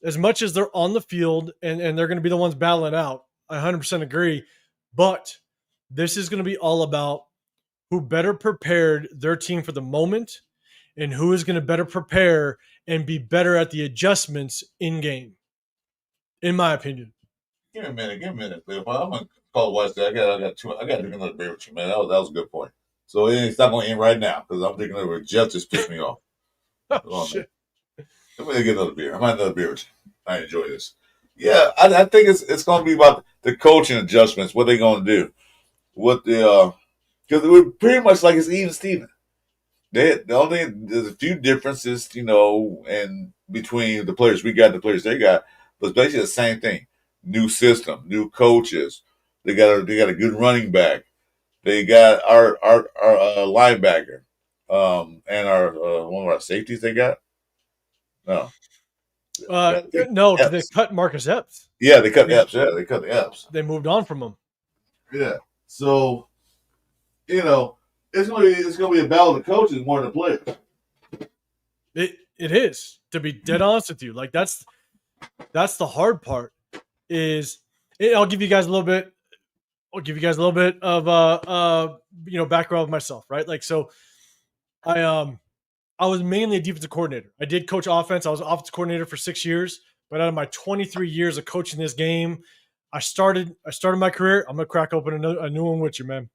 As much as they're on the field and they're going to be the ones battling out, I 100% agree. But this is going to be all about who better prepared their team for the moment and who is going to better prepare and be better at the adjustments in-game. In my opinion. Give me a minute, Bill. I'm gonna call Wednesday. I got to drink another beer with you, man. That was a good point. So it's not gonna end right now because I'm drinking another beer. Jeff just pissed me off. Oh, shit. Let me get another beer. I'm having another beer with you. I enjoy this. Yeah, I think it's gonna be about the coaching adjustments. What they're gonna do? What the because we're pretty much like it's even Steven. The only thing, there's a few differences, and between the players we got and the players they got. But it's basically the same thing. New system, new coaches. They got a good running back. They got our linebacker, and our one of our safeties. They got no, no. They cut Marcus Epps. Yeah, they cut Epps. Yeah, they cut the Epps. They moved on from him. Yeah, so it's gonna be a battle of the coaches more than the players. It is, to be dead honest with you. Like that's the hard part. I'll give you guys a little bit I'll give you guys a little bit of background of myself, right? Like, so I was mainly a defensive coordinator. I did coach offense. I was offensive coordinator for 6 years, but out of my 23 years of coaching this game, I started my career. I'm gonna crack open a new one with you, man.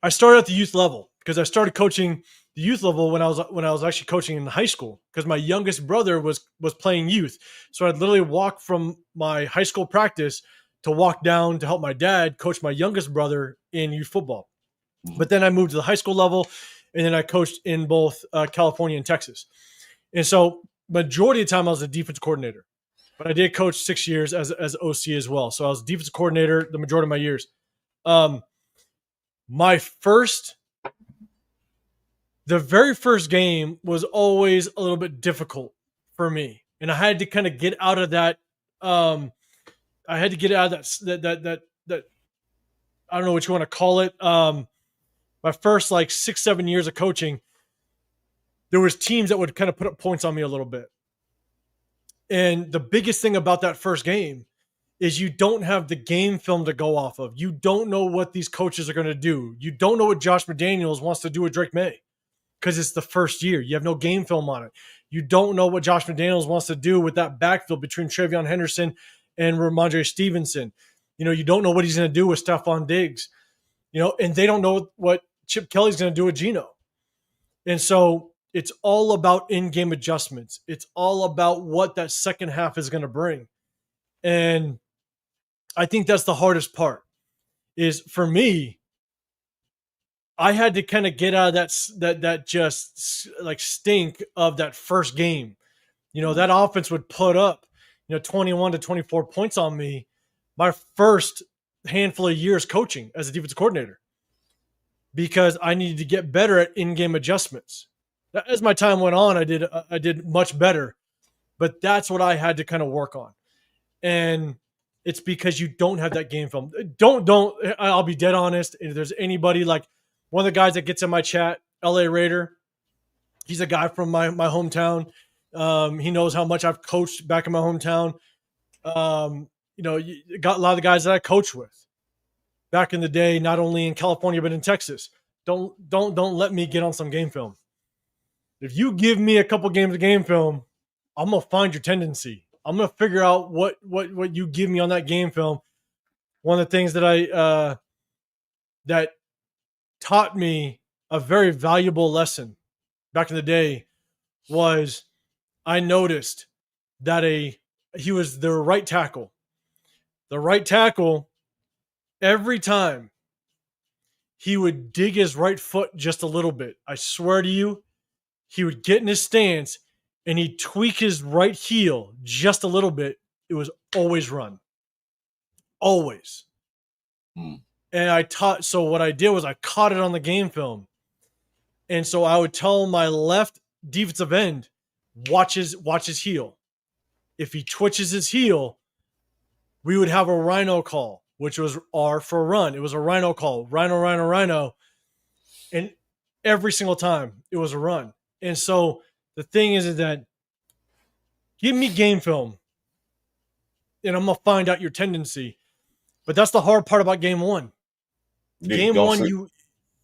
I started at the youth level because I started coaching the youth level when I was actually coaching in high school, because my youngest brother was playing youth. So I'd literally walk from my high school practice to walk down to help my dad coach my youngest brother in youth football. But then I moved to the high school level, and then I coached in both California and Texas. And so majority of the time I was a defensive coordinator, but I did coach 6 years as OC as well. So I was defensive coordinator the majority of my years. The very first game was always a little bit difficult for me, and I had to kind of get out of that. I had to get out of that. I don't know what you want to call it. My first 6-7 years of coaching, there was teams that would kind of put up points on me a little bit. And the biggest thing about that first game is you don't have the game film to go off of. You don't know what these coaches are going to do. You don't know what Josh McDaniels wants to do with Drake May, because it's the first year. You have no game film on it. You don't know what Josh McDaniels wants to do with that backfield between Travion Henderson and Ramondre Stevenson. You don't know what he's going to do with Stephon Diggs. And they don't know what Chip Kelly's going to do with Geno. And so it's all about in-game adjustments. It's all about what that second half is going to bring. And I think that's the hardest part. Is for me, I had to kind of get out of that just stink of that first game. That offense would put up 21 to 24 points on me my first handful of years coaching as a defensive coordinator, because I needed to get better at in-game adjustments. As my time went on, I did much better, but that's what I had to kind of work on. And it's because you don't have that game film. I'll be dead honest. If there's anybody, like one of the guys that gets in my chat, LA Raider, he's a guy from my hometown. He knows how much I've coached back in my hometown. You got a lot of the guys that I coached with back in the day, not only in California, but in Texas. Don't let me get on some game film. If you give me a couple games of game film, I'm going to find your tendency. I'm going to figure out what you give me on that game film. One of the things that that taught me a very valuable lesson back in the day was I noticed that he was the right tackle. The right tackle, every time he would dig his right foot just a little bit. I swear to you, he would get in his stance and he'd tweak his right heel just a little bit. It was always run. Always. And so what I did was I caught it on the game film. And so I would tell my left defensive end, watch his heel. If he twitches his heel, we would have a rhino call, which was R for run. It was a rhino call, rhino. And every single time it was a run. And so the thing is that give me game film and I'm going to find out your tendency. But that's the hard part about game one. Game one,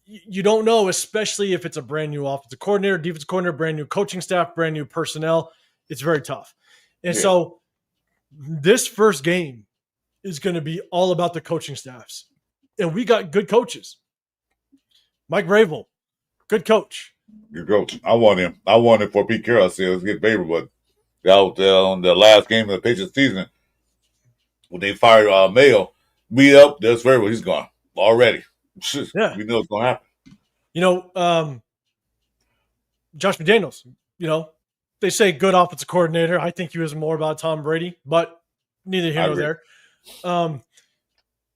you don't know, especially if it's a brand new offensive coordinator, defensive coordinator, brand new coaching staff, brand new personnel. It's very tough. And so this first game is going to be all about the coaching staffs. And we got good coaches. Mike Vrabel, good coach. Good coach. I want him. For Pete Carroll. I said, let's get Vrabel. But out on the last game of the Patriots season, when they fired Mayo, there's Vrabel. He's gone already. Yeah. We know it's going to happen. Josh McDaniels, they say good offensive coordinator. I think he was more about Tom Brady, but neither here nor there.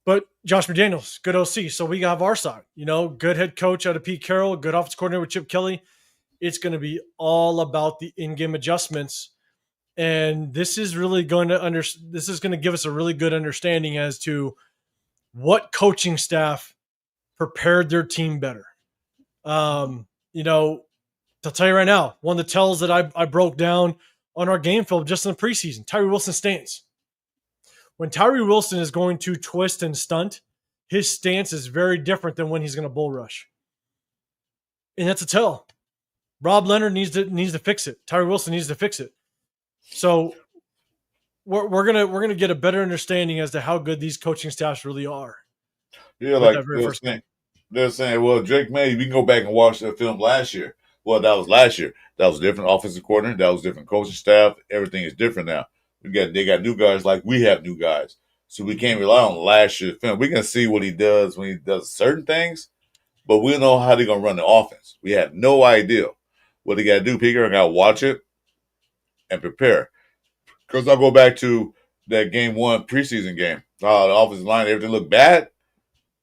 But Josh McDaniels, good OC. So we have our side, good head coach out of Pete Carroll, good offensive coordinator with Chip Kelly. It's going to be all about the in-game adjustments. And this is really going to give us a really good understanding as to what coaching staff prepared their team better. To tell you right now, one of the tells that I broke down on our game film just in the preseason, Tyree Wilson's stance. when Tyree Wilson is going to twist and stunt, his stance is very different than when he's going to bull rush. And that's a tell. Rob Leonard needs to fix it. Tyree Wilson needs to fix it. So we're gonna get a better understanding as to how good these coaching staffs really are. Yeah, like they're saying, well, Drake May, we can go back and watch that film last year. Well, that was last year. That was a different offensive coordinator. That was different coaching staff. Everything is different now. They got new guys like we have new guys. So we can't rely on last year's film. We can see what he does when he does certain things, but we don't know how they're gonna run the offense. We have no idea what they gotta do. People gotta watch it and prepare. Because I'll go back to that game 1 preseason game. The offensive line, everything looked bad.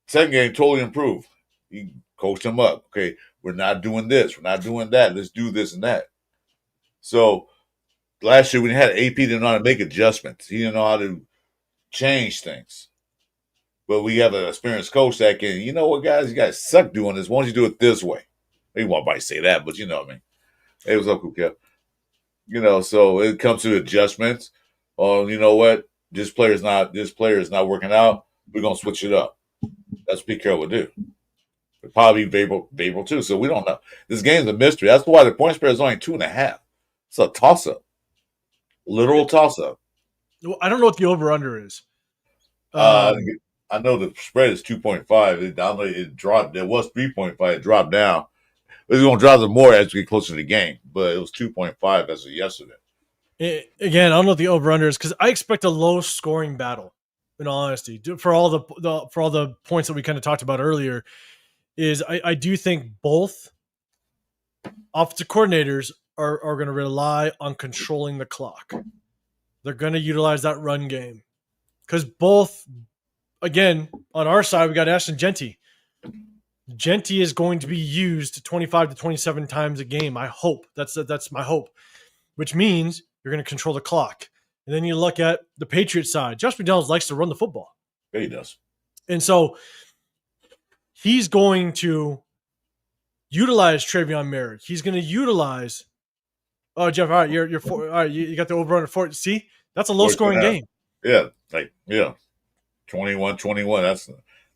Second game totally improved. He coached him up. Okay, we're not doing this. We're not doing that. Let's do this and that. So last year when he had AP, didn't know how to make adjustments. He didn't know how to change things. But we have an experienced coach that can, you know what, guys, you guys suck doing this. Why don't you do it this way? Maybe won't nobody say that, but you know what I mean. Hey, what's up, Cool Kev? You know, so it comes to adjustments. You know what? This player is not working out. We're gonna switch it up. That's what Pete Carroll would do. It'd probably be Babel too. So we don't know. This game's a mystery. That's why the point spread is only 2.5. It's a toss-up. Literal toss-up. I don't know what the over-under is. I know the spread is 2.5. It dropped. It was 3.5. It dropped down. It's going to drop some more as we get closer to the game. But it was 2.5 as of yesterday. Again, I don't know what the over-under is because I expect a low-scoring battle. In all honesty, for all the points that we kind of talked about earlier, is I do think both offensive coordinators are going to rely on controlling the clock. They're going to utilize that run game because both, again, on our side we got Ashton Genty. Genty is going to be used 25 to 27 times a game. I hope that's my hope, which means you're going to control the clock. And then you look at the Patriots side. Josh McDaniels likes to run the football. Yeah, he does. And so he's going to utilize Travion Merrick. He's going to utilize. Oh, Jeff, all right, you're all right. You got the over under 4. See, that's a low scoring game. Yeah, 21-21. That's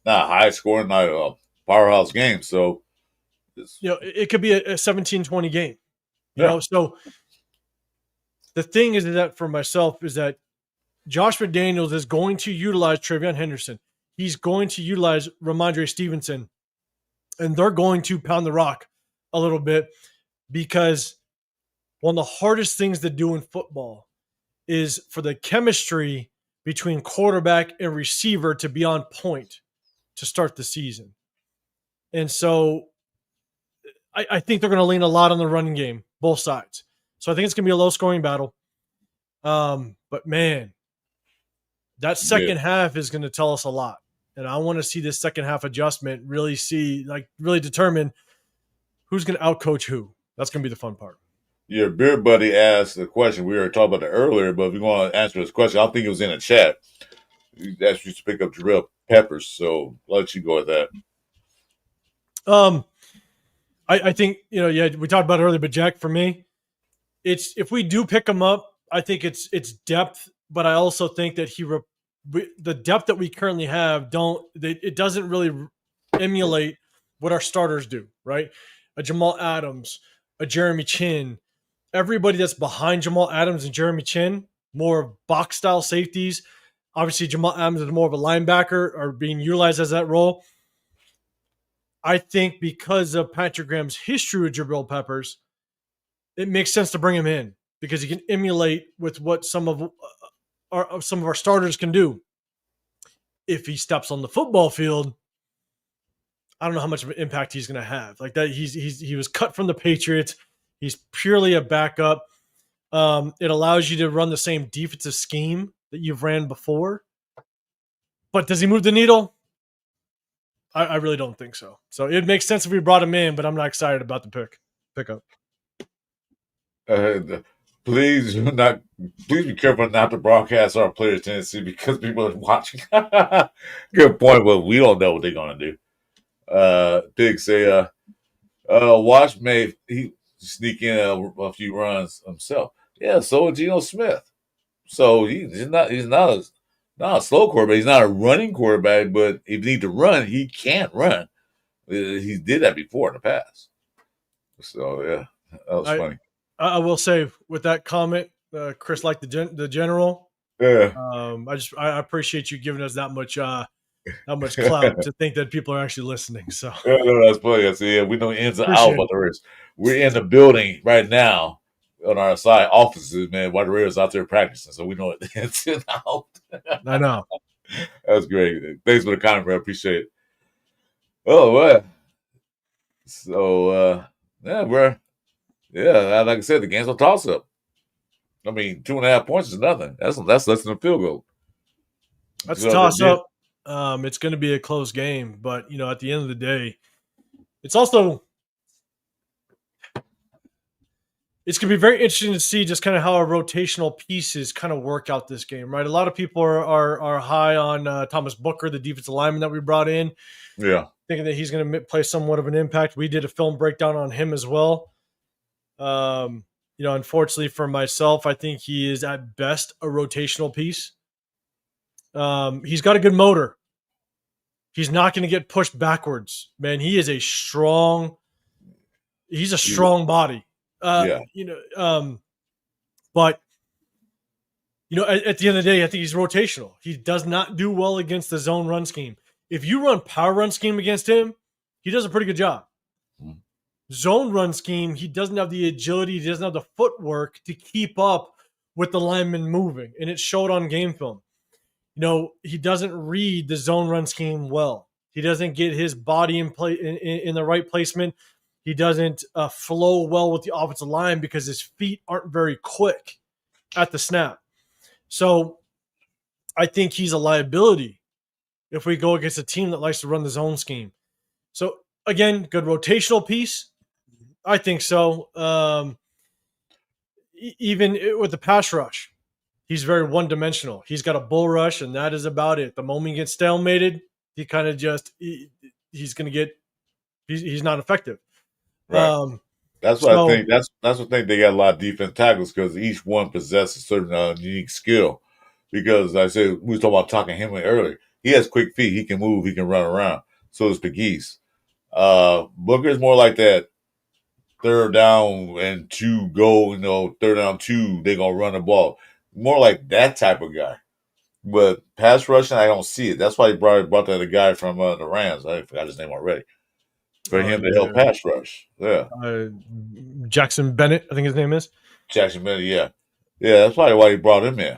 not a high scoring, not a powerhouse game. So, it could be a 17-20 game. You know, so. The thing is that for myself is that Josh McDaniels is going to utilize Travion Henderson. He's going to utilize Ramondre Stevenson. And they're going to pound the rock a little bit because one of the hardest things to do in football is for the chemistry between quarterback and receiver to be on point to start the season. And so I think they're going to lean a lot on the running game, both sides. So I think it's going to be a low-scoring battle. But, man, that second half is going to tell us a lot. And I want to see this second half adjustment really determine who's going to outcoach who. That's going to be the fun part. Your beer buddy asked the question. We were talking about that earlier, but if you want to answer this question, I don't think it was in the chat. He asked you to pick up Jarrell Peppers, so I'll let you go with that. I think, we talked about it earlier, but Jack, for me, it's if we do pick him up, I think it's depth, but I also think that the depth that we currently have it doesn't really emulate what our starters do, right? A Jamal Adams, a Jeremy Chin, everybody that's behind Jamal Adams and Jeremy Chin, more box style safeties. Obviously, Jamal Adams is more of a linebacker or being utilized as that role. I think because of Patrick Graham's history with Jabril Peppers, it makes sense to bring him in because he can emulate with what some of our starters can do. If he steps on the football field, I don't know how much of an impact he's going to have. Like that, he was cut from the Patriots. He's purely a backup. It allows you to run the same defensive scheme that you've ran before. But does he move the needle? I really don't think so. So it makes sense if we brought him in, but I'm not excited about the pickup. Please be careful not to broadcast our players' tendency because people are watching. Good point, but we don't know what they're gonna do. Big say, Watch may he sneak in a few runs himself. Yeah, so Geno Smith. So he's not not a slow quarterback. He's not a running quarterback, but if he need to run, he can't run. He did that before in the past. So yeah, that was funny. I will say with that comment, Chris, like the general. Yeah. I appreciate you giving us that much clout to think that people are actually listening. So Yeah, no, that's funny. I said, yeah, we know ins and outs Appreciate about the Raiders. We're in the building right now on our side offices, man, while the Raiders out there practicing. So we know it ins and outs. I know. That's great. Thanks for the comment, bro. Appreciate it. Oh, well. So, yeah, bro. Yeah, like I said, the game's a toss-up. I mean, 2.5 points is nothing. That's less than a field goal. That's So, a toss-up. It's going to be a close game, but you know, at the end of the day, it's going to be very interesting to see just kind of how our rotational pieces kind of work out this game, right? A lot of people are high on Thomas Booker, the defensive lineman that we brought in. Yeah. Thinking that he's going to play somewhat of an impact. We did a film breakdown on him as well. You know, unfortunately for myself, I think he is at best a rotational piece. He's got a good motor. He's not going to get pushed backwards, man. He's a strong body. Yeah. You know, but you know, at the end of the day, I think he's rotational. He does not do well against the zone run scheme. If you run power run scheme against him, he does a pretty good job. Mm. Zone run scheme, he doesn't have the agility, he doesn't have the footwork to keep up with the lineman moving, and it showed on game film. You know, he doesn't read the zone run scheme well. He doesn't get his body in the right placement. He doesn't flow well with the offensive line because his feet aren't very quick at the snap. So I think he's a liability if we go against a team that likes to run the zone scheme. So again, good rotational piece. I think so. Even with the pass rush, he's very one-dimensional. He's got a bull rush, and that is about it. The moment he gets stalemated, he kind of just he's going to get he's not effective. Right. That's what I think. That's what I think they got a lot of defense tackles because each one possesses a certain unique skill. Because like I said, we were talking about Henry earlier. He has quick feet. He can move. He can run around. So does Pegues. Booker is more like that. Third down and 2 go. You know, third down 2. They're gonna run the ball. More like that type of guy. But pass rushing, I don't see it. That's why he brought that other guy from the Rams. I forgot his name already. For him to help pass rush. Yeah. Jackson Bennett, I think his name is. Jackson Bennett, yeah. Yeah, that's probably why he brought him in.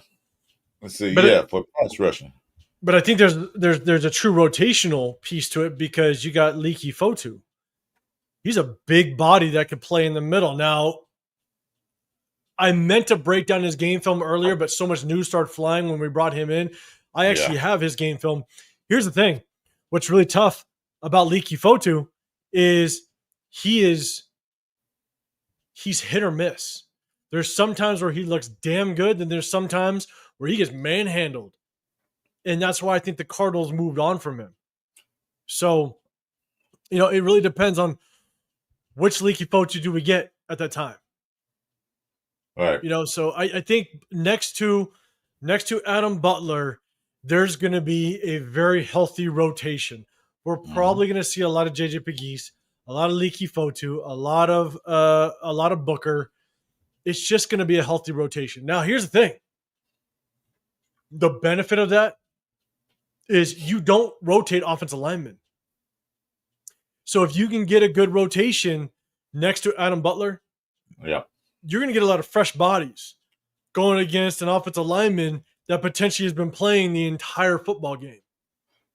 Let's see, for pass rushing. But I think there's a true rotational piece to it because you got Leaky Fotu. He's a big body that could play in the middle. Now, I meant to break down his game film earlier, but so much news started flying when we brought him in. I actually have his game film. Here's the thing. What's really tough about Leaky Fotu is he's hit or miss. There's some times where he looks damn good, and there's some times where he gets manhandled. And that's why I think the Cardinals moved on from him. So, you know, it really depends on which Leaky Fotu do we get at that time. All right. You know, so I think next to Adam Butler, there's going to be a very healthy rotation. We're probably going to see a lot of JJ Pegues, a lot of Leaky Fotu, a lot of Booker. It's just going to be a healthy rotation. Now, here's the thing. The benefit of that is you don't rotate offensive linemen. So if you can get a good rotation next to Adam Butler, you're going to get a lot of fresh bodies going against an offensive lineman that potentially has been playing the entire football game.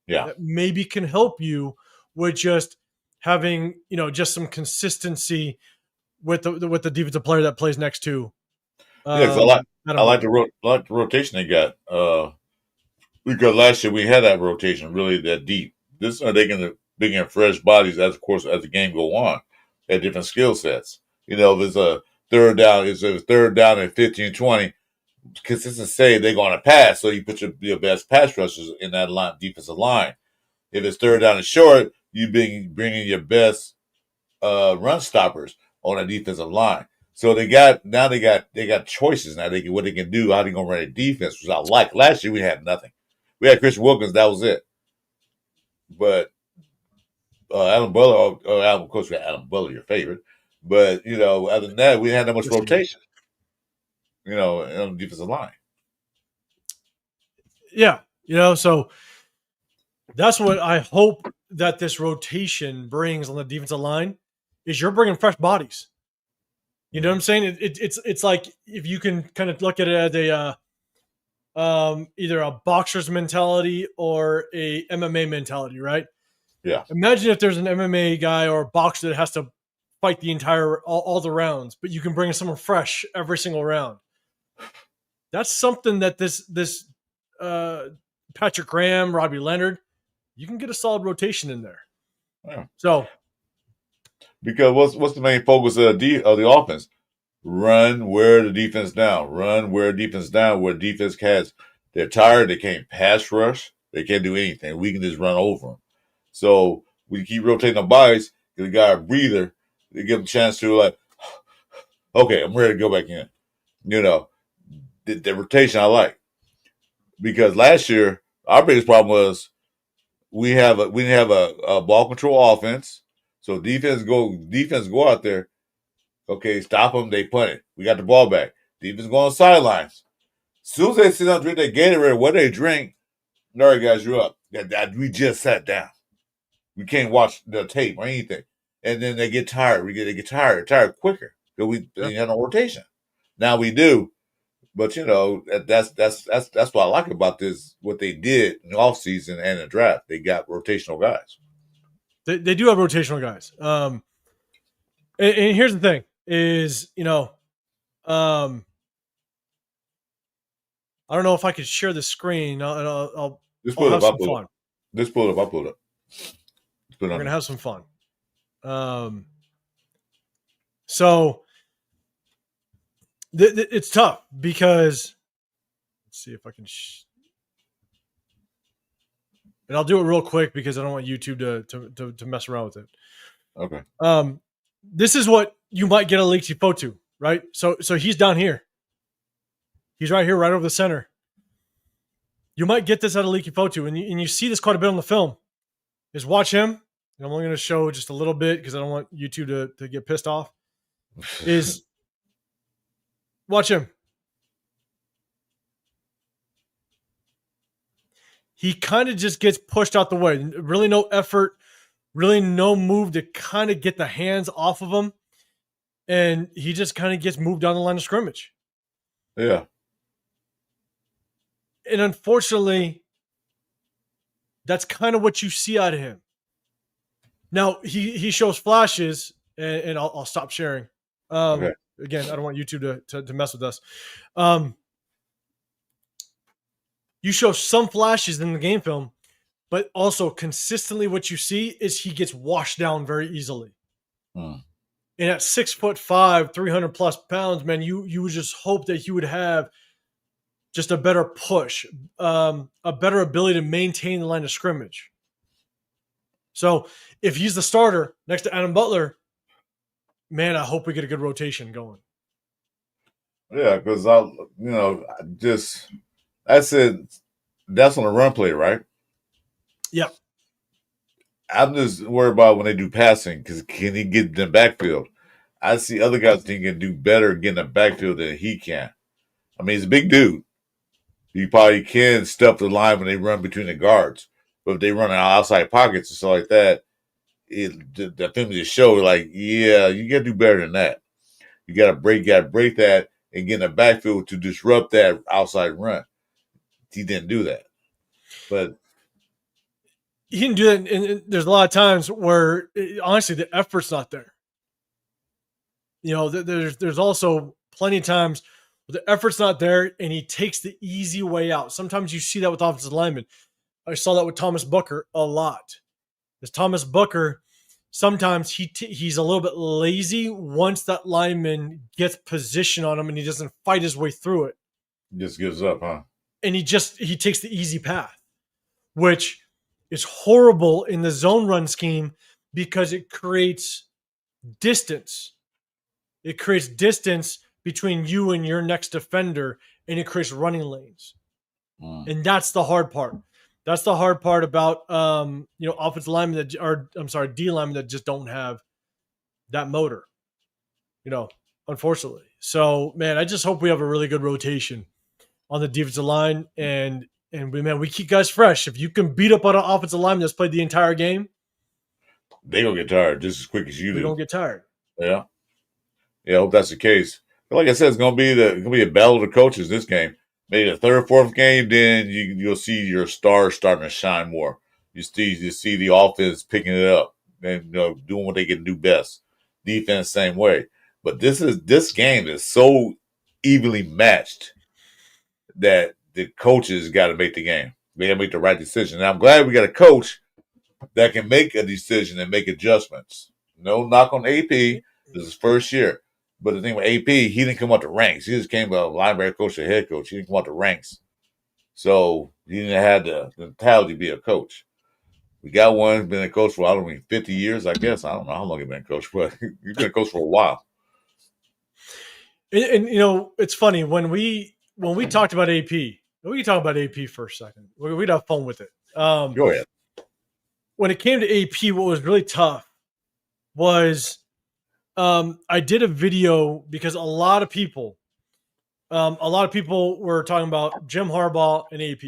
Yeah. That maybe can help you with just having, you know, just some consistency with the defensive player that plays next to. I like the rotation they got. Because last year we had that rotation really that deep. This they can bring in fresh bodies as the game go on at different skill sets. You know, if it's a third down, at 15-20, consistent say they're going to pass, so you put your best pass rushers in that line, defensive line. If it's third down and short, you bringing your best run stoppers on a defensive line. So they got choices now. What they can do, how they gonna run a defense, which I like. Last year we had nothing. We had Chris Wilkins, that was it. But Adam Butler, of course, we had Adam Butler, your favorite. But, other than that, we didn't have that much rotation, on the defensive line. Yeah. So that's what I hope that this rotation brings on the defensive line is you're bringing fresh bodies. You know what I'm saying? It's like if you can kind of look at it as either a boxer's mentality or a MMA mentality, right? Yeah. Imagine if there's an MMA guy or a boxer that has to fight the entire all the rounds, but you can bring someone fresh every single round. That's something that this Patrick Graham, Robbie Leonard, you can get a solid rotation in there. Yeah. So, because what's the main focus of the offense? Run, wear the defense down. Run, wear defense down. Where defense they're tired. They can't pass rush. They can't do anything. We can just run over them. So we keep rotating the bodies. Give the guy a breather. They give him a chance to okay, I'm ready to go back in. The rotation I like. Because last year our biggest problem was we didn't have a ball control offense. So defense go out there. Okay, stop them. They punt it. We got the ball back. Defense go on the sidelines. As soon as they sit down, drink their Gatorade, what they drink, all right, guys, you're up. We just sat down. We can't watch the tape or anything. And then they get tired. They get tired quicker because we didn't have no rotation. Now we do. But that's what I like about this. What they did in the offseason and the draft, they got rotational guys. They do have rotational guys. And here's the thing: is I don't know if I could share the screen. I'll have some fun. Just pull it up. I'll pull it up. We're gonna have some fun. So it's tough because let's see if I can. And I'll do it real quick because I don't want YouTube to mess around with it. Okay. This is what you might get a leaky photo, right? So he's down here. He's right here, right over the center. You might get this at a leaky photo, and you see this quite a bit on the film. Is watch him. And I'm only going to show just a little bit because I don't want YouTube to get pissed off. Is watch him. He kind of just gets pushed out the way. Really no effort, really no move to kind of get the hands off of him. And he just kind of gets moved down the line of scrimmage. Yeah. And unfortunately, that's kind of what you see out of him. Now, he shows flashes, and I'll stop sharing. Okay. Again, I don't want YouTube to mess with us. You show some flashes in the game film, but also consistently what you see is he gets washed down very easily. And at 6'5", 300+ pounds, man, you would just hope that he would have just a better push, a better ability to maintain the line of scrimmage. So if he's the starter next to Adam Butler, man, I hope we get a good rotation going. Yeah, because that's it. That's on the run play, right? Yep. I'm just worried about when they do passing because can he get in the backfield? I see other guys think he can do better getting in the backfield than he can. I mean, he's a big dude. He probably can stuff the line when they run between the guards. But if they run outside pockets and stuff like that, the film just show like, yeah, you got to do better than that. You got to break that and get in the backfield to disrupt that outside run. He didn't do that. But he didn't do that. And there's a lot of times where, honestly, the effort's not there. There's also plenty of times where the effort's not there and he takes the easy way out. Sometimes you see that with offensive linemen. I saw that with Thomas Booker a lot. Because Thomas Booker, sometimes he's a little bit lazy once that lineman gets position on him and he doesn't fight his way through it. He just gives up, huh? And he takes the easy path, which is horrible in the zone run scheme because it creates distance. It creates distance between you and your next defender, and it creates running lanes. And that's the hard part. That's the hard part about offensive linemen D linemen that just don't have that motor. Unfortunately. So man, I just hope we have a really good rotation on the defensive line, and we keep guys fresh. If you can beat up on an offensive lineman that's played the entire game, they gonna get tired just as quick as you do. They don't get tired. Yeah, I hope that's the case. But like I said, it's gonna be a battle of the coaches this game. Maybe the third, fourth game, then you'll see your stars starting to shine more. You see the offense picking it up and doing what they can do best. Defense same way. But this game is so evenly matched that the coaches got to make the game. They got to make the right decision. And I'm glad we got a coach that can make a decision and make adjustments. No knock on AP. This is his first year. But the thing with AP, he didn't come up the ranks. He just came a linebacker coach to head coach. He didn't come up the ranks. So he didn't have the mentality to be a coach. We got one who's been a coach for, 50 years, I guess. I don't know how long he's been a coach, but he's been a coach for a while. And it's funny when we talked about AP. We can talk about AP for a second. We'd have fun with it. Go ahead. When it came to AP, what was really tough was I did a video because a lot of people were talking about Jim Harbaugh and AP.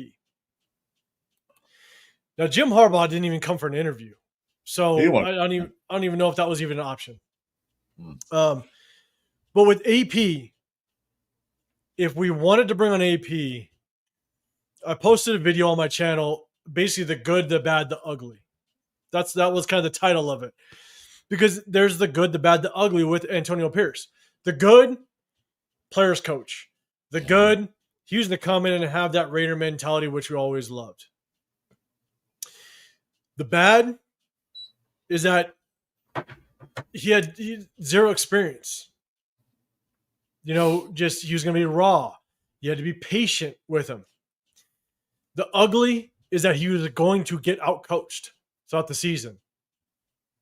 Now Jim Harbaugh didn't even come for an interview, so I don't even know if that was even an option. But with AP, if we wanted to bring on AP, I posted a video on my channel, basically the good, the bad, the ugly. That was kind of the title of it. Because there's the good, the bad, the ugly with Antonio Pierce. The good, players coach. The good, he was going to come in and have that Raider mentality, which we always loved. The bad is that he had zero experience. He was going to be raw. You had to be patient with him. The ugly is that he was going to get outcoached throughout the season.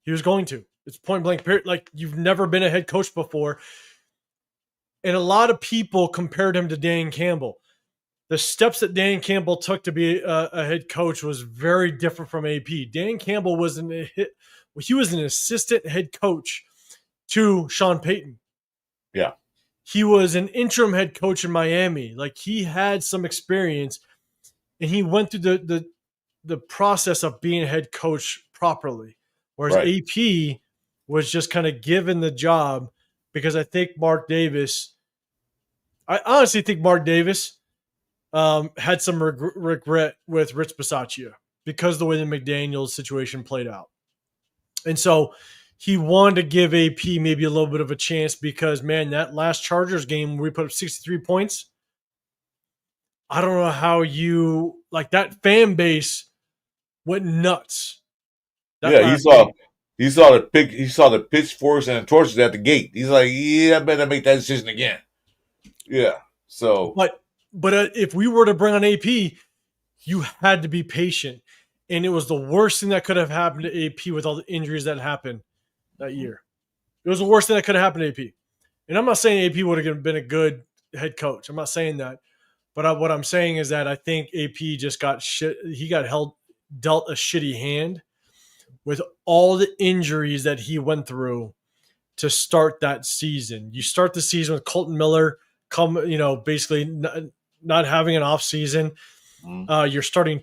He was going to. It's point blank period. Like, you've never been a head coach before. And a lot of people compared him to Dan Campbell. The steps that Dan Campbell took to be a head coach was very different from AP. Dan Campbell was an assistant head coach to Sean Payton. Yeah. He was an interim head coach in Miami. Like, he had some experience, and he went through the process of being a head coach properly. Whereas AP was just kind of given the job because I honestly think Mark Davis had some regret with Rich Bisaccia because of the way the McDaniels situation played out. And so he wanted to give AP maybe a little bit of a chance because, man, that last Chargers game where we put up 63 points, I don't know how that fan base went nuts. He saw the pitchforks and the torches at the gate. He's like, I better make that decision again. Yeah. So, but if we were to bring on AP, you had to be patient, and it was the worst thing that could have happened to AP with all the injuries that happened that year. It was the worst thing that could have happened to AP. And I'm not saying AP would have been a good head coach. I'm not saying that, but what I'm saying is that I think AP just got dealt a shitty hand with all the injuries that he went through to start that season. You start the season with Colton Miller basically not having an off season. You're starting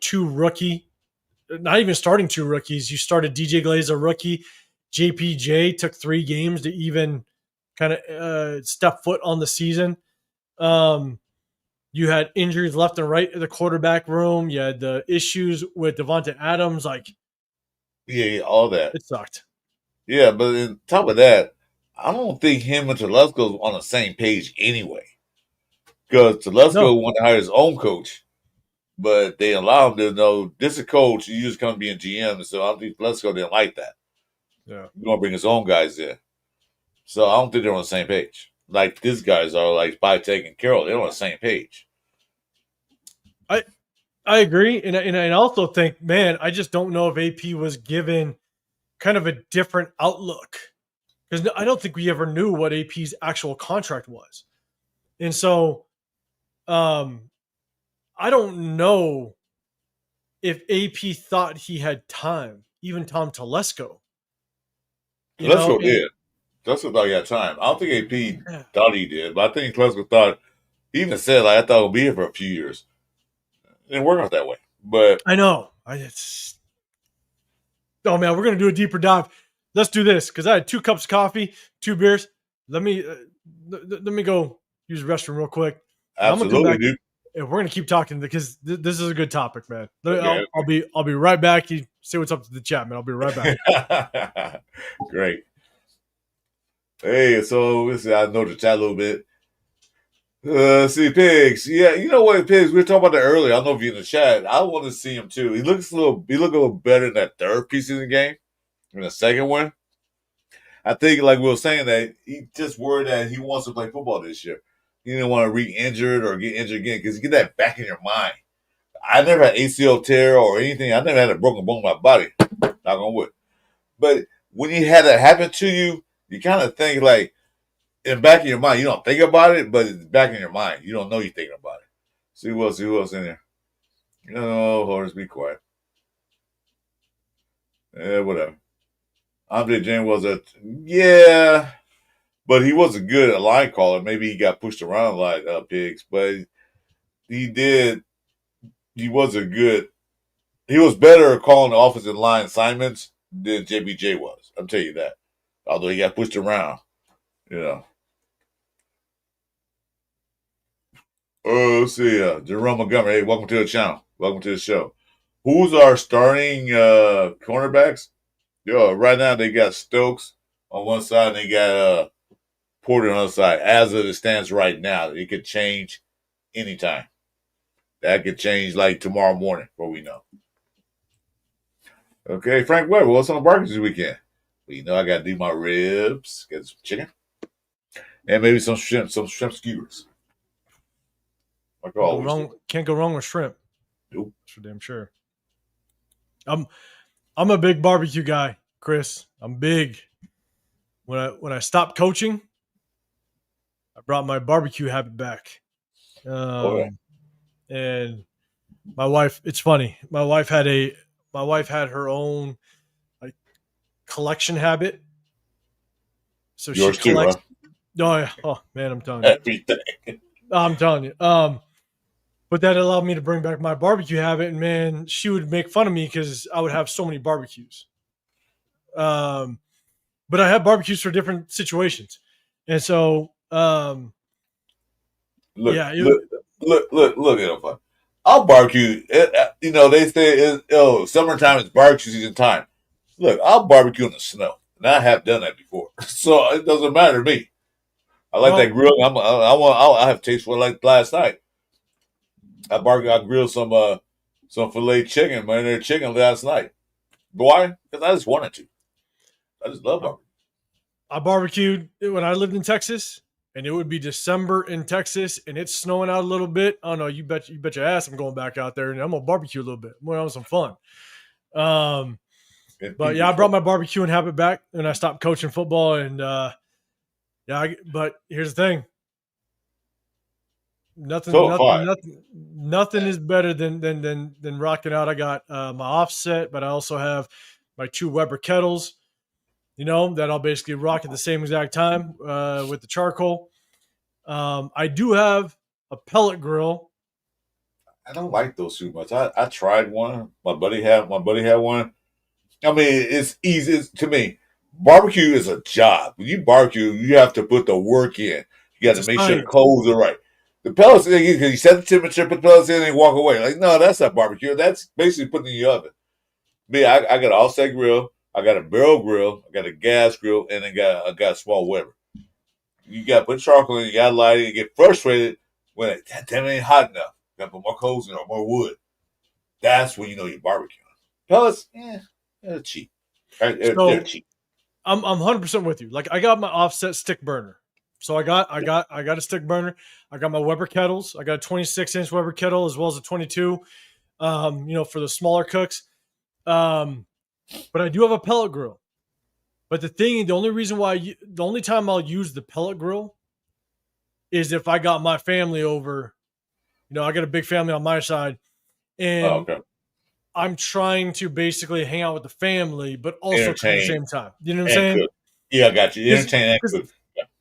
not even starting two rookies. You started DJ Glaze, a rookie. JPJ took 3 games to even kind of step foot on the season. You had injuries left and right in the quarterback room. You had the issues with Devonta Adams. Yeah, all that. It sucked. Yeah, but on top of that, I don't think him and Telesco's on the same page anyway. Because Telesco wanted to hire his own coach, but they allowed him to know this is a coach. You just come being GM, so I don't think Telesco didn't like that. Yeah, he's gonna bring his own guys in. So I don't think they're on the same page. Like these guys are, like Spytek and Carroll. They're on the same page. I agree, and I also think, man, I just don't know if AP was given kind of a different outlook because I don't think we ever knew what AP's actual contract was, and so I I don't know if AP thought he had time, even Tom Telesco. Telesco And did. Telesco thought he had time. I don't think AP yeah, thought he did, but I think Telesco thought, he even said, like, I thought I'd be here for a few years. It didn't work out that way. But I know. Oh man, we're gonna do a deeper dive. Let's do this because I had 2 cups of coffee, 2 beers. Let me go use the restroom real quick. And I'm gonna come absolutely, back dude. and we're gonna keep talking because this is a good topic, man. Okay. I'll be right back. You say what's up to the chat, man. I'll be right back. Great. Hey, so listen, I know the chat a little bit. See, Pigs. Yeah, you know what, Pigs? We were talking about that earlier. I don't know if you're in the chat. I want to see him too. He look a little better in that third preseason game than the second one. I think, like we were saying, that he just worried that he wants to play football this year. He didn't want to re-injured or get injured again because you get that back in your mind. I never had ACL tear or anything. I never had a broken bone in my body. Knock on wood. But when you had that happen to you, you kind of think like, in the back of your mind, you don't think about it, but it's back in your mind. You don't know you're thinking about it. See who else in there. No, Horace, be quiet. Whatever. Andre James but he wasn't good at line caller. Maybe he got pushed around like Pigs, but he wasn't good. He was better at calling the offensive line assignments than JBJ was. I'll tell you that. Although he got pushed around, you know. Let's see. Jerome Montgomery. Hey, welcome to the channel. Welcome to the show. Who's our starting cornerbacks? Right now they got Stokes on one side and they got Porter on the other side. As it stands right now, it could change anytime. That could change like tomorrow morning, what we know. Okay, Frank Weber, what's on the barbecue this weekend? Well, you know I got to do my ribs, get some chicken, and maybe some shrimp skewers. Like always. Can't go wrong with shrimp. Nope. That's for damn sure. I'm a big barbecue guy, Chris. I'm big. When I stopped coaching, I brought my barbecue habit back. And my wife, it's funny. My wife had her own like collection habit. So Yours she collects. too, huh? Oh yeah. Oh man, I'm telling you. Everything. I'm telling you. But that allowed me to bring back my barbecue habit, and man, she would make fun of me because I would have so many barbecues. But I have barbecues for different situations, and so Look yeah, at them. I'll barbecue. They say summertime is barbecue season time. Look, I'll barbecue in the snow, and I have done that before, so it doesn't matter to me. I like that grill. I have taste for it like last night. I grilled some filet chicken, marinara chicken last night. Why? Because I just wanted to. I just love barbecue. I barbecued when I lived in Texas, and it would be December in Texas, and it's snowing out a little bit. Oh no, you bet your ass I'm going back out there, and I'm gonna barbecue a little bit. I'm gonna have some fun. But yeah, I brought my barbecuing habit back when I stopped coaching football, and but here's the thing. Nothing is better than rocking out. I got my offset, but I also have my 2 Weber kettles, that I'll basically rock at the same exact time with the charcoal. I do have a pellet grill. I don't like those too much. I tried one. My buddy had one. I mean, it's easy to me. Barbecue is a job. When you barbecue, you have to put the work in. You got to make sure the coals are right. The pellets, because you set the temperature, put the pellets in, and walk away. Like, no, that's not barbecue. That's basically putting it in the oven. Me, I got an offset grill. I got a barrel grill. I got a gas grill, and I got a small Weber. You got to put charcoal in. You got to light it. You get frustrated when it ain't hot enough. You got to put more coals in or more wood. That's when you know you're barbecuing. Pellets, they're cheap. They're cheap. I'm 100% with you. Like, I got my offset stick burner. So I got a stick burner. I got my Weber kettles. I got a 26-inch Weber kettle as well as a 22. For the smaller cooks. But I do have a pellet grill. But the only time I'll use the pellet grill is if I got my family over I got a big family on my side, and Oh, okay. I'm trying to basically hang out with the family, but also cook at the Entertain same time. You know what I'm and saying? cook. Yeah, I got you. Entertain and cook.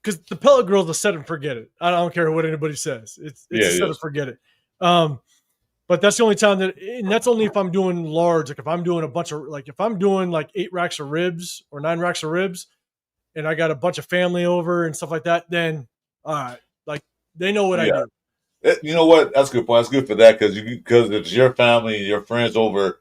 Because the pellet grill's a set and forget it. I don't care what anybody says. It's Yeah, a it set and is. forget it. But that's the only time and that's only if I'm doing large. Like if I'm doing if I'm doing like 8 racks of ribs or 9 racks of ribs, and I got a bunch of family over and stuff like that, then all right, like they know what I Yeah. do. You know what? That's a good point. That's good for that because it's your family and your friends over.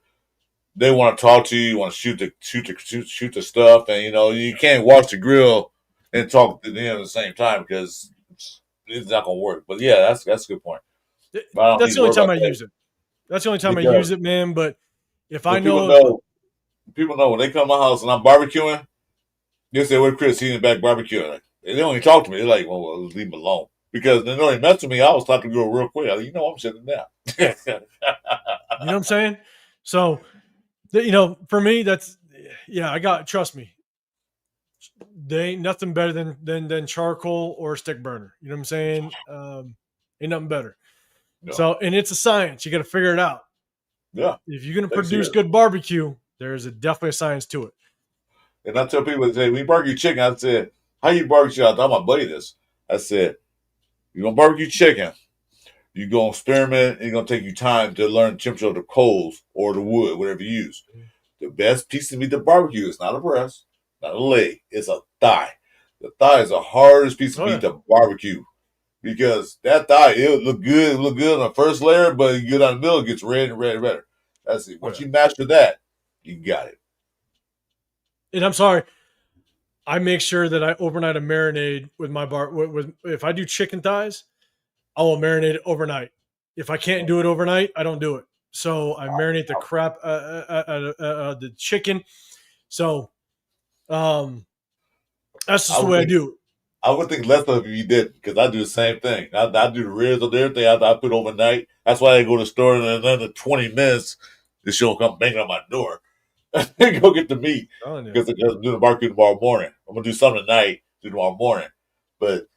They want to talk to you. Want to shoot the stuff, and you can't watch the grill and talk to them at the same time because it's not gonna work. But yeah, that's a good point. But I don't That's need the to only worry time about I that use it. That's the only time I use because it, man. But if I when people know, know people know when they come to my house and I'm barbecuing, they say, "Where's Chris? He's in the back barbecuing." Like, they don't even talk to me. They're like, "Well, leave him alone." Because they know they mess with me. I was talking to go real quick. I'm sitting down. you know what I'm saying? So, for me, trust me, they ain't nothing better than charcoal or a stick burner. You know what I'm saying? Ain't nothing better. No. So, and it's a science. You got to figure it out. Yeah. If you're going to Thanks, produce here. good barbecue, there's definitely a science to it. And I tell people, they say, we barbecue chicken. I said, how you barbecue? I thought my buddy this. I said, you're going to barbecue chicken. You're going to experiment. And it's going to take you time to learn the temperature of the coals or the wood, whatever you use. The best piece of meat to barbecue is not a breast, not a leg. It's a thigh. The thigh is the hardest piece of meat to barbecue because that thigh, it'll look good. It'll look good on the first layer, but you get on the middle, it gets red and red and redder. That's it. Once you master that, you got it. And I'm sorry, I make sure that I overnight a marinade with my if I do chicken thighs, I will marinate it overnight. If I can't do it overnight, I don't do it. So I marinate the crap the chicken. So that's just the way I do it. I would think less of you did because I do the same thing. I do the ribs and everything. I put overnight. That's why I go to the store and in another 20 minutes, the show will come banging on my door. Go get the meat because I'm doing the barbecue tomorrow morning. I'm gonna do something tonight, do tomorrow morning. But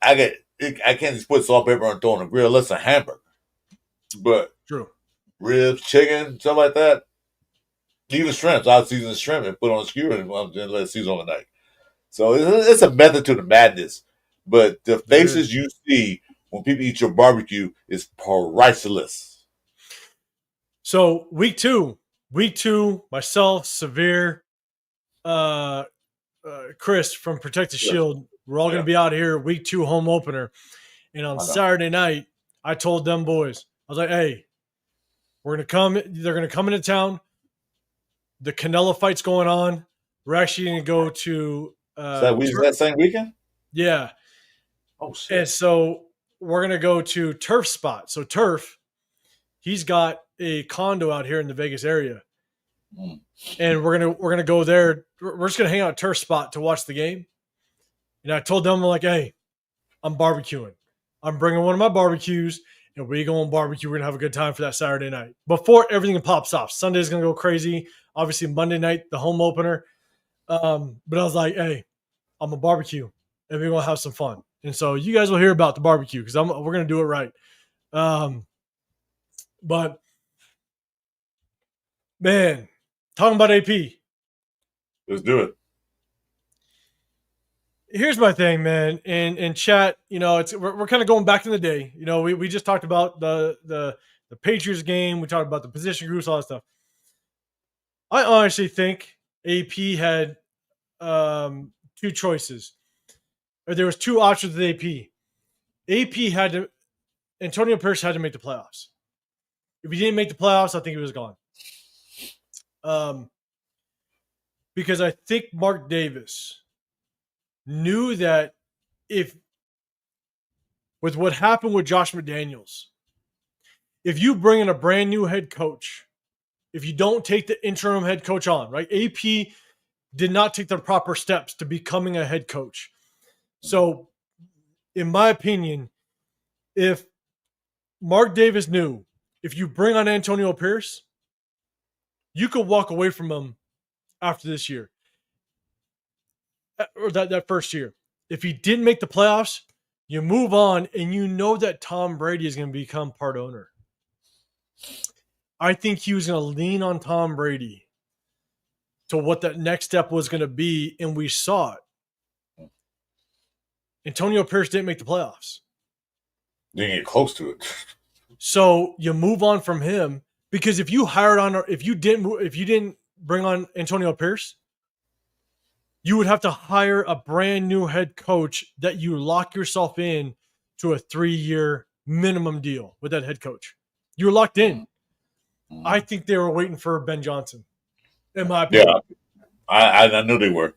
I can't just put salt, pepper, and throw on the grill. That's a hamburger. But true ribs, chicken, stuff like that. Even shrimp, I season the shrimp and put on a skewer and let it season overnight. So it's a method to the madness. But the faces you see when people eat your barbecue is priceless. So week two, myself, Severe, Chris from Protect the Shield, we're all going to be out here week 2 home opener. And on Saturday night, I told them boys, I was like, hey, we're going to come. They're going to come into town. The Canelo fight's going on. We're actually going to go to. Is that same weekend? Yeah. Oh, shit. And so we're going to go to Turf Spot. So Turf, he's got a condo out here in the Vegas area. And we're gonna go there. We're just gonna hang out at Turf Spot to watch the game. And I told them, I'm like, hey, I'm barbecuing. I'm bringing one of my barbecues, and we go on barbecue. We're gonna have a good time for that Saturday night before everything pops off. Sunday's gonna go crazy. Obviously, Monday night the home opener. But I was like, hey, I'm a barbecue, and we're gonna have some fun. And so you guys will hear about the barbecue because we're gonna do it right. But man, talking about AP. Let's do it. Here's my thing, man. In chat, we're kind of going back in the day. We just talked about the Patriots game. We talked about the position groups, all that stuff. I honestly think AP had 2 choices. Or there was 2 options with AP. Antonio Pierce had to make the playoffs. If he didn't make the playoffs, I think he was gone. Because I think Mark Davis knew that with what happened with Josh McDaniels, if you bring in a brand new head coach, if you don't take the interim head coach on, right? AP did not take the proper steps to becoming a head coach. So, in my opinion, if Mark Davis knew if you bring on Antonio Pierce, you could walk away from him after this year or that first year. If he didn't make the playoffs, You move on, and you know that Tom Brady is going to become part owner. I think he was going to lean on Tom Brady to what that next step was going to be, and we saw it. Antonio Pierce didn't make the playoffs. Didn't get close to it. So you move on from him, because if you didn't bring on Antonio Pierce, you would have to hire a brand new head coach that you lock yourself in to a 3-year minimum deal with that head coach. You're locked in. I think they were waiting for Ben Johnson, in my opinion. Yeah, I knew they were.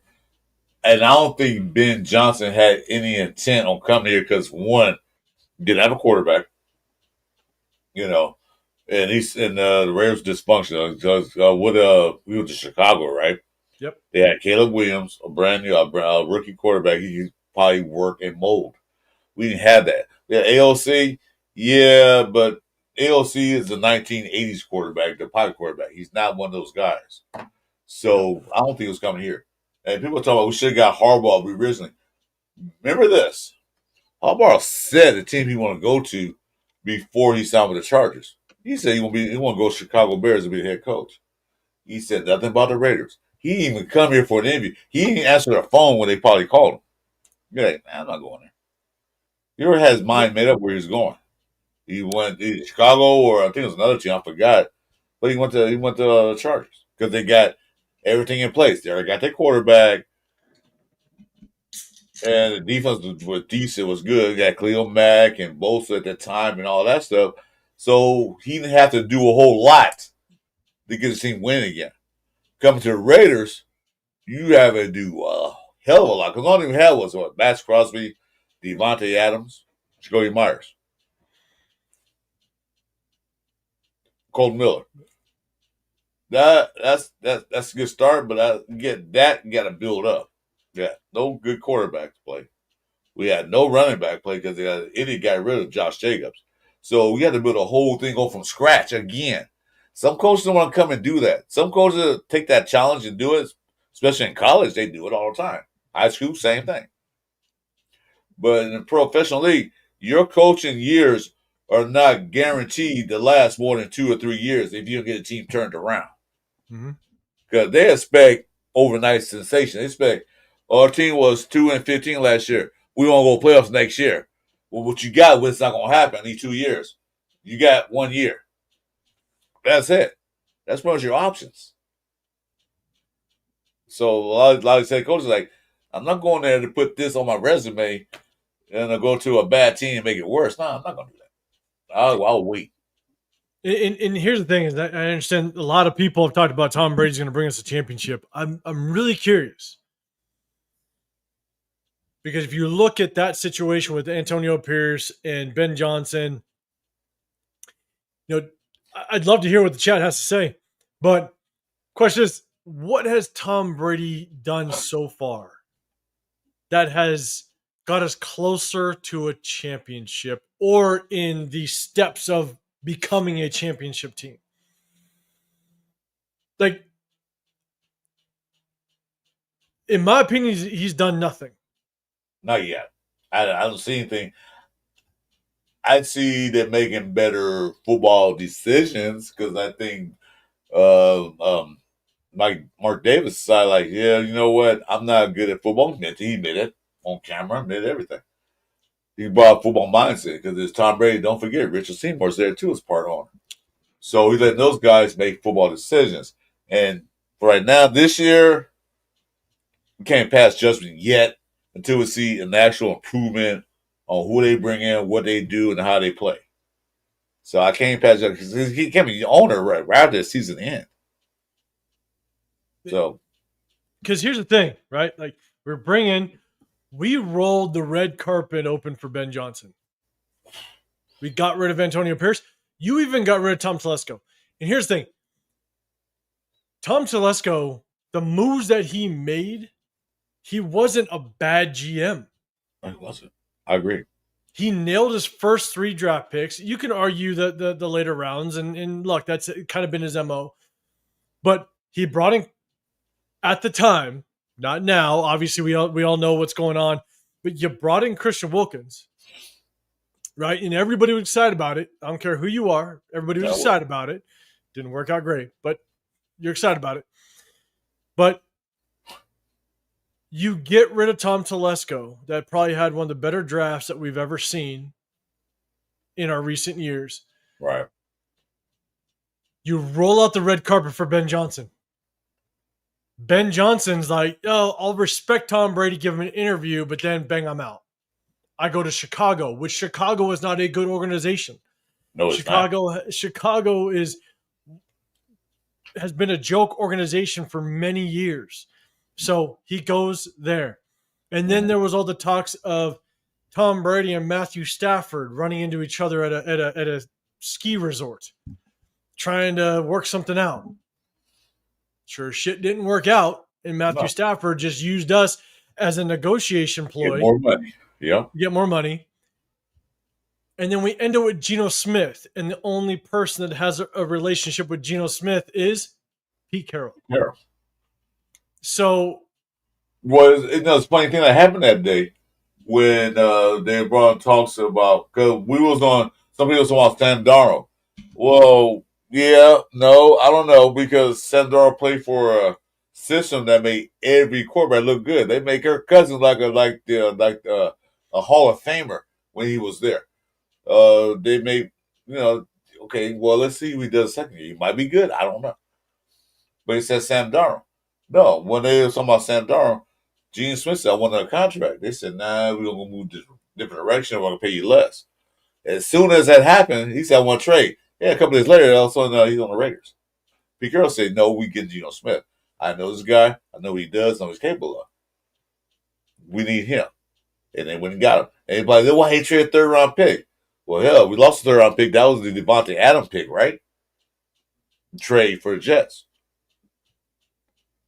And I don't think Ben Johnson had any intent on coming here because, one, didn't have a quarterback, and he's in the Raiders dysfunctional because we went to Chicago, right? Yep. They had Caleb Williams, a brand new rookie quarterback. He probably work and mold. We didn't have that. We had AOC, yeah, but AOC is a 1980s quarterback, the pocket quarterback. He's not one of those guys. So I don't think he was coming here. And people talk about we should have got Harbaugh originally. Remember this. Harbaugh said the team he want to go to before he signed with the Chargers. He said he want to go to Chicago Bears to be the head coach. He said nothing about the Raiders. He didn't even come here for an interview. He didn't answer the phone when they probably called him. You're like, I'm not going there. He already has his mind made up where he's going. He went to Chicago, or I think it was another team, I forgot. But he went to the Chargers because they got everything in place. They already got their quarterback, and the defense was decent, was good. They got Khalil Mack and Bosa at the time and all that stuff. So he didn't have to do a whole lot to get his team winning again. Coming to the Raiders, you have to do a hell of a lot. Because all you had was Max Crosby, Devontae Adams, Jacoby Myers, Colton Miller. That's a good start, but you got to build up. Yeah, no good quarterbacks play. We had no running back play because the idiot got rid of Josh Jacobs. So we had to build a whole thing, go from scratch again. Some coaches don't want to come and do that. Some coaches take that challenge and do it, especially in college. They do it all the time. High school, same thing. But in the professional league, your coaching years are not guaranteed to last more than 2 or 3 years if you don't get a team turned around. Because they expect overnight sensation. They expect, our team was 2-15 last year. We want to go playoffs next year. Well, what you got, what's not going to happen in these 2 years? You got 1 year. That's it. That's one of your options. So a lot of head coaches are like, I'm not going there to put this on my resume and I'll go to a bad team and make it worse. No, I'm not going to do that. I'll wait. And here's the thing: is that I understand a lot of people have talked about Tom Brady's going to bring us a championship. I'm really curious because if you look at that situation with Antonio Pierce and Ben Johnson, I'd love to hear what the chat has to say. But question is, what has Tom Brady done so far that has got us closer to a championship or in the steps of becoming a championship team? Like, in my opinion, he's done nothing. Not yet. I don't see anything. I see them making better football decisions because I think Mark Davis decided, like, yeah, you know what? I'm not good at football. He admitted it on camera, admitted everything. He brought football mindset because it's Tom Brady. Don't forget, Richard Seymour's there too as part owner. So he let those guys make football decisions. And for right now, this year, we can't pass judgment yet until we see an actual improvement on who they bring in, what they do, and how they play. So I can't pass judgment because he can't be the owner right after the season ends. So, because here's the thing, right? Like, we rolled the red carpet open for Ben Johnson. We got rid of Antonio Pierce. You even got rid of Tom Telesco. And here's the thing. Tom Telesco, the moves that he made, he wasn't a bad GM. He wasn't. I agree. He nailed his first 3 draft picks. You can argue the later rounds, and look, that's kind of been his MO. But he brought in, at the time, not now, obviously we all know what's going on, but you brought in Christian Wilkins, right? And everybody was excited about it. I don't care who you are. Everybody was Yeah, excited about it. Didn't work out great, but you're excited about it. But you get rid of Tom Telesco, that probably had one of the better drafts that we've ever seen in our recent years. right. You roll out the red carpet for Ben Johnson. Ben Johnson's like, oh, I'll respect Tom Brady, give him an interview, but then bang, I'm out. I go to Chicago, which Chicago is not a good organization. No, it's not. Chicago has been a joke organization for many years. So he goes there. And then there was all the talks of Tom Brady and Matthew Stafford running into each other at a ski resort, trying to work something out. Sure shit didn't work out, and Matthew Stafford just used us as a negotiation ploy. Get more money. Yeah. Get more money. And then we end up with Geno Smith, and the only person that has a relationship with Geno Smith is Pete Carroll. Yeah. So, it's a funny thing that happened that day when they brought talks about, because we was on, some people was about Sam Darnold. Well, yeah, no, I don't know, because Sam Darnold played for a system that made every quarterback look good. They make Kirk Cousins like a Hall of Famer when he was there. They made, okay, well, let's see who he does second year. He might be good. I don't know. But he said Sam Darnold. No, when they were talking about Sam Darnold, Gene Smith said, I want a contract. They said, nah, we're going to move this different direction. We're going to pay you less. As soon as that happened, he said, I want to trade. Yeah, a couple days later, all of a sudden, he's on the Raiders. Pete Carroll said, no, we get Geno Smith. I know this guy. I know what he does. I know what he's capable of. We need him. And they went and got him. And everybody said, why he traded a third-round pick? Well, hell, we lost the third-round pick. That was the Devontae Adams pick, right? Trade for the Jets.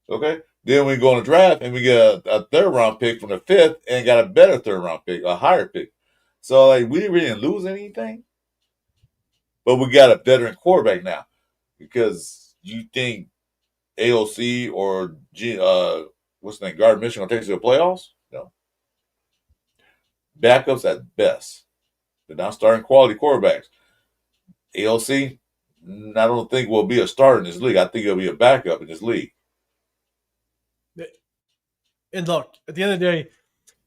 Okay? Then we go on the draft and we get a third-round pick from the fifth and got a better third-round pick, a higher pick. So, we didn't really lose anything. But we got a veteran quarterback now. Because you think AOC or what's the name, Gardner Minshew going to take us to the playoffs? No. Backups at best. They're not starting quality quarterbacks. AOC, I don't think will be a starter in this league. I think he'll be a backup in this league. And look, at the end of the day,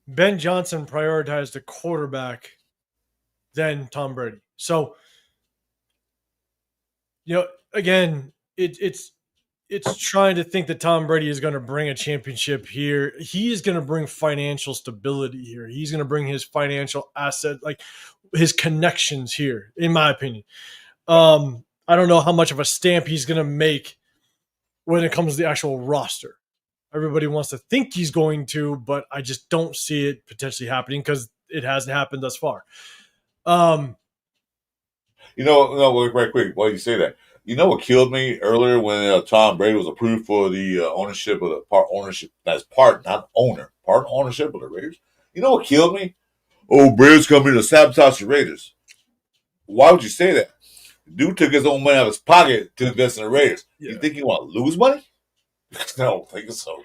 Ben Johnson prioritized the quarterback than Tom Brady. So, again, it's trying to think that Tom Brady is going to bring a championship here. He is going to bring financial stability here. He's going to bring his financial asset, like his connections here, in my opinion. I don't know how much of a stamp he's going to make when it comes to the actual roster. Everybody wants to think he's going to, but I just don't see it potentially happening because it hasn't happened thus far. Right quick, why you say that? You know what killed me earlier when Tom Brady was approved for the ownership of the part ownership part ownership of the Raiders? You know what killed me? Oh, Brady's coming to sabotage the Raiders. Why would you say that? Dude took his own money out of his pocket to invest in the Raiders. Yeah. You think he want to lose money? I don't think so.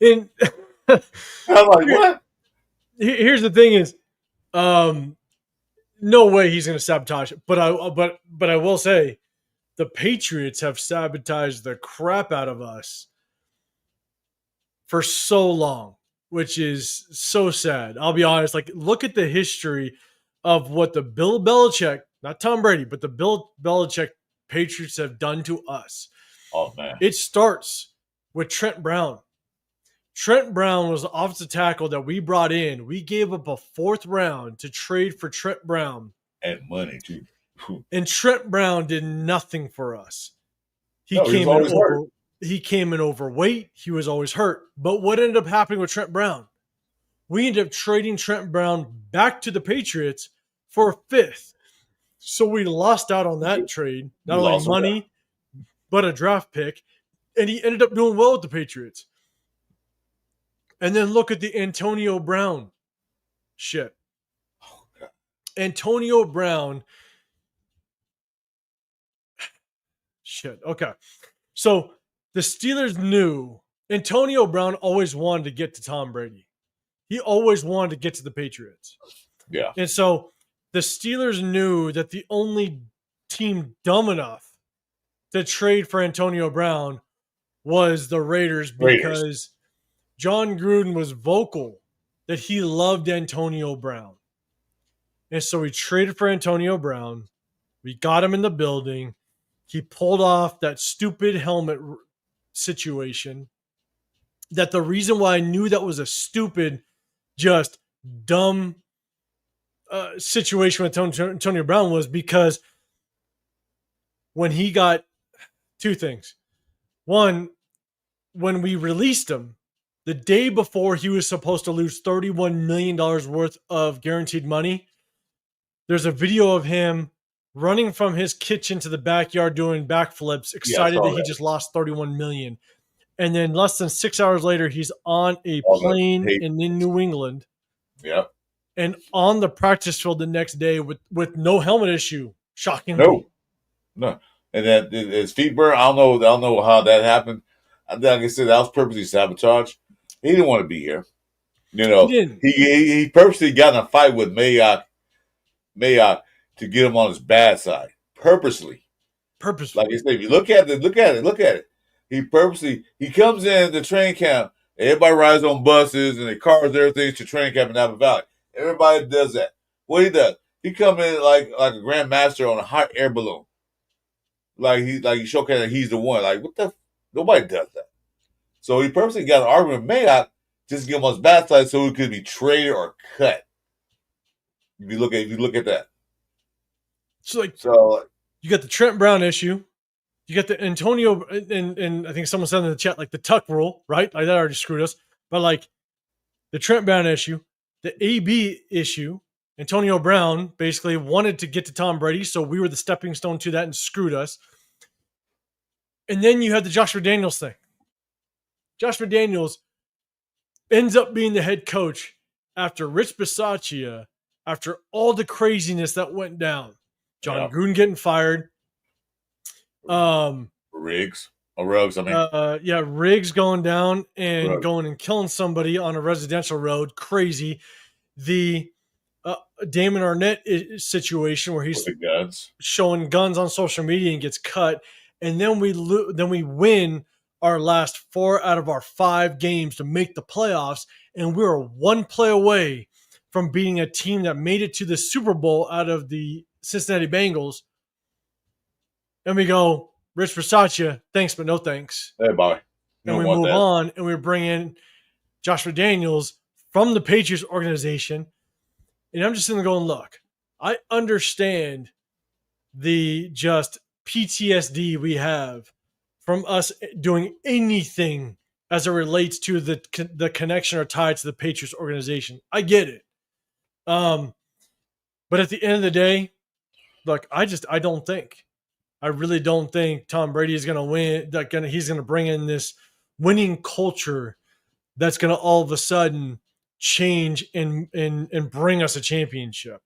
And I'm like, what? Here's the thing: is, no way he's going to sabotage it. But I will say, the Patriots have sabotaged the crap out of us for so long, which is so sad. I'll be honest. Look at the history of what the Bill Belichick, not Tom Brady, but the Bill Belichick Patriots have done to us. Oh, man. It starts with Trent Brown. Trent Brown was the offensive tackle that we brought in. We gave up a fourth round to trade for Trent Brown. And money, too. And Trent Brown did nothing for us. He came in overweight. He was always hurt. But what ended up happening with Trent Brown? We ended up trading Trent Brown back to the Patriots for a fifth. So we lost out on that trade. Not only money, but a draft pick. And he ended up doing well with the Patriots. And then look at the Antonio Brown shit. Oh, God. Antonio Brown. Shit. Okay. So the Steelers knew Antonio Brown always wanted to get to Tom Brady. He always wanted to get to the Patriots. Yeah. And so the Steelers knew that the only team dumb enough to trade for Antonio Brown was the Raiders because John Gruden was vocal that he loved Antonio Brown. And so we traded for Antonio Brown. We got him in the building. He pulled off that stupid helmet situation. That the reason why I knew that was a stupid, just dumb situation with Antonio Brown was because when he got two things. One, when we released him, the day before he was supposed to lose $31 million worth of guaranteed money, there's a video of him running from his kitchen to the backyard doing backflips, excited that he just lost $31 million. And then less than 6 hours later, he's on a plane in New England. Yep. And on the practice field the next day with no helmet issue. Shockingly. No. And then his feet burn. I don't know how that happened. Like I said, that was purposely sabotage. He didn't want to be here. You know, he purposely got in a fight with Mayock to get him on his bad side. Purposely. Like I said, if you look at it. He comes in the training camp. Everybody rides on buses and they cars everything to training camp in Napa Valley. Everybody does that. What he does, he come in like a grandmaster on a hot air balloon. Like he showcasing that he's the one. Like what the? Nobody does that. So he purposely got an argument with Mayock just to get him on his bad side so he could be traded or cut. If you look at that. So you got the Trent Brown issue. You got the Antonio, and I think someone said in the chat, like the tuck rule, right? Like that already screwed us. But like the Trent Brown issue, the AB issue, Antonio Brown basically wanted to get to Tom Brady, so we were the stepping stone to that and screwed us. And then you had the Josh McDaniels thing. Josh McDaniels ends up being the head coach after Rich Bisaccia, after all the craziness that went down. John Gruden getting fired. Riggs, Riggs going down and going and killing somebody on a residential road, crazy. The Damon Arnett situation where he's showing guns on social media and gets cut, and then we win our last 4 out of our 5 games to make the playoffs, and we were 1 play away from beating a team that made it to the Super Bowl out of the Cincinnati Bengals. And we go, Rich Bisaccia, thanks, but no thanks. Hey, bye. And we move on, and we bring in Josh McDaniels from the Patriots organization. And I'm just sitting there going, look, I understand the just PTSD we have from us doing anything as it relates to the connection or tie to the Patriots organization. I get it. But at the end of the day, look, I really don't think Tom Brady is going to win. He's going to bring in this winning culture that's going to all of a sudden change and bring us a championship,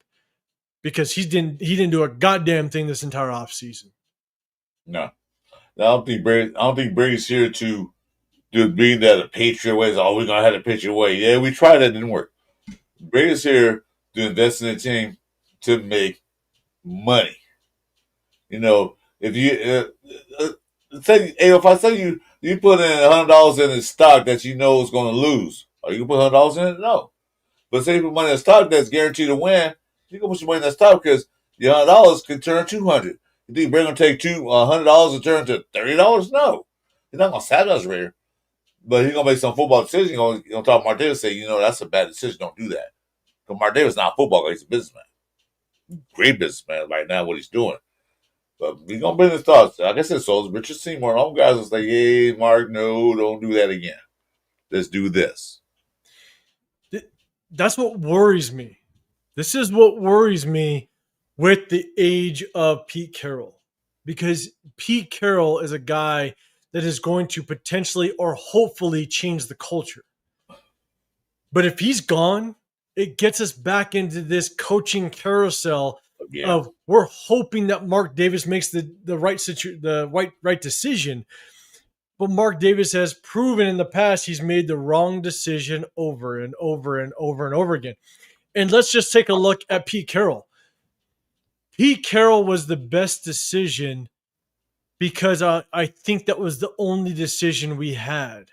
because he didn't do a goddamn thing this entire offseason. No, I don't think Brady's here to be that a Patriot way. We're gonna have the Patriot way. Yeah, we tried that, didn't work. Brady's here to invest in the team to make money. You know, if I say you put in $100 in a stock that you know is going to lose, are you going to put $100 in it? No. But say you put money in a stock that's guaranteed to win, you can put your money in that stock because your $100 can turn $200. You think Brady's going to take $100 and turn to $30? No. He's not going to sabotage Raider. But he's going to make some football decision. He's going to talk to Mark Davis and say, that's a bad decision. Don't do that. Because Mark Davis is not a football guy. He's a businessman. Great businessman right now, what he's doing. But he's going to bring his thoughts. Like I said, so Richard Seymour, all guys was like, hey, Mark, no, don't do that again. Let's do this. That's what worries me. This is what worries me with the age of Pete Carroll. Because Pete Carroll is a guy that is going to potentially or hopefully change the culture. But if he's gone, it gets us back into this coaching carousel of we're hoping that Mark Davis makes the right decision. But Mark Davis has proven in the past he's made the wrong decision over and over and over and over again. And let's just take a look at Pete Carroll. Pete Carroll was the best decision because I think that was the only decision we had.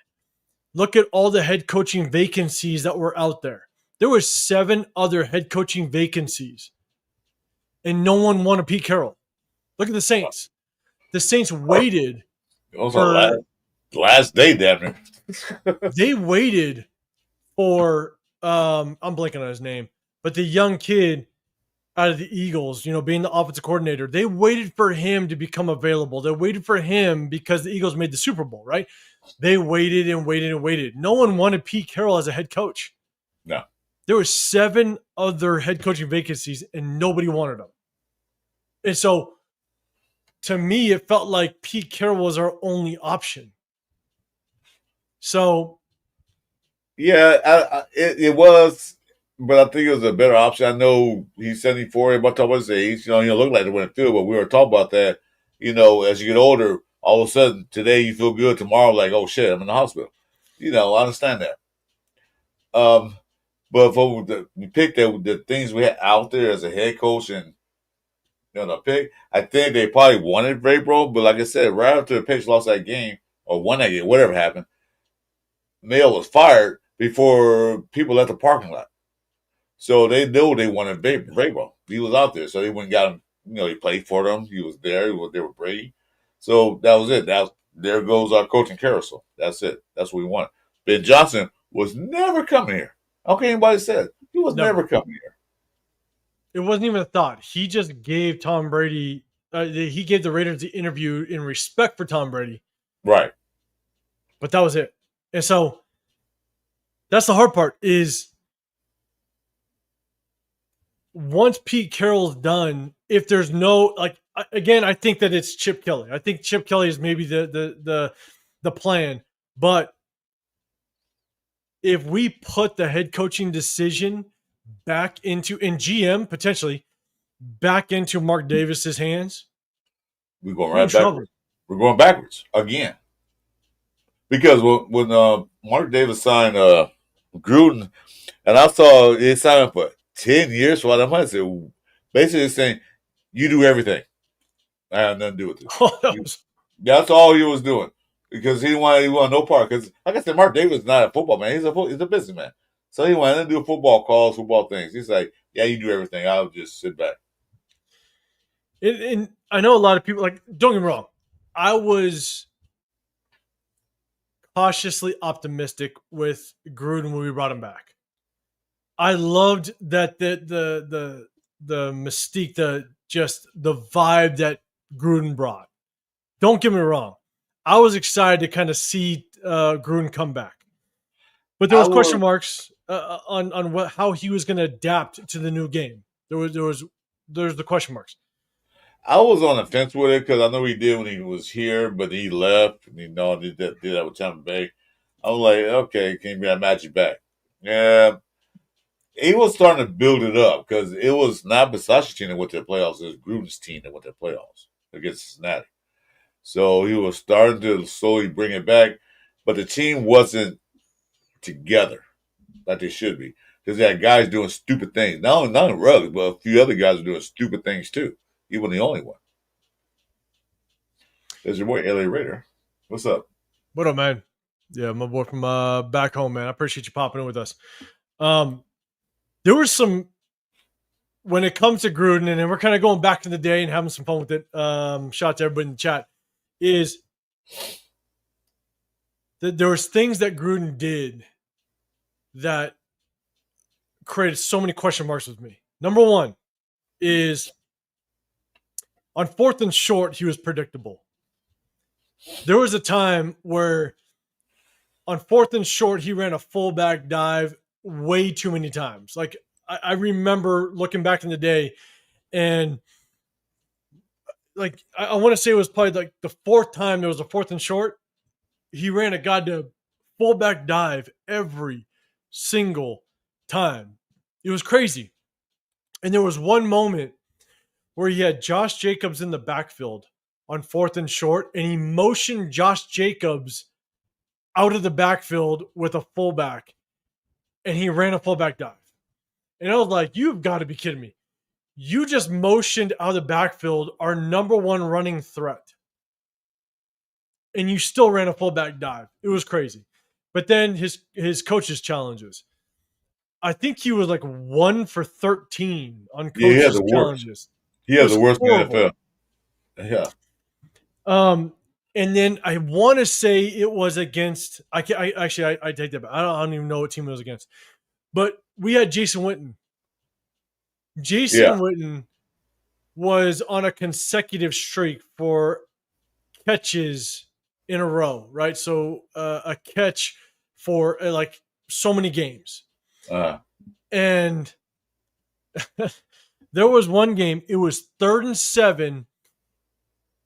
Look at all the head coaching vacancies that were out there. There were 7 other head coaching vacancies, and no one wanted Pete Carroll. Look at the Saints. The Saints waited It was for on last day, damn near. they waited for I'm blanking on his name, but the young kid out of the Eagles, being the offensive coordinator, they waited for him to become available. They waited for him because the Eagles made the Super Bowl, right? They waited and waited and waited. No one wanted Pete Carroll as a head coach. No. There were 7 other head coaching vacancies and nobody wanted them. And so to me, it felt like Pete Carroll was our only option. So yeah, it was, but I think it was a better option. I know he's 74. Everybody talk about his age. He don't look like it went through, but we were talking about that. As you get older, all of a sudden today you feel good, tomorrow like, oh shit, I'm in the hospital. I understand that. But for we picked the things we had out there as a head coach and the pick, I think they probably wanted Vrabel, but like I said, right after the Patriots lost that game or won that game, whatever happened, Mayo was fired before people left the parking lot. So they knew they wanted Vrabel. He was out there, so they went and got him. He played for them. He was there. He was there with Brady. So that was it. There goes our coaching carousel. That's it. That's what we wanted. Ben Johnson was never coming here. Okay, anybody said he was never coming here. It wasn't even a thought. He just gave Tom Brady. He gave the Raiders the interview in respect for Tom Brady. Right. But that was it. And so that's the hard part is once Pete Carroll's done, if there's no again, I think that it's Chip Kelly. I think Chip Kelly is maybe the plan. But if we put the head coaching decision back into and GM potentially back into Mark Davis's hands, we're going right backwards. We're going backwards again. Because when Mark Davis signed Gruden, and I saw he signed up for 10 years for that money, so basically saying, you do everything. I have nothing to do with it. That's all he was doing. Because he wanted no part. Because, like I said, Mark Davis is not a football man. He's a businessman. So he wanted to do football calls, football things. He's like, yeah, you do everything. I'll just sit back. And I know a lot of people, don't get me wrong. I was cautiously optimistic with Gruden when we brought him back. I loved that the mystique, the vibe that Gruden brought. Don't get me wrong. I was excited to kind of see Gruden come back. But there was question marks on how he was going to adapt to the new game. There's the question marks. I was on the fence with it because I know he did when he was here, but he left and did that with Tampa Bay. I was like, okay, can you bring that magic back? Yeah. He was starting to build it up because it was not Bisaccia's team that went to the playoffs. It was Gruden's team that went to the playoffs against Cincinnati. So he was starting to slowly bring it back, but the team wasn't together like they should be because they had guys doing stupid things. Not only Ruggs, but a few other guys were doing stupid things too. He wasn't the only one. There's your boy, LA Raider. What's up? What up, man? Yeah, my boy from back home, man. I appreciate you popping in with us. There was some, when it comes to Gruden, and then we're kind of going back to the day and having some fun with it. Shout out to everybody in the chat. Is that there was things that Gruden did that created so many question marks with me. Number one is on 4th and short, he was predictable. There was a time where on 4th and short, he ran a fullback dive way too many times. Like I remember looking back in the day and I want to say it was probably like the 4th time there was a 4th and short. He ran a goddamn fullback dive every single time. It was crazy. And there was one moment where he had Josh Jacobs in the backfield on 4th and short, and he motioned Josh Jacobs out of the backfield with a fullback, and he ran a fullback dive. And I was like, you've got to be kidding me. you just motioned out of the backfield our number one running threat. And you still ran a fullback dive. It was crazy. But then his coach's challenges. I think he was like 1 for 13 on Yeah, he had coaches' the worst. challenges. He It had was the worst horrible. in the NFL. Yeah. And then I want to say it was against. I take that back. I don't even know what team it was against. But we had Jason Witten. Jason Yeah. Witten was on a consecutive streak for catches in a row, right? So a catch for like so many games. And there was one game, it was 3rd and 7.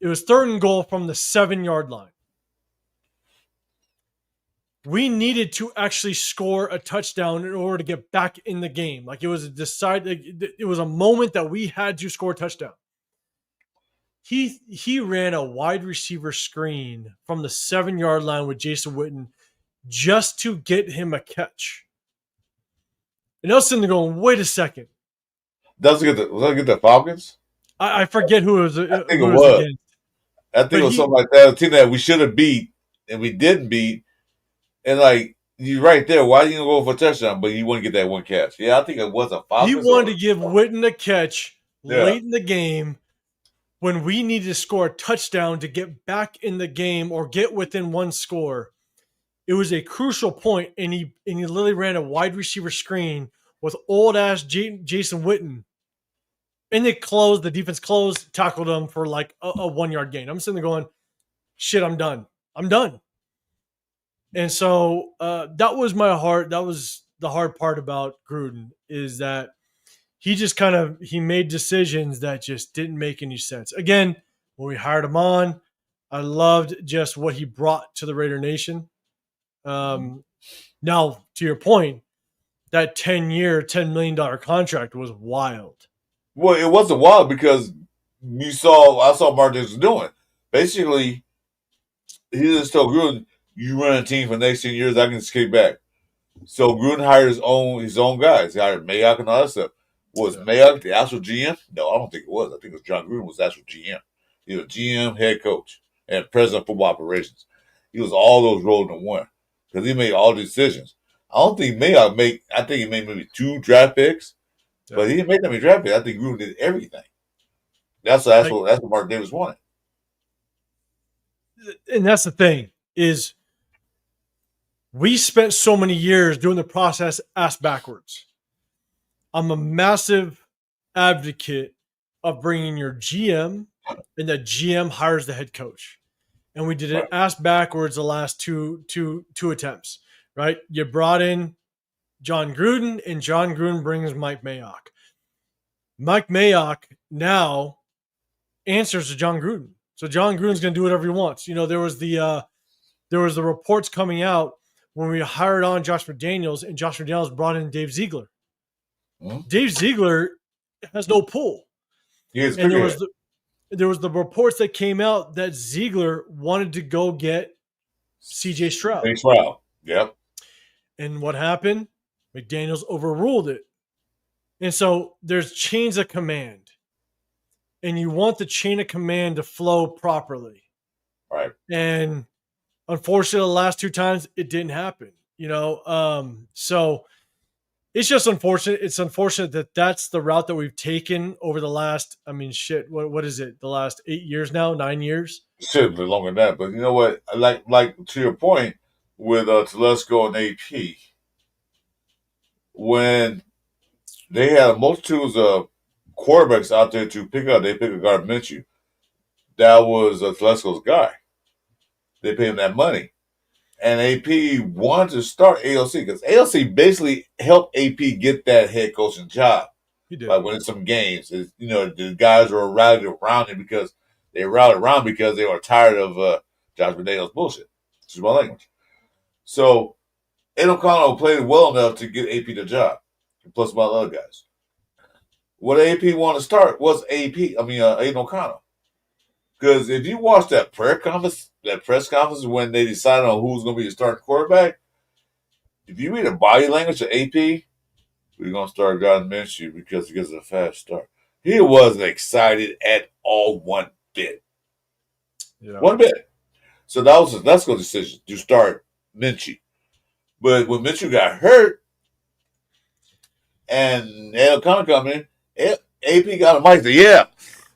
It was 3rd and goal from the 7-yard line. We needed to actually score a touchdown in order to get back in the game. Like it was it was a moment that we had to score a touchdown. He ran a wide receiver screen from the 7-yard line with Jason Witten just to get him a catch. And I was sitting there going, wait a second. Was that against the Falcons? I forget who it was. I think it was. Against. I think it was something like that. A team that we should have beat and we didn't beat. And like you right there, why didn't you go for a touchdown? But you wouldn't get that one catch. Yeah, I think it was a Falcons. He wanted to give Witten a catch late in the game when we needed to score a touchdown to get back in the game or get within one score. It was a crucial point, and he literally ran a wide receiver screen with old ass Jason Witten, and the defense closed, tackled him for like a 1-yard gain. I'm sitting there going, "Shit, I'm done. And so that was the hard part about Gruden, is that he just he made decisions that just didn't make any sense. Again, when we hired him on, I loved just what he brought to the Raider Nation. Now, to your point, that 10-year, $10 million contract was wild. Well, it wasn't wild because I saw Martin was doing. Basically, he just told Gruden, you run a team for the next 10 years, I can just kick back. So Gruden hired his own guys. He hired Mayock and all that stuff. Was Mayock the actual GM? No, I don't think it was. I think it was John Gruden was the actual GM. He was GM, head coach, and president of football operations. He was all those rolled in one because he made all the decisions. I don't think Mayock I think he made maybe 2 draft picks, but he didn't make that many draft picks. I think Gruden did everything. That's what Mark Davis wanted. And that's the thing, is we spent so many years doing the process ass backwards. I'm a massive advocate of bringing your GM, and the GM hires the head coach. And we did it ass backwards the last two attempts, right? You brought in John Gruden, and John Gruden brings Mike Mayock. Mike Mayock now answers to John Gruden. So John Gruden's going to do whatever he wants. You know, there was the reports coming out when we hired on Josh McDaniels, and Josh McDaniels brought in Dave Ziegler. Mm-hmm. Dave Ziegler has no pull. And there was the reports that came out that Ziegler wanted to go get C.J. Stroud. Yep. And what happened? McDaniels overruled it. And so there's chains of command. And you want the chain of command to flow properly. Right. And unfortunately, the last 2 times, it didn't happen. You know, so it's just unfortunate. It's unfortunate that that's the route that we've taken over the last, what is it? The last 8 years now, 9 years? It should have been longer than that. But you know what? Like to your point with Telesco and AP, when they had multitudes of quarterbacks out there to pick up, they picked a guy Minshew. That was Telesco's guy. They paid him that money. And AP wanted to start AOC because AOC basically helped AP get that head coaching job. He did. By winning some games. The guys were rallied around him because they were tired of Josh McDaniels' bullshit. Excuse my language. So, Ed O'Connell played well enough to get AP the job, plus my other guys. What AP wanted to start was Ed O'Connell. Because if you watch that press conference when they decided on who's going to be the starting quarterback, if you read the body language of AP, we're going to start guarding Minshew because he gets a fast start. He wasn't excited at all, one bit. Yeah. One bit. So that was that's good decision to start Minchie. But when Mitchell got hurt and El Connor come in, AP got a mic. Said, yeah,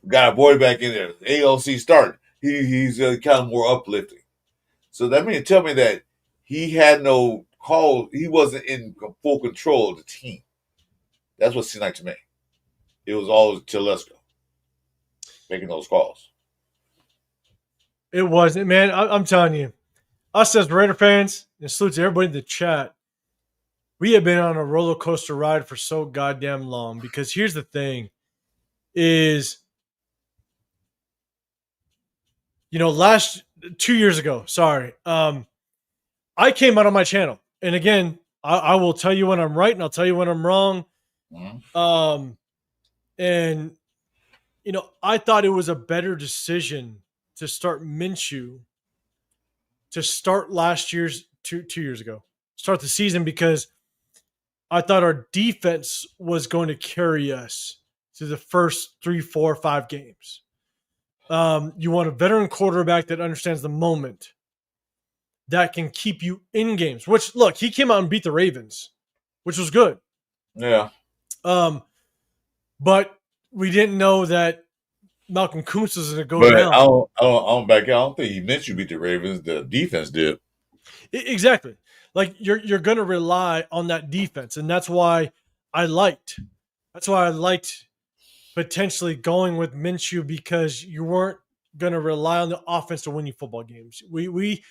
got a boy back in there. ALC started. He's kind of more uplifting. So that means tell me that he had no call. He wasn't in full control of the team. That's what seemed like to me. It was always Telesco making those calls. It wasn't, man. I'm telling you, us as Raider fans, and salute to everybody in the chat, we have been on a roller coaster ride for so goddamn long. Because here's the thing: is last 2 years ago, sorry, I came out on my channel, and again, I will tell you when I'm right, and I'll tell you when I'm wrong. Mm-hmm. And I thought it was a better decision to start Minshew to start last year's 2 years ago, start the season, because I thought our defense was going to carry us to the first 3, 4, 5 games. You want a veteran quarterback that understands the moment, that can keep you in games. Which, look, he came out and beat the Ravens, which was good. Yeah. But we didn't know that Malcolm Kuntz was going to go But down. I don't back out. I don't think he meant you beat the Ravens. The defense did. Exactly. Like you're going to rely on that defense, and that's why I liked potentially going with Minshew, because you weren't going to rely on the offense to win you football games. We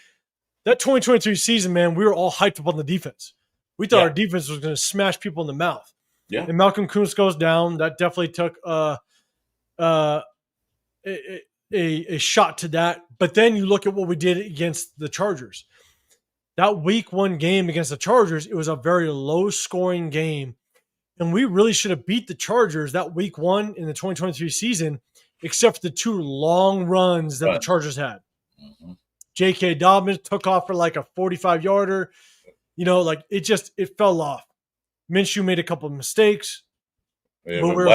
that 2023 season, man, we were all hyped up on the defense. We thought our defense was going to smash people in the mouth. Yeah. And Malcolm Kuntz goes down. That definitely took a shot to that. But then you look at what we did against the Chargers. That week 1 game against the Chargers, it was a very low scoring game. And we really should have beat the Chargers that week 1 in the 2023 season, except for the 2 long runs that the Chargers had. Mm-hmm. J.K. Dobbins took off for like a 45-yarder. It fell off. Minshew made a couple of mistakes, Yeah, but we were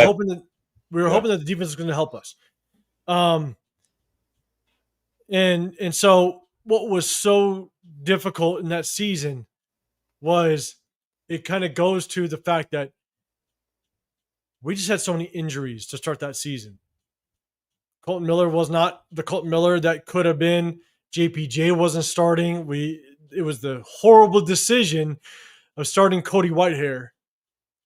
hoping that the defense was going to help us. And so what was so difficult in that season was it kind of goes to the fact that we just had so many injuries to start that season. Colton Miller was not the Colton Miller that could have been. JPJ wasn't starting. It was the horrible decision of starting Cody Whitehair,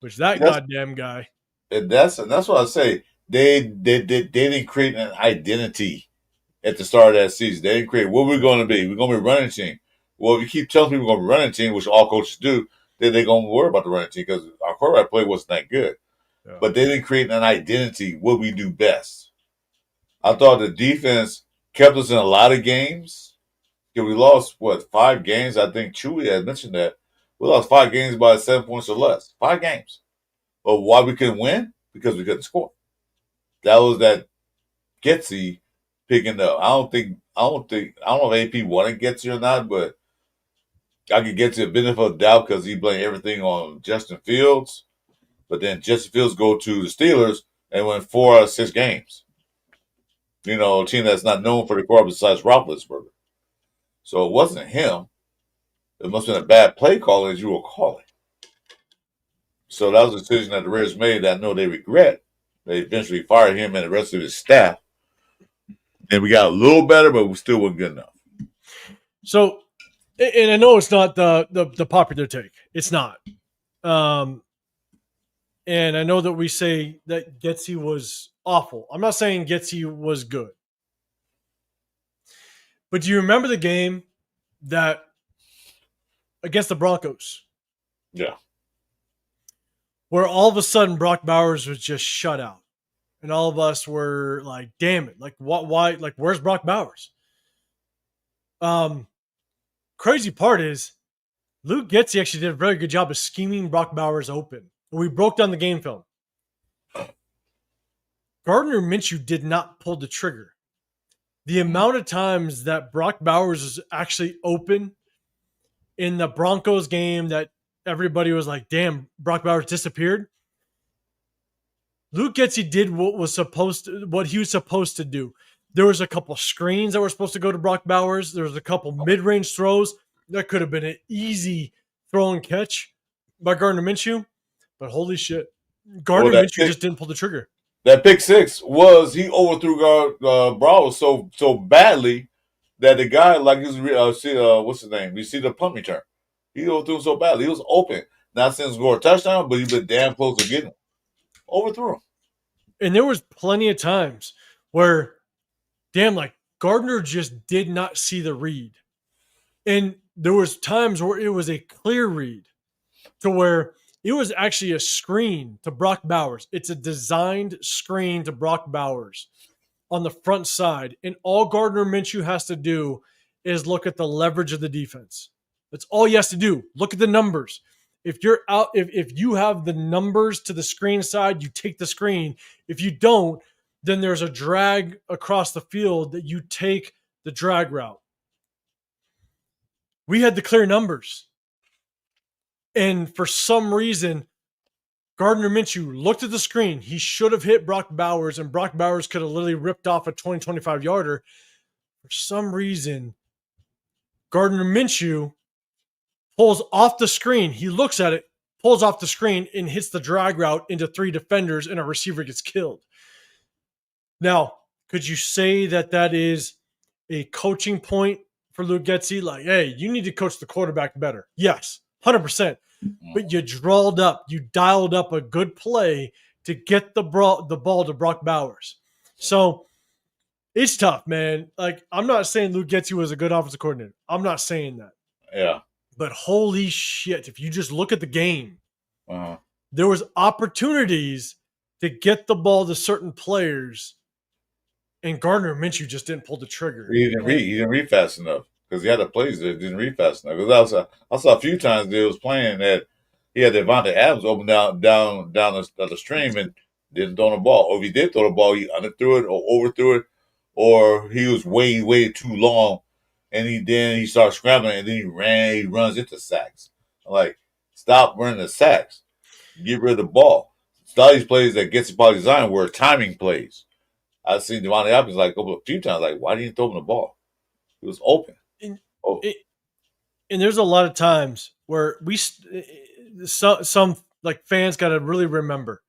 which goddamn guy. And that's what I say. They didn't create an identity at the start of that season. They didn't create what we're going to be. We're going to be a running team. Well, if you keep telling people we're going to be a running team, which all coaches do, then they're going to worry about the running team because our quarterback play wasn't that good. Yeah. But they didn't create an identity, what we do best. I thought the defense kept us in a lot of games. We lost, 5 games? I think Chewy had mentioned that. We lost 5 games by 7 points or less. 5 games. But why we couldn't win? Because we couldn't score. That was that Getsy picking up. I don't know if AP wanted Getsy or not, but I could get to a benefit of doubt because he blamed everything on Justin Fields. But then Justin Fields go to the Steelers and win 4 out of 6 games. A team that's not known for the quarterback besides Roethlisberger. So it wasn't him. It must have been a bad play calling as you were calling. So that was a decision that the Raiders made that I know they regret. They eventually fired him and the rest of his staff. And we got a little better, but we still weren't good enough. So, and I know it's not the popular take. It's not. And I know that we say that Getsy was awful. I'm not saying Getsy was good. But do you remember the game that against the Broncos? Yeah. Where all of a sudden Brock Bowers was just shut out. And all of us were like, damn it. Like, what? Why? Like, where's Brock Bowers? Crazy part is Luke Getsy actually did a very good job of scheming Brock Bowers open. And we broke down the game film. Gardner Minshew did not pull the trigger. The amount of times that Brock Bowers was actually open in the Broncos game that everybody was like, damn, Brock Bowers disappeared. Luke Getsy did what he was supposed to do. There was a couple screens that were supposed to go to Brock Bowers. There was a couple mid-range throws that could have been an easy throw and catch by Gardner Minshew. But holy shit, Gardner Minshew just didn't pull the trigger. That pick six was he overthrew Bravo so badly that the guy what's his name? You see the punt return. He overthrew him so badly. He was open. Not saying score a touchdown, but he been damn close to getting him. Overthrew him. And there was plenty of times where, Gardner just did not see the read. And there was times where it was a clear read to where it was actually a screen to Brock Bowers. It's a designed screen to Brock Bowers on the front side. And all Gardner Minshew has to do is look at the leverage of the defense. That's all he has to do. Look at the numbers. If you're out, if you have the numbers to the screen side, you take the screen. If you don't, then there's a drag across the field that you take the drag route. We had the clear numbers. And for some reason, Gardner Minshew looked at the screen. He should have hit Brock Bowers, and Brock Bowers could have literally ripped off a 20, 25-yarder. For some reason, Gardner Minshew pulls off the screen. He looks at it, pulls off the screen, and hits the drag route into three defenders, and a receiver gets killed. Now, could you say that is a coaching point for Luke Getsy? Like, hey, you need to coach the quarterback better. Yes, 100%. But you dialed up a good play to get the ball to Brock Bowers. So it's tough, man. Like, I'm not saying Luke Getsy was a good offensive coordinator. I'm not saying that. Yeah. But holy shit, if you just look at the game, there was opportunities to get the ball to certain players, and Gardner Minshew just didn't pull the trigger. He didn't read fast enough because he had the plays that didn't read fast enough. Because I saw a few times they was playing that he had Devontae Adams open down the stream and didn't throw the ball. Or if he did throw the ball, he underthrew it or overthrew it, or he was way too long. And he started scrambling, and then he runs into sacks. I'm like, stop running the sacks. Get rid of the ball. A lot of these plays that gets by design were timing plays. I've seen Devontae Adams a few times, like, why didn't you throw him the ball? He was open. And there's a lot of times where some fans got to really remember.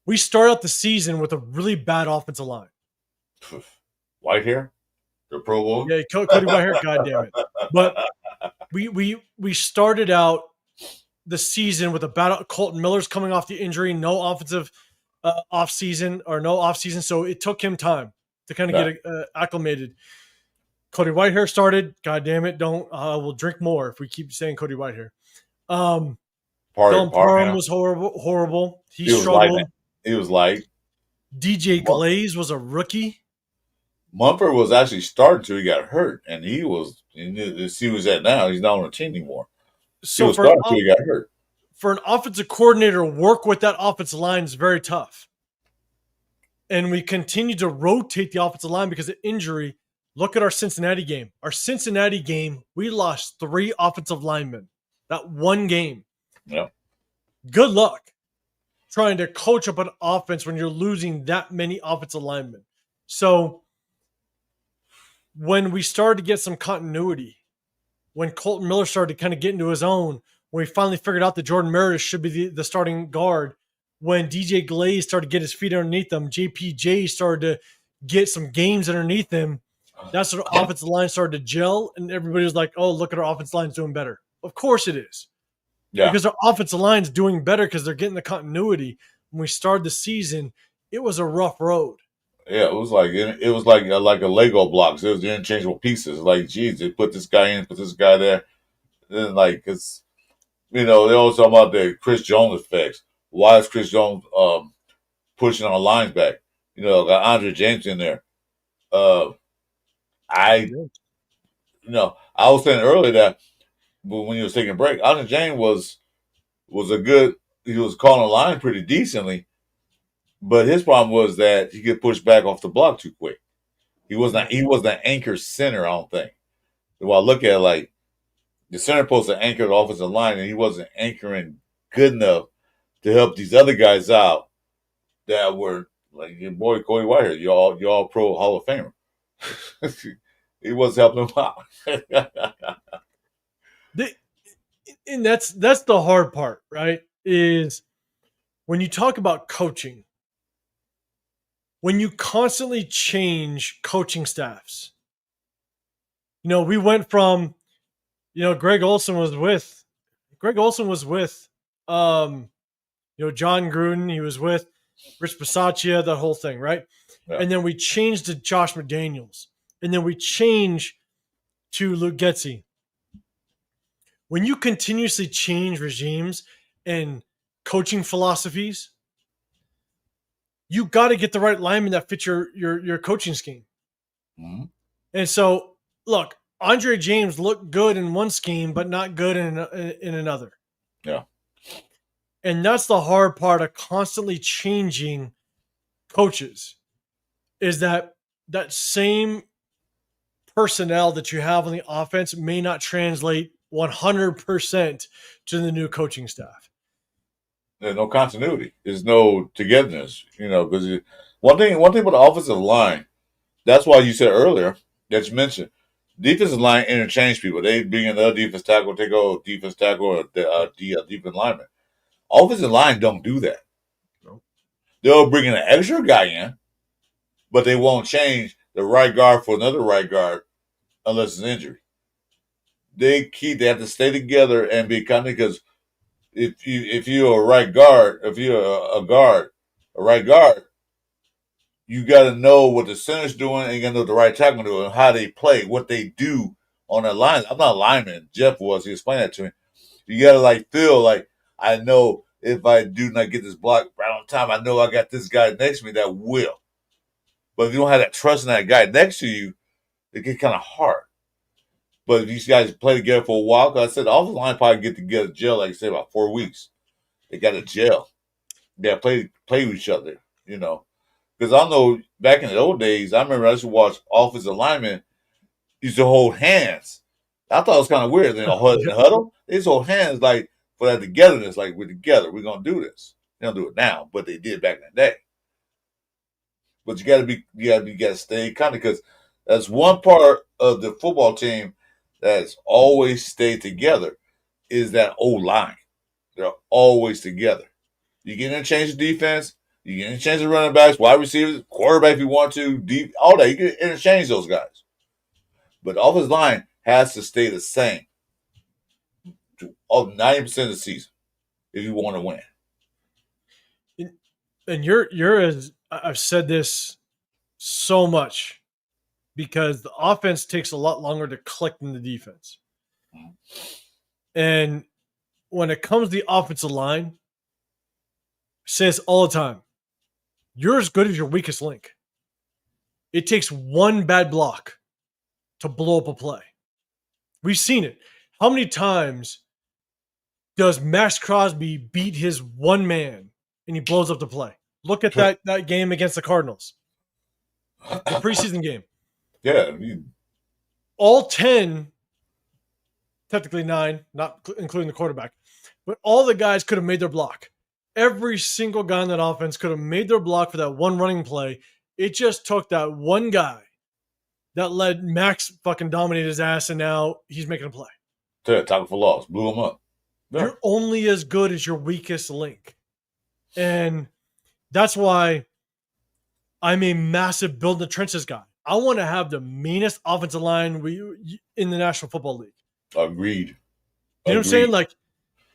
We start out the season with a really bad offensive line. Whitehair? The Pro Bowl? Yeah, Cody Whitehair, goddamn it. But we started out the season with a bad Colton Miller's coming off the injury, no offensive off season, so it took him time to kind of get acclimated. Cody Whitehair started. God damn it! We'll drink more if we keep saying Cody Whitehair. Dylan Parham was horrible. He struggled. He was light. DJ Glaze was a rookie. Mumford was actually starting till he got hurt, and he was at now. He's not on the team anymore. So he starting till he got hurt. For an offensive coordinator to work with that offensive line is very tough. And we continue to rotate the offensive line because of injury. Look at our Cincinnati game. Our Cincinnati game, we lost 3 offensive linemen. That one game. Yeah. Good luck trying to coach up an offense when you're losing that many offensive linemen. So when we started to get some continuity, when Colton Miller started to kind of get into his own, when we finally figured out that Jordan Meredith should be the starting guard, when DJ Glaze started to get his feet underneath him, JPJ started to get some games underneath him, that's when the offensive line started to gel, and everybody was like, oh, look at our offensive line's doing better. Of course it is. Yeah. Because our offensive line's doing better because they're getting the continuity. When we started the season, it was a rough road. Yeah, it was like a Lego blocks. It was the interchangeable pieces. Like, geez, they put this guy in, put this guy there. Then, it's, they always talk about the Chris Jones effects. Why is Chris Jones pushing our lines back? Got Andre James in there. I was saying earlier that when he was taking a break, Andre James was he was calling the line pretty decently, but his problem was that he could push back off the block too quick. He wasn't an anchor center, I don't think. Well, I look at it the center supposed to anchor the offensive line, and he wasn't anchoring good enough to help these other guys out that were like your boy Corey Whitehead, y'all pro Hall of Famer. He was helping him out. And that's the hard part, right? Is when you talk about coaching, when you constantly change coaching staffs. We went from, Greg Olson was with John Gruden. He was with Rich Bisaccia, the whole thing, right? Yeah. And then we changed to Josh McDaniels. And then we changed to Luke Getsy. When you continuously change regimes and coaching philosophies, you got to get the right lineman that fits your coaching scheme. Mm-hmm. And so, look, Andre James looked good in one scheme, but not good in another. Yeah. And that's the hard part of constantly changing coaches, is that same personnel that you have on the offense may not translate 100% to the new coaching staff. There's no continuity. There's no togetherness, because one thing about the offensive line, that's why you said earlier that you mentioned, defensive line interchange people. They bring in the defense tackle, take over defense tackle, or defense lineman. Offensive line don't do that. No. They'll bring in an extra guy in, but they won't change the right guard for another right guard unless it's injury. They have to stay together and be kind of, because if you're a right guard, if you're a right guard, you got to know what the center's doing, and you got to know what the right tackle doing, how they play, what they do on that line. I'm not a lineman. Jeff was. He explained that to me. You got to feel like, I know if I do not get this block right on time, I know I got this guy next to me that will. But if you don't have that trust in that guy next to you, it gets kind of hard. But if these guys play together for a while, because I said the offensive line probably get together, gel, like I said, about 4 weeks. They got to gel. They got to play with each other, Because I know back in the old days, I remember I used to watch offensive linemen used to hold hands. I thought it was kind of weird. In the huddle, they used to hold hands for that togetherness, like we're together, we're going to do this. They don't do it now, but they did back in the day. But you got to stay kind of, because that's one part of the football team that's always stayed together is that O-line. They're always together. You can interchange the defense, you can interchange the running backs, wide receivers, quarterback if you want to, deep, all that. You can interchange those guys. But the offensive line has to stay the same of 90% of the season if you want to win. And you're as I've said this so much, because the offense takes a lot longer to click than the defense. And when it comes to the offensive line, I say this all the time, you're as good as your weakest link. It takes one bad block to blow up a play. We've seen it. How many times does Max Crosby beat his one man and he blows up the play? Look at that game against the Cardinals, the preseason game. Yeah. All 10, technically 9, not including the quarterback, but all the guys could have made their block. Every single guy in that offense could have made their block for that one running play. It just took that one guy that led Max fucking dominate his ass, and now he's making a play. Tackle for loss. Blew him up. Yeah. You're only as good as your weakest link. And that's why I'm a massive build in the trenches guy. I want to have the meanest offensive line in the National Football League. Agreed. You know what I'm saying? Like,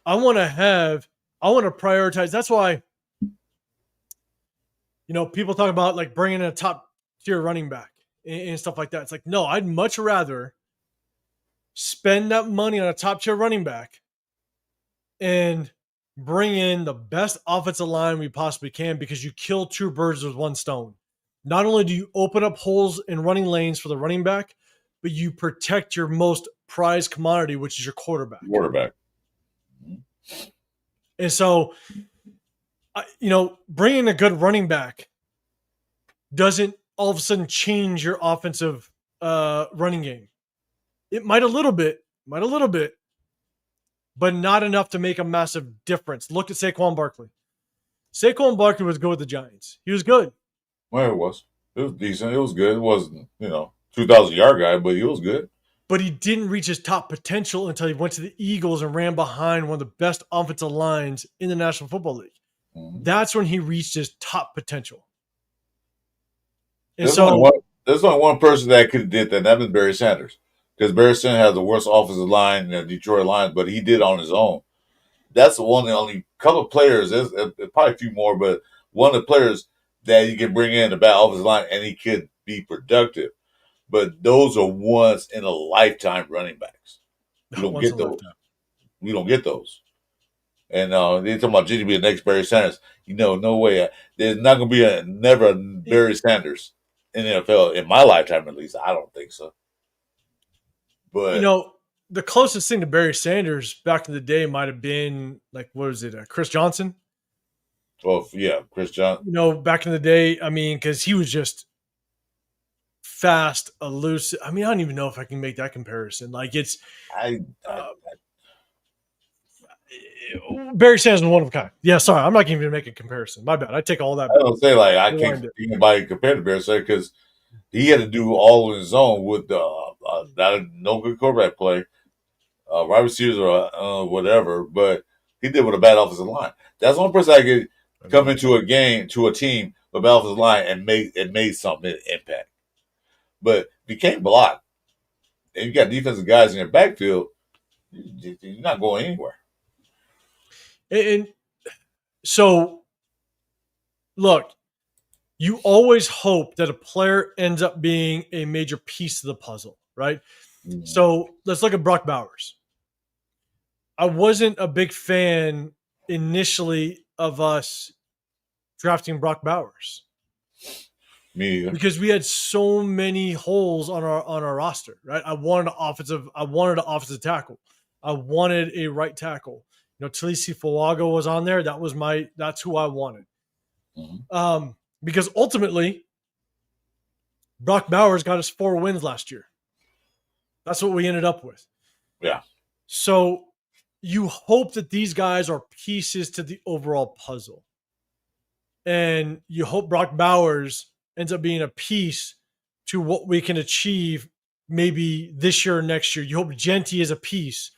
I want to prioritize. That's why, people talk about like bringing in a top tier running back and stuff like that. It's like, no, I'd much rather spend that money on a top tier running back and bring in the best offensive line we possibly can, because you kill two birds with one stone. Not only do you open up holes in running lanes for the running back, but you protect your most prized commodity, which is your quarterback. And so, bringing a good running back doesn't all of a sudden change your offensive running game. It might a little bit, but not enough to make a massive difference. Look at Saquon Barkley. Saquon Barkley was good with the Giants. He was good. Well, it was. It was decent. It was good. It wasn't, 2,000-yard guy, but he was good. But he didn't reach his top potential until he went to the Eagles and ran behind one of the best offensive lines in the National Football League. Mm-hmm. That's when he reached his top potential. And There's so only one person that could have did that, and that was Barry Sanders. Because Barry Sanders has the worst offensive line in the Detroit Lions, but he did on his own. That's the only couple of players, there's probably a few more, but one of the players that you can bring in the bad offensive line and he could be productive. But those are once in a lifetime running backs. We don't get those. We don't get those. And they're talking about Jimmy being the next Barry Sanders. No way. There's not going to be never a Barry Sanders in the NFL in my lifetime, at least. I don't think so. But the closest thing to Barry Sanders back in the day might have been like, what was it, Chris Johnson? Well, yeah, Chris Johnson. Back in the day, I mean, because he was just fast, elusive. I mean, I don't even know if I can make that comparison. Like, it's Barry Sanders was one of a kind. Yeah, sorry, I'm not even going to make a comparison. My bad. I take all that. I don't say like I can't think anybody compare to Barry Sanders because he had to do all on his own with no good quarterback play, wide receivers or whatever. But he did with a bad offensive line. That's the only person I could come into a game to a team with a bad offensive line and made something impact. But became blocked, and you got defensive guys in your backfield. You're not going anywhere. And so, look, you always hope that a player ends up being a major piece of the puzzle, right? Mm-hmm. So let's look at Brock Bowers. I wasn't a big fan initially of us drafting Brock Bowers. Me either. Because we had so many holes on our roster, right? I wanted an offensive tackle. I wanted a right tackle. Talisi Fuaga was on there. That's who I wanted. Mm-hmm. Because ultimately, Brock Bowers got us 4 wins last year. That's what we ended up with. Yeah. So you hope that these guys are pieces to the overall puzzle. And you hope Brock Bowers ends up being a piece to what we can achieve maybe this year or next year. You hope Genty is a piece.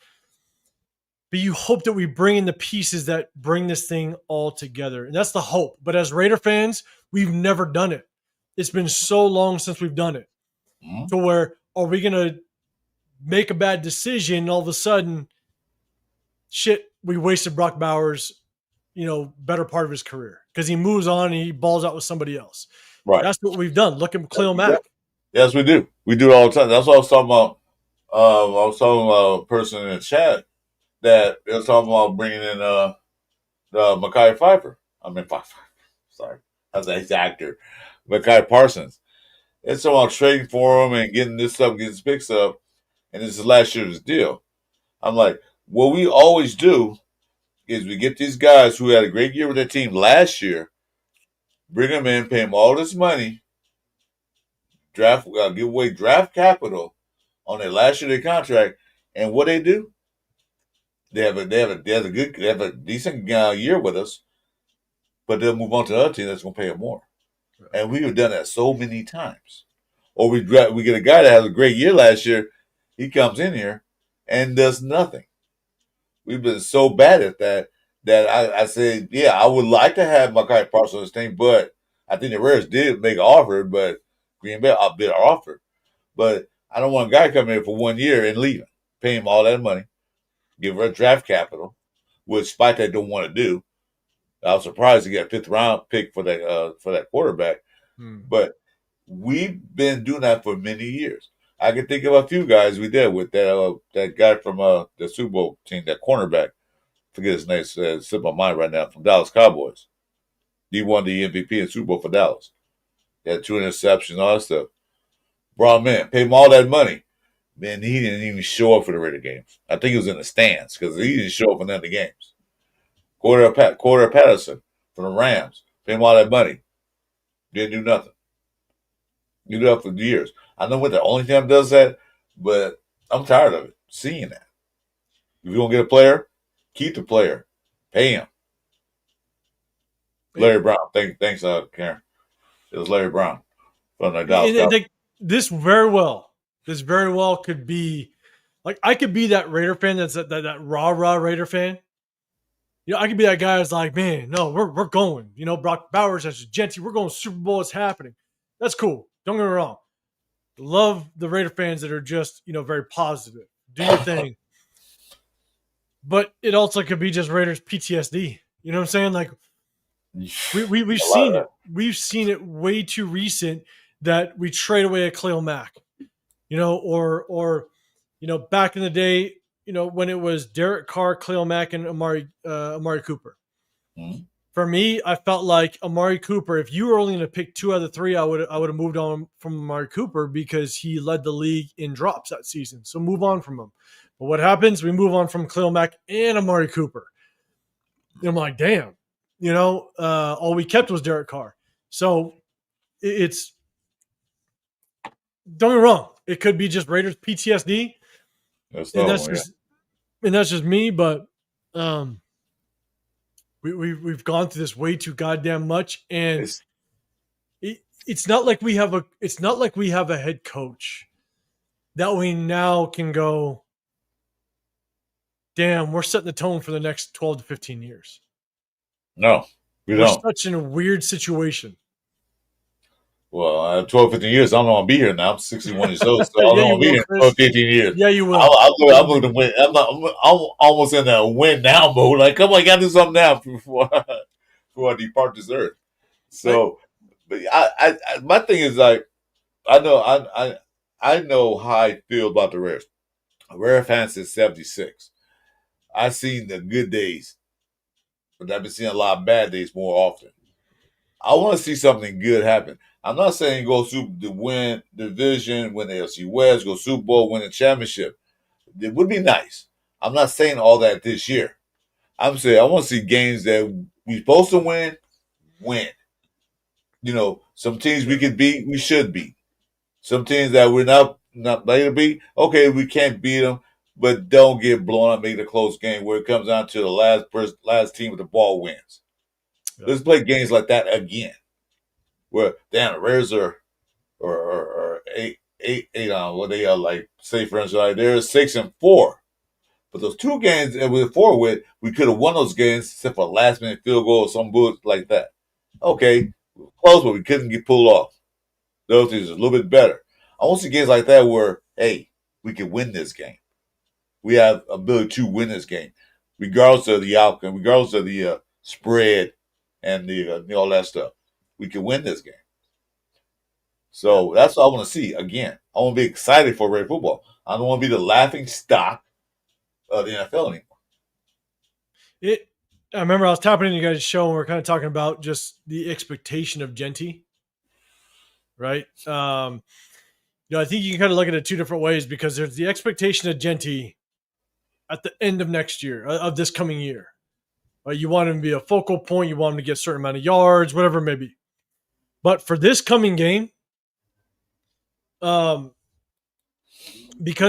But you hope that we bring in the pieces that bring this thing all together. And that's the hope. But as Raider fans, we've never done it. It's been so long since we've done it. Mm-hmm. To where, are we going to make a bad decision and all of a sudden, we wasted Brock Bowers, better part of his career. Because he moves on and he balls out with somebody else. Right. That's what we've done. Look at Khalil Mack. Yes, we do. We do it all the time. That's what I was talking about. I was talking about a person in the chat that was talking about bringing in Mekhi Phifer. Sorry. That's an actor. Mekhi Parsons. It's about trading for him and getting this up, getting his picks up, and this is last year's deal. I'm like, what we always do is we get these guys who had a great year with their team last year, bring them in, pay them all this money, give away draft capital on their last year of their contract, and what they do? They have a decent year with us, but they'll move on to another team that's going to pay them more. Right. And we have done that so many times. Or we get a guy that has a great year last year. He comes in here and does nothing. We've been so bad at that I said, yeah, I would like to have Mekhi Parsons on this team, but I think the Raiders did make an offer, but Green Bay outbid our offer. But I don't want a guy coming in for 1 year and leaving, pay him all that money. Give her draft capital, which Spike they don't want to do. I was surprised to get a 5th round pick for that quarterback. But we've been doing that for many years. I can think of a few guys we did with that guy from the Super Bowl team, that cornerback. Forget his name. It's slipped my mind right now. From Dallas Cowboys. He won the MVP in Super Bowl for Dallas. He had 2 interceptions, all that stuff. Brought him in, paid him all that money. Man, he didn't even show up for the Raider games. I think he was in the stands because he didn't show up for none of the games. Cordell Patterson from the Rams. Paid him all that money. Didn't do nothing. You do that for years. I know what the only team does that, but I'm tired of it. Seeing that. If you don't get a player, keep the player. Pay him. Larry Brown. Thanks, Karen. It was Larry Brown from the Dallas Cowboys. This very well could be like I could be that Raider fan that's that rah Raider fan. You know, I could be that guy that's like, man, no, we're going. You know, Brock Bowers, that's Genty, we're going Super Bowl. It's happening. That's cool. Don't get me wrong. Love the Raider fans that are just, you know, very positive. Do your thing. But it also could be just Raiders PTSD. You know what I'm saying? Like we've seen it. We've seen it way too recent that we trade away a Khalil Mack. You know, or you know, back in the day, you know, when it was Derek Carr, Khalil Mack, and Amari Cooper. Mm-hmm. For me, I felt like Amari Cooper, if you were only going to pick 2 out of the 3, I would have moved on from Amari Cooper because he led the league in drops that season. So move on from him. But what happens? We move on from Khalil Mack and Amari Cooper. And I'm like, damn, you know, all we kept was Derek Carr. So it's, don't get me wrong, it could be just Raiders PTSD. That's just me, but we've gone through this way too goddamn much, and it's not like we have a head coach that we now can go, damn, we're setting the tone for the next 12 to 15 years. No, we're don't. Such in a weird situation. Well, 12, 15 years, I don't want to be here now. I'm 61 years old, so I don't want to be here 12, 15 years. Yeah, you will. I'm going to win. I'm almost in a win now mode. Like, come on, I got to do something now before I depart this earth. So, but my thing is like, I know how I feel about the Raiders. A Raider fan since '76. I've seen the good days, but I've been seeing a lot of bad days more often. I want to see something good happen. I'm not saying go win division, win the AFC West, go Super Bowl, win a championship. It would be nice. I'm not saying all that this year. I'm saying I want to see games that we're supposed to win. You know, some teams we could beat, we should beat. Some teams that we're not ready to beat, okay, we can't beat them, but don't get blown up, make it a close game where it comes down to the last team with the ball wins. Yeah. Let's play games like that again. Where damn the Raiders are eight what they are like, say for instance, like they're 6-4. But those 2 games that we were 4 with, we could have won those games except for a last minute field goal or some bull like that. Okay, close, but we couldn't get pulled off. Those things are a little bit better. I want to see games like that where, hey, we can win this game. We have ability to win this game, regardless of the outcome, regardless of the spread and the all that stuff. We can win this game. So that's what I want to see. Again, I want to be excited for Raider football. I don't want to be the laughing stock of the NFL anymore. I remember I was tapping in you guys' show and we are kind of talking about just the expectation of Genty, right? You know, I think you can kind of look at it 2 different ways because there's the expectation of Genty at the end of next year, of this coming year. You want him to be a focal point. You want him to get a certain amount of yards, whatever it may be. But for this coming game, because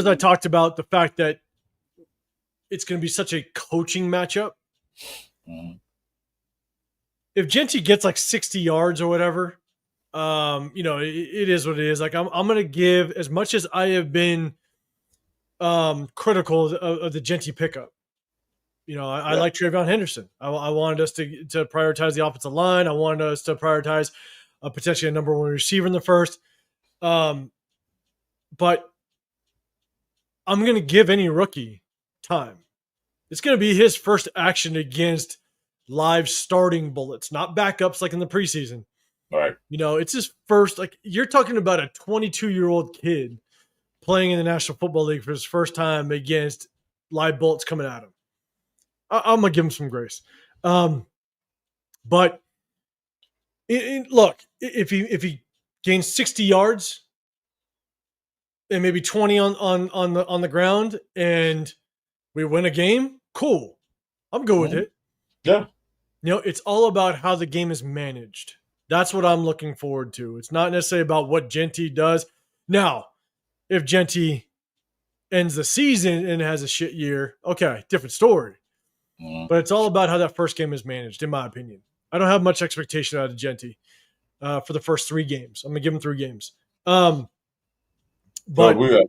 I talked about the fact that it's going to be such a coaching matchup, if Genty gets like 60 yards or whatever, you know, it is what it is. Like I'm going to give, as much as I have been critical of the Genty pickup. You know, I like Travion Henderson. I wanted us to prioritize the offensive line. I wanted us to prioritize potentially a number 1 receiver in the first. But I'm going to give any rookie time. It's going to be his first action against live starting bullets, not backups like in the preseason. All right. You know, it's his first, like you're talking about a 22-year-old kid playing in the National Football League for his first time against live bullets coming at him. I'm going to give him some grace. But look, if he gains 60 yards and maybe 20 on the ground and we win a game, cool. I'm good with it. Yeah. You know, it's all about how the game is managed. That's what I'm looking forward to. It's not necessarily about what Genty does. Now, if Genty ends the season and has a shit year, okay, different story. But it's all about how that first game is managed, in my opinion. I don't have much expectation out of Genty for the first 3 games. I'm gonna give him 3 games. But So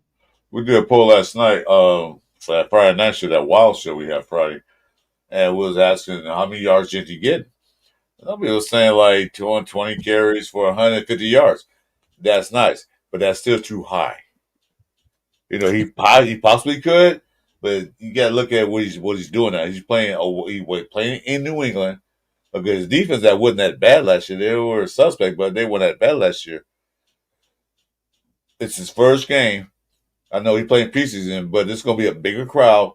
we did a poll last night for that Friday night show, that wild show we had Friday, and we was asking how many yards Genty get. Somebody was saying like 220 carries for 150 yards. That's nice, but that's still too high. You know, he possibly could, but you got to look at what he's doing now. He's playing playing in New England. Okay, his defense that wasn't that bad last year. They were a suspect, but they weren't that bad last year. It's his first game. I know he played preseason, but it's going to be a bigger crowd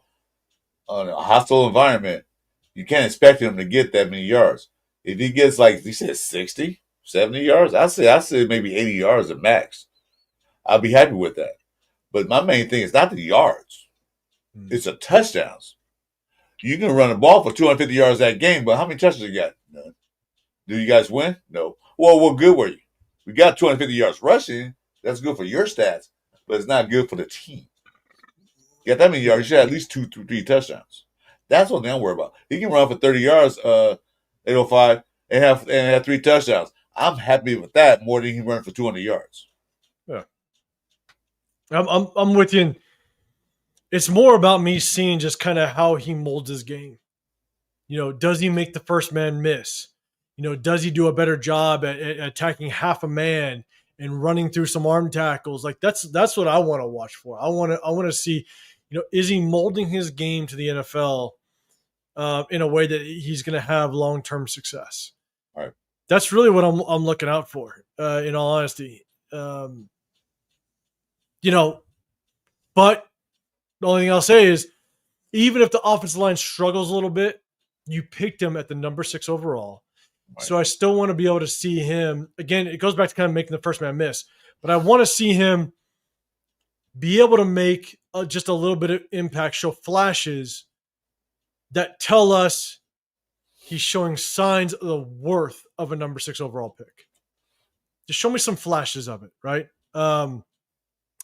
on a hostile environment. You can't expect him to get that many yards. If he gets, like he said, 60, 70 yards, I say maybe 80 yards at max. I'll be happy with that. But my main thing is not the yards. It's the touchdowns. You can run the ball for 250 yards that game, but how many touchdowns you got? None. Do you guys win? No. Well, what good were you? We got 250 yards rushing. That's good for your stats, but it's not good for the team. You got that many yards, you should have at least 2 to 3 touchdowns. That's what I'm worried about. He can run for 30 yards, 805, and have 3 touchdowns. I'm happy with that more than he run for 200 yards. Yeah. I'm with you. It's more about me seeing just kind of how he molds his game. You know, does he make the first man miss? You know, does he do a better job at attacking half a man and running through some arm tackles? Like that's what I want to watch for. I want to see, you know, is he molding his game to the NFL in a way that he's going to have long-term success? All right. That's really what I'm looking out for. In all honesty, you know, but the only thing I'll say is, even if the offensive line struggles a little bit, you picked him at the number 6 overall. Right. So I still want to be able to see him. Again, it goes back to kind of making the first man miss. But I want to see him be able to make just a little bit of impact, show flashes that tell us he's showing signs of the worth of a number 6 overall pick. Just show me some flashes of it, right? And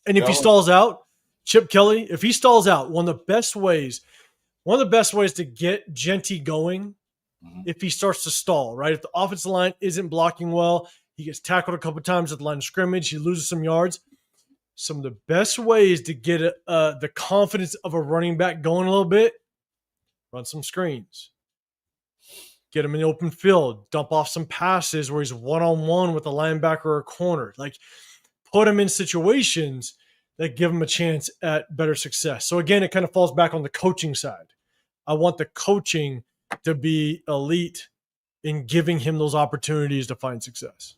if he stalls out, Chip Kelly, if he stalls out, one of the best ways to get Genty going, if he starts to stall, right? If the offensive line isn't blocking well, he gets tackled a couple of times at the line of scrimmage, he loses some yards. Some of the best ways to get the confidence of a running back going a little bit, run some screens. Get him in the open field, dump off some passes where he's one-on-one with a linebacker or a corner. Like, put him in situations that give him a chance at better success. So again, it kind of falls back on the coaching side. I want the coaching to be elite in giving him those opportunities to find success.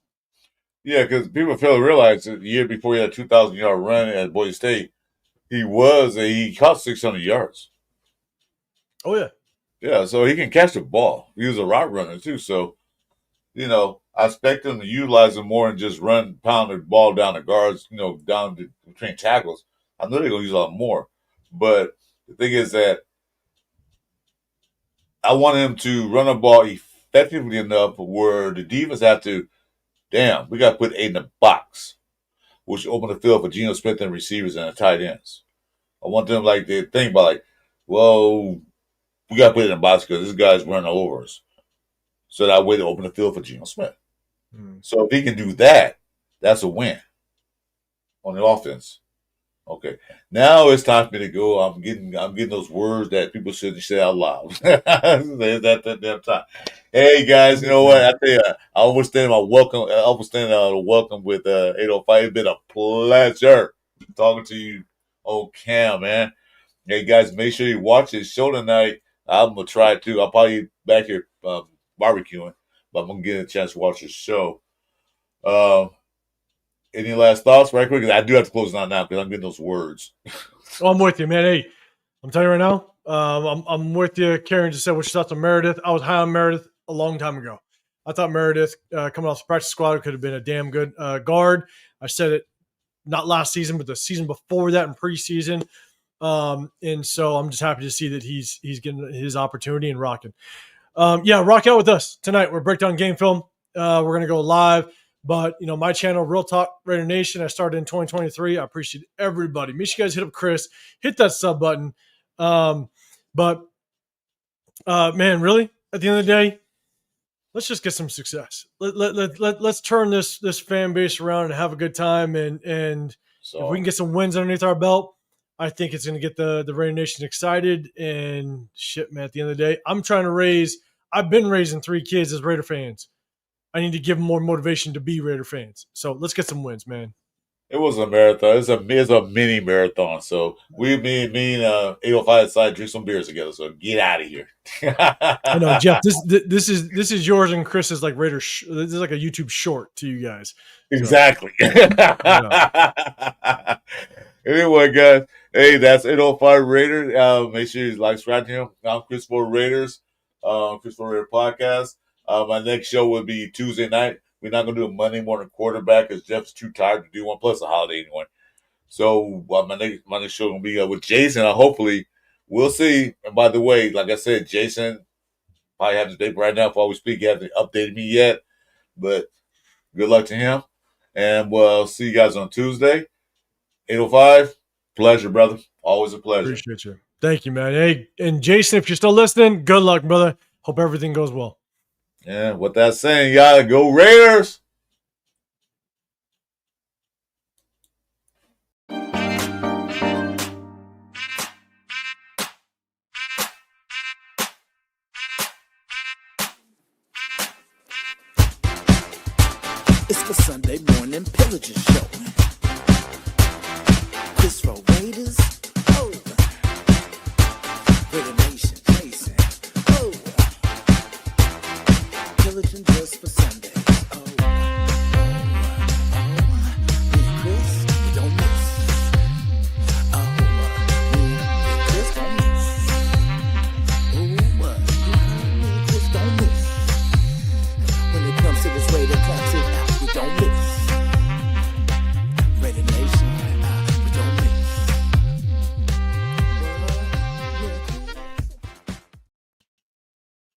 Yeah, because people fail to realize that the year before he had a 2,000-yard run at Boise State, he caught 600 yards. Oh, yeah. Yeah, so he can catch the ball. He was a route runner, too. So, you know, I expect him to utilize him more and just pound the ball down the guards, you know, between tackles. I know they're going to use a lot more. But the thing is that I want him to run the ball effectively enough where the defense have to, we got to put 8 in the box, which open the field for Geno Smith and receivers and the tight ends. I want them to think about well, we got to put it in the box because this guy's running over us. So that way to open the field for Geno Smith. So if he can do that, that's a win on the offense. Okay. Now it's time for me to go. I'm getting those words that people shouldn't say out loud. that damn time. Hey guys, you know what? I tell you, I overstand my welcome. Welcome with 805. It's been a pleasure talking to you on cam, man. Hey guys, make sure you watch this show tonight. I'm gonna try to. I'll probably be back here barbecuing, but I'm gonna get a chance to watch the show. Any last thoughts, right quick? I do have to close it out now because I'm getting those words. Well, I'm with you, man. Hey, I'm telling you right now, I'm with you. Karen just said what she thought of Meredith. I was high on Meredith a long time ago. I thought Meredith coming off the practice squad could have been a damn good guard. I said it not last season, but the season before that in preseason. And so I'm just happy to see that he's getting his opportunity and rocking. Rock out with us tonight. We're breakdown game film. We're going to go live. But, you know, my channel, Real Talk Raider Nation, I started in 2023. I appreciate everybody. Make sure you guys hit up Chris. Hit that sub button. Man, really, at the end of the day, let's just get some success. Let's turn this fan base around and have a good time. And if we can get some wins underneath our belt, I think it's going to get the Raider Nation excited. And shit, man, at the end of the day, I've been raising 3 kids as Raider fans. I need to give them more motivation to be Raider fans. So let's get some wins, man. It was a marathon. It's a mini marathon. So me and 805 decided to drink some beers together. So get out of here. I know, Jeff. This is yours and Chris's like Raider. This is like a YouTube short to you guys. Exactly. Anyway, guys. Hey, that's 805 Raider. Make sure you like, subscribe to him. I'm Chris4Raiders. Chris4Raider podcast. My next show will be Tuesday night. We're not going to do a Monday morning quarterback because Jeff's too tired to do one, plus a holiday anyway. So my next show will be with Jason. Hopefully, we'll see. And by the way, like I said, Jason probably has his paper right now. Before we speak, he hasn't updated me yet. But good luck to him. And we'll see you guys on Tuesday. 805. Pleasure, brother. Always a pleasure. Appreciate you. Thank you, man. Hey, and Jason, if you're still listening, good luck, brother. Hope everything goes well. Yeah, with that saying, y'all go Raiders. It's the Sunday Morning Pillaging Show.